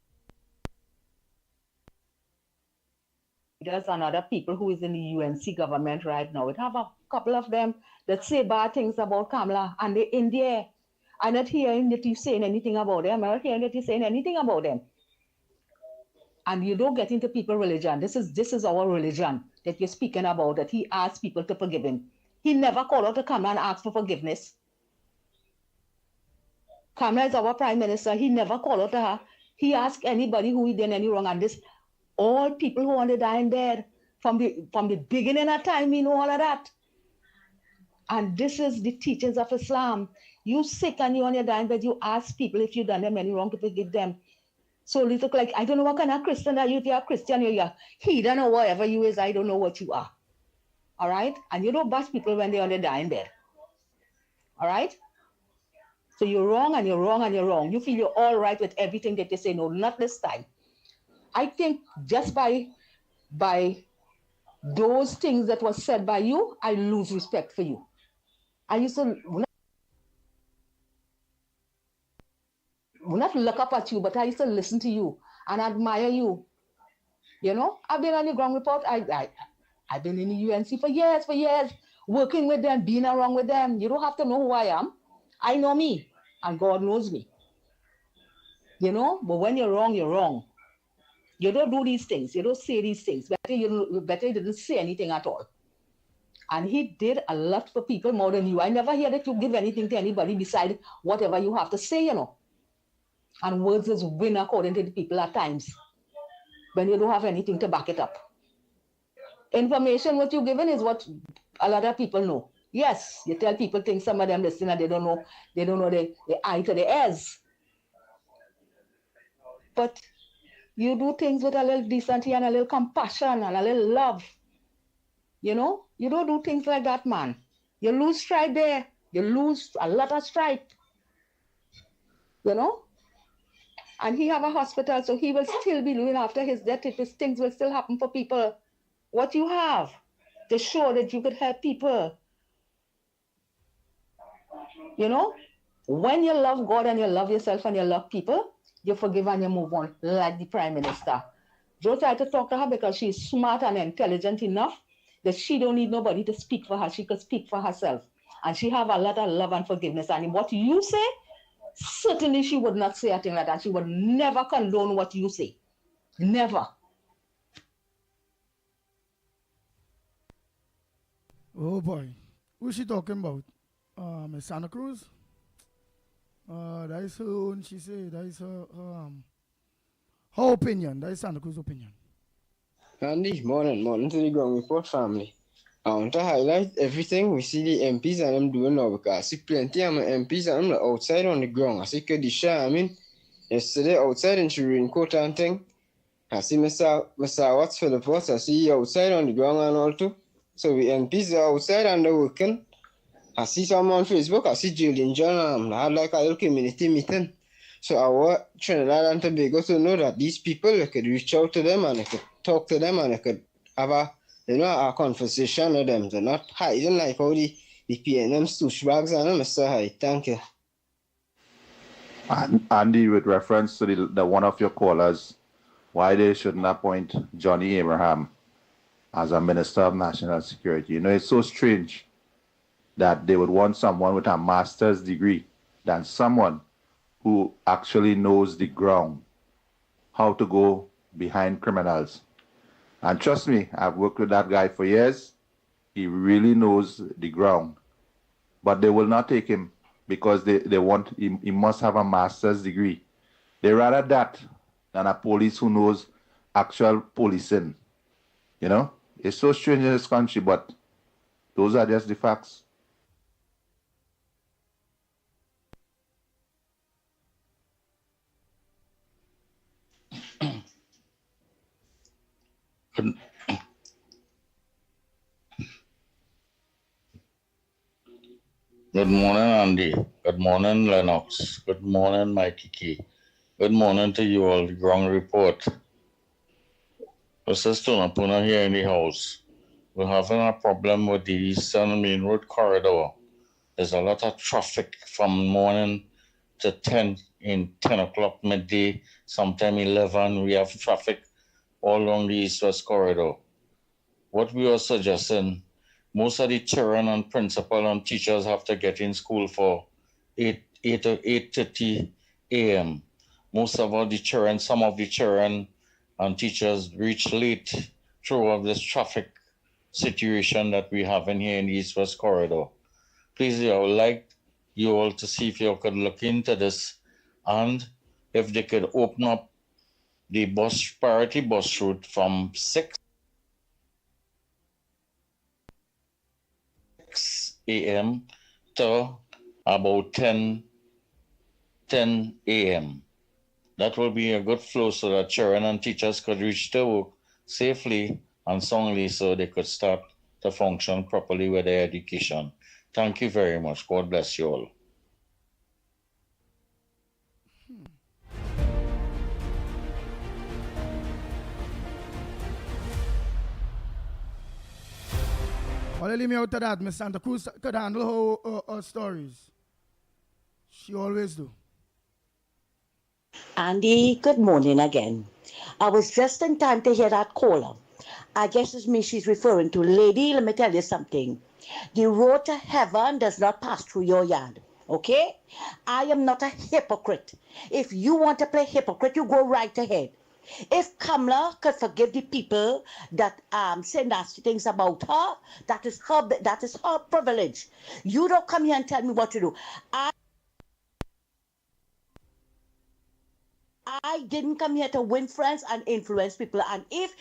and other people who is in the UNC government right now? We have a couple of them that say bad things about Kamala, and they're in there. I'm not hearing that you're saying anything about them. I'm not hearing that you're saying anything about them. And you don't get into people's religion. This is our religion that you're speaking about, that he asked people to forgive him. He never called out to Kamala and asked for forgiveness. Kamala is our prime minister. He never called out to her. He asked anybody who he did any wrong. And this, all people who want to die in bed, from the beginning of time, we know all of that. And this is the teachings of Islam. You sick and you on your dying bed, you ask people if you done them any wrong to forgive them. So it look like, I don't know what kind of Christian are you. If you're a Christian, you're heathen or whatever you is, I don't know what you are. All right? And you don't bash people when they're on their dying bed. All right? So you're wrong and you're wrong and you're wrong. You feel you're all right with everything that they say. No, not this time. I think just by those things that was said by you, I lose respect for you. I used to not look up at you, but I used to listen to you and admire you. You know, I've been on the ground report. I've been in the UNC for years, working with them, being around with them. You don't have to know who I am. I know me, and God knows me. You know, but when you're wrong, you're wrong. You don't do these things. You don't say these things. Better you didn't say anything at all. And he did a lot for people more than you. I never hear that you give anything to anybody besides whatever you have to say, you know. And words is win according to the people at times, when you don't have anything to back it up. Information, what you're given is what a lot of people know. Yes, you tell people things, some of them listen and they don't know the eye to the ears. But you do things with a little decency and a little compassion and a little love. You know, you don't do things like that, man. You lose stride there. You lose a lot of stride. You know? And he have a hospital, so he will still be looking after his death. If his things will still happen for people. What you have to show that you could help people. You know? When you love God and you love yourself and you love people, you forgive and you move on, like the Prime Minister. Don't try to talk to her because she's smart and intelligent enough that she don't need nobody to speak for her. She could speak for herself. And she have a lot of love and forgiveness. And what you say, certainly she would not say a thing like that. She would never condone what you say. Never. Oh boy. Who's she talking about? Miss Santa Cruz? That is her own, she said. That is her opinion. That is Santa Cruz's opinion. Andy, morning to the ground report family. I want to highlight everything we see the MPs and them doing now, because I see plenty of my MPs and them outside on the ground. I see Kedisha, yesterday outside in Shireen Court and thing. I see Mr. Watts for the post. I see you outside on the ground and all too. So we MPs are outside and they're working. I see some on Facebook, I see Julian John, I had like a little community meeting. So I want Trinidad and Tobago to know that these people, I could reach out to them and I could talk to them and I could have a conversation with them. They're not hiding like how the PNM douchebags and Mr. Hyde. Thank you. And Andy, with reference to the one of your callers, why they shouldn't appoint Johnny Abraham as a Minister of National Security. You know, it's so strange that they would want someone with a master's degree than someone who actually knows the ground, how to go behind criminals. And trust me, I've worked with that guy for years. He really knows the ground. But they will not take him because they want him, he must have a master's degree. They rather that than a police who knows actual policing. You know, it's so strange in this country, but those are just the facts. Good morning, Andy. Good morning, Lennox. Good morning, Mickie. Good morning to you all, the ground report. This is Tunapuna here in the house. We're having a problem with the Eastern Main Road corridor. There's a lot of traffic from morning to 10 o'clock midday, sometime 11. We have traffic all along the East-West corridor. What we are suggesting, most of the children and principal and teachers have to get in school for 8:30 a.m. Most of the children, some of the children and teachers reach late throughout this traffic situation that we have in here in the East-West corridor. Please, I would like you all to see if you could look into this and if they could open up the priority bus route from 6 a.m. to about 10 a.m. That will be a good flow so that children and teachers could reach their work safely and soundly so they could start to function properly with their education. Thank you very much. God bless you all. Well, leave me out of that. Miss Santa Cruz could handle her stories. She always do. Andy, good morning again. I was just in time to hear that caller. I guess it's me she's referring to. Lady, let me tell you something. The road to heaven does not pass through your yard. Okay? I am not a hypocrite. If you want to play hypocrite, you go right ahead. If Kamala could forgive the people that say nasty things about her, that is her privilege. You don't come here and tell me what to do. I didn't come here to win friends and influence people. And if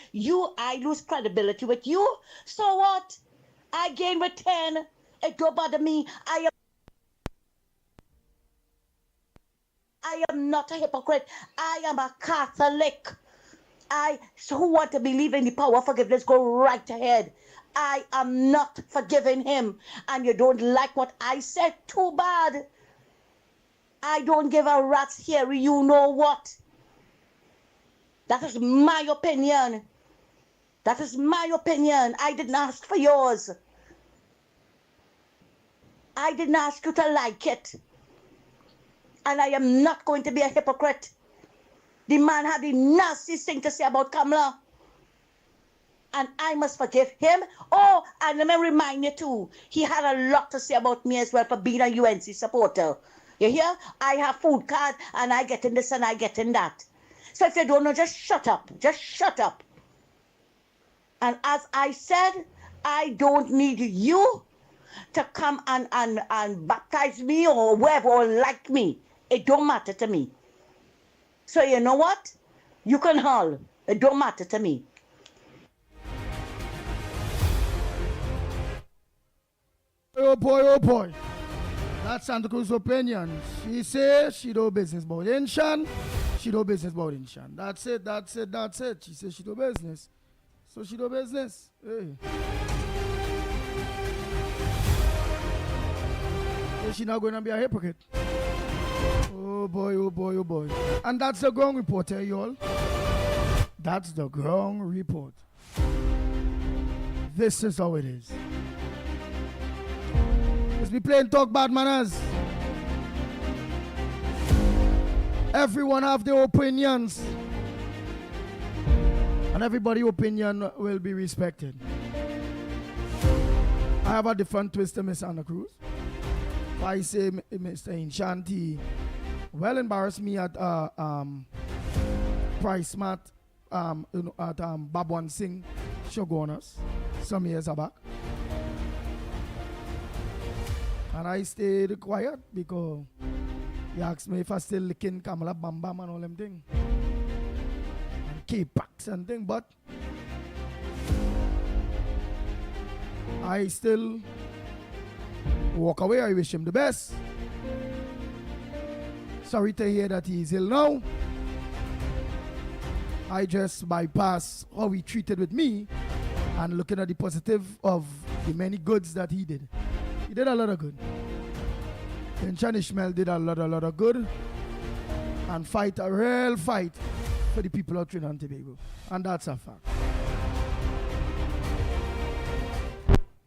I lose credibility with you, so what? I gain with 10. It don't bother me. I am not a hypocrite. I am a Catholic. Who want to believe in the power of forgiveness, go right ahead. I am not forgiving him. And you don't like what I said, too bad. I don't give a rat's hair, you know what? That is my opinion. That is my opinion. I didn't ask for yours. I didn't ask you to like it. And I am not going to be a hypocrite. The man had the nastiest thing to say about Kamala. And I must forgive him. Oh, and let me remind you too, he had a lot to say about me as well for being a UNC supporter. You hear? I have food card and I get in this and I get in that. So if you don't know, just shut up. Just shut up. And as I said, I don't need you to come and baptize me or whatever or like me. It don't matter to me. So you know what? You can haul. It don't matter to me. Oh boy, oh boy. That's Santa Cruz's opinion. She says she do business about Inshan. She do business about Inshan. That's it. She says she do business. So she do business. Hey. Is she not going to be a hypocrite? Oh boy, oh boy, oh boy. And that's the ground report, y'all. That's the ground report. This is how it is. Let's be playing talk bad manners. Everyone have their opinions. And everybody's opinion will be respected. I have a different twist to Miss Santa Cruz. If I say Mr. Enchanti well embarrassed me at Price Mart at Babwan Singh Shogunas some years back. And I stayed quiet because he asked me if I still licking Kamala Bam Bam and all them things. And K-Pax and things, but I still walk away. I wish him the best. Sorry to hear that he's ill now. I just bypass how he treated with me and looking at the positive of the many goods that he did. He did a lot of good. Pinchan Ishmael did a lot of good and fight a real fight for the people of Trinidad and Tobago. And that's a fact.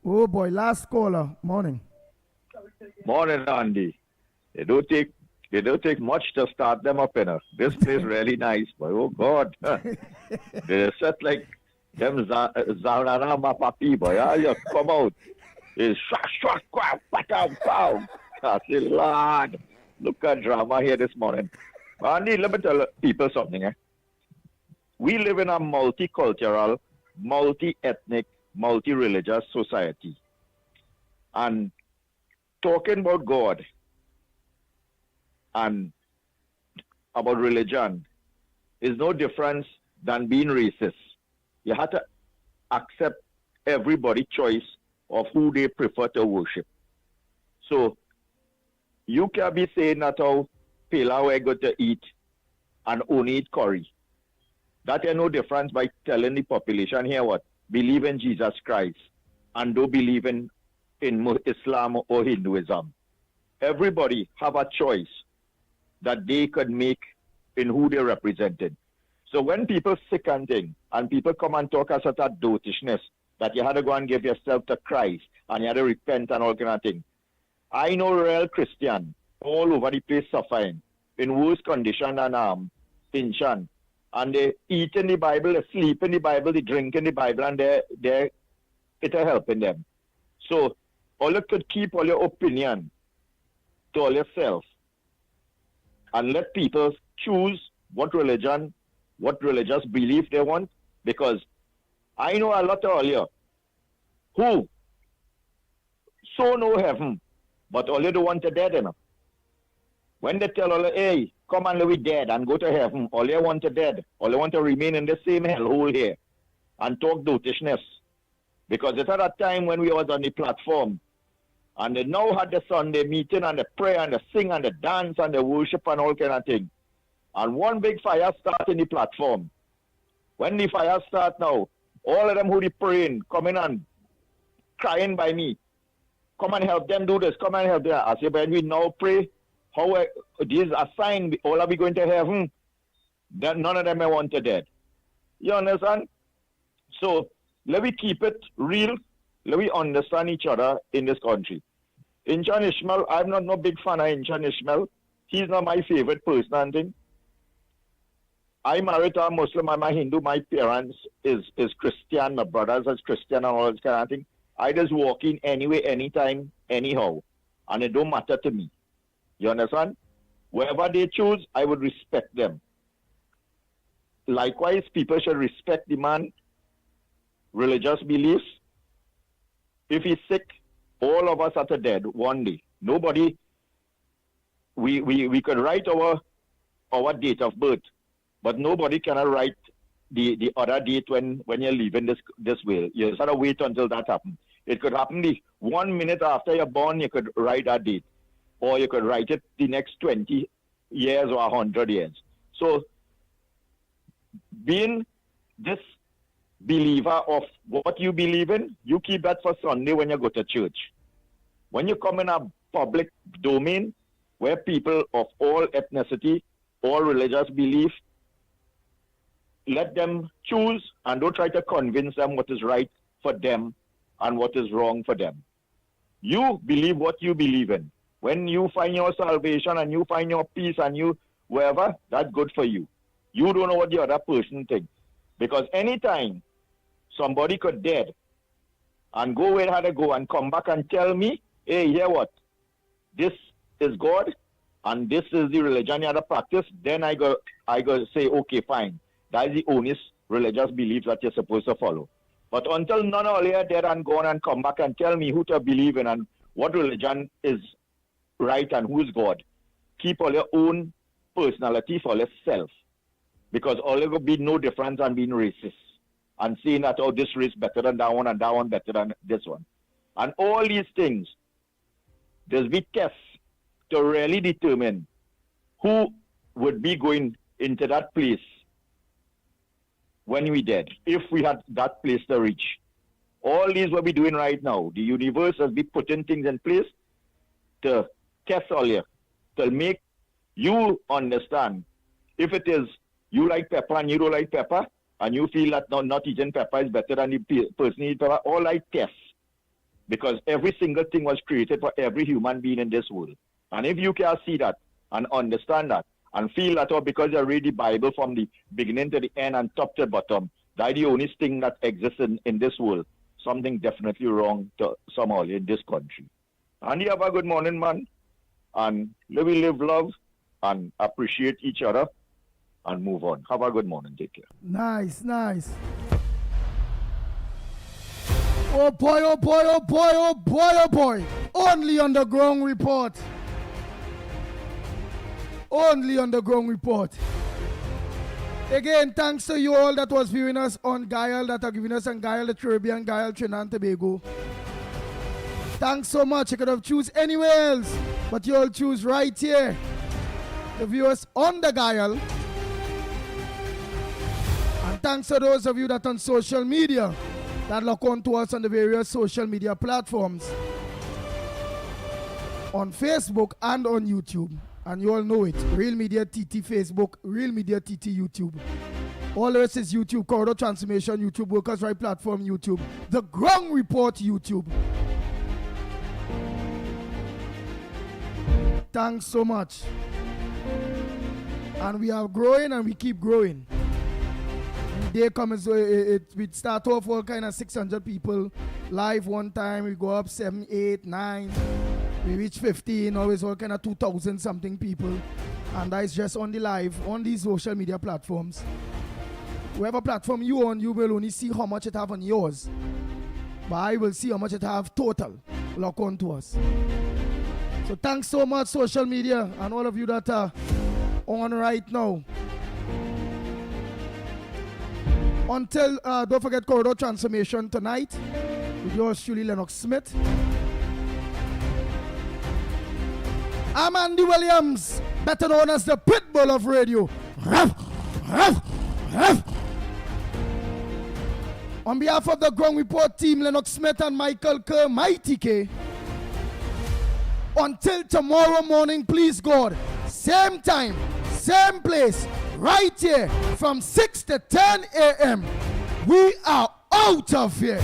Oh boy, last caller. Morning. Morning, Andy. They don't take much to start them up, you know. This place really nice, boy. Oh God. They set like them Zanana Mapapi, boy. Ah, you come out. It's shwak, quack, patam, pow. I say, Lord, look at drama here this morning. Andy, let me tell people something. We live in a multicultural, multi-ethnic, multi-religious society. And talking about God and about religion is no difference than being racist. You have to accept everybody's choice of who they prefer to worship. So you can be saying that how Pela we're going to eat and only eat curry. That is no difference by telling the population here what? Believe in Jesus Christ and don't believe in Islam or Hinduism. Everybody have a choice that they could make in who they represented. So when people sick and thing, and people come and talk us at that dotishness, that you had to go and give yourself to Christ, and you had to repent and all kind of thing. I know real Christian all over the place suffering, in worse condition than Pinchan. And they eat in the Bible, they sleep in the Bible, they drink in the Bible, and it's helping them. So all you could keep all your opinion to all yourself and let people choose what religion, what religious belief they want, because I know a lot of all you who so know heaven, but all you don't want to dead enough. When they tell all you, hey, come and live dead and go to heaven, all you want to dead, all you want to remain in the same hellhole here and talk dotishness. Because it's at a time when we was on the platform and they now had the Sunday meeting and the prayer and the sing and the dance and the worship and all kind of thing. And one big fire start in the platform. When the fire start now, all of them who be praying, coming and crying by me, come and help them do this, come and help them. I say, when we now pray, how this a sign, all are we going to heaven? Then none of them are wanted dead. You understand? So let me keep it real. Let me understand each other in this country. Inchan Ishmael, I'm not no big fan of Inchan Ishmael. He's not my favorite person and thing. I married to a Muslim, I'm a Hindu. My parents is Christian, my brothers is Christian and all that kind of thing. I just walk in anyway, anytime, anyhow. And it don't matter to me. You understand? Wherever they choose, I would respect them. Likewise, people should respect the man religious beliefs. If he's sick, all of us are dead one day. Nobody, we could write our date of birth, but nobody can write the other date when you're leaving this world. You just have to wait until that happens. It could happen the 1 minute after you're born, you could write that date. Or you could write it the next 20 years or 100 years. So being this believer of what you believe in, you keep that for Sunday when you go to church. When you come in a public domain where people of all ethnicity, all religious belief, let them choose and don't try to convince them what is right for them and what is wrong for them. You believe what you believe in. When you find your salvation and you find your peace and you wherever, that's good for you. You don't know what the other person thinks. Because anytime somebody could dead and go where they go and come back and tell me, hey, hear what? This is God and this is the religion you have to practice, then I go say, okay, fine. That is the only religious belief that you're supposed to follow. But until none of you are dead and gone and come back and tell me who to believe in and what religion is right and who is God, keep all your own personality for yourself. Because all there will be no difference and being racist and saying that, oh, this race better than that one and that one better than this one. And all these things, there's be tests to really determine who would be going into that place when we dead, if we had that place to reach. All these what we're doing right now, the universe has been putting things in place to test all you, to make you understand if it is you like pepper and you don't like pepper, and you feel that not eating pepper is better than the person eating pepper, all I test. Because every single thing was created for every human being in this world. And if you can see that and understand that and feel that, oh, because you read the Bible from the beginning to the end and top to bottom, that's the only thing that exists in this world, something definitely wrong to somehow in this country. And you have a good morning, man. And live love and appreciate each other and move on. Have a good morning. Take care. Nice, nice. Oh boy, oh boy, oh boy, oh boy, oh boy. Only on the ground report. Only on the ground report. Again, thanks to you all that was viewing us on Guile, that are giving us on Guile, the Caribbean, Guile, Trinidad and Tobago. Thanks so much. You could have choose anywhere else, but you all choose right here. The viewers on the Guile. And thanks to those of you that on social media that look on to us on the various social media platforms. On Facebook and on YouTube. And you all know it. Real Media TT Facebook, Real Media TT YouTube. All the rest is YouTube, Corridor Transformation YouTube, Workers' Right Platform YouTube, The Ground Report YouTube. Thanks so much. And we are growing and we keep growing. Day comes, we start off all kind of 600 people live one time. We go up 7, 8, 9. We reach 15, always all kind of 2,000 something people. And that is just on the live, on these social media platforms. Whatever platform you on, you will only see how much it have on yours. But I will see how much it have total. Lock on to us. So thanks so much, social media, and all of you that are on right now. Until, don't forget Corridor Transformation tonight with yours truly, Lennox Smith. I'm Andy Williams, better known as the Pitbull of radio. On behalf of the Ground Report team, Lennox Smith and Michael Kerr, Mickie K. Until tomorrow morning, please God, same time, same place, right here from 6 to 10 a.m. We are out of here.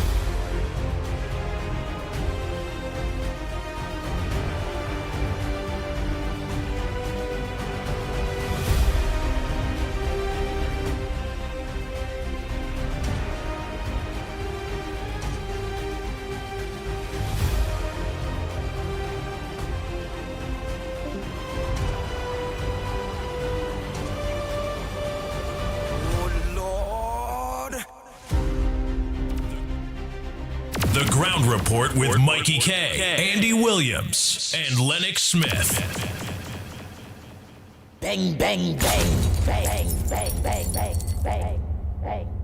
The Ground Report with Mickie K, Andy Williams, and Lennox Smith. Bang, bang, bang, bang, bang, bang, bang, bang, bang.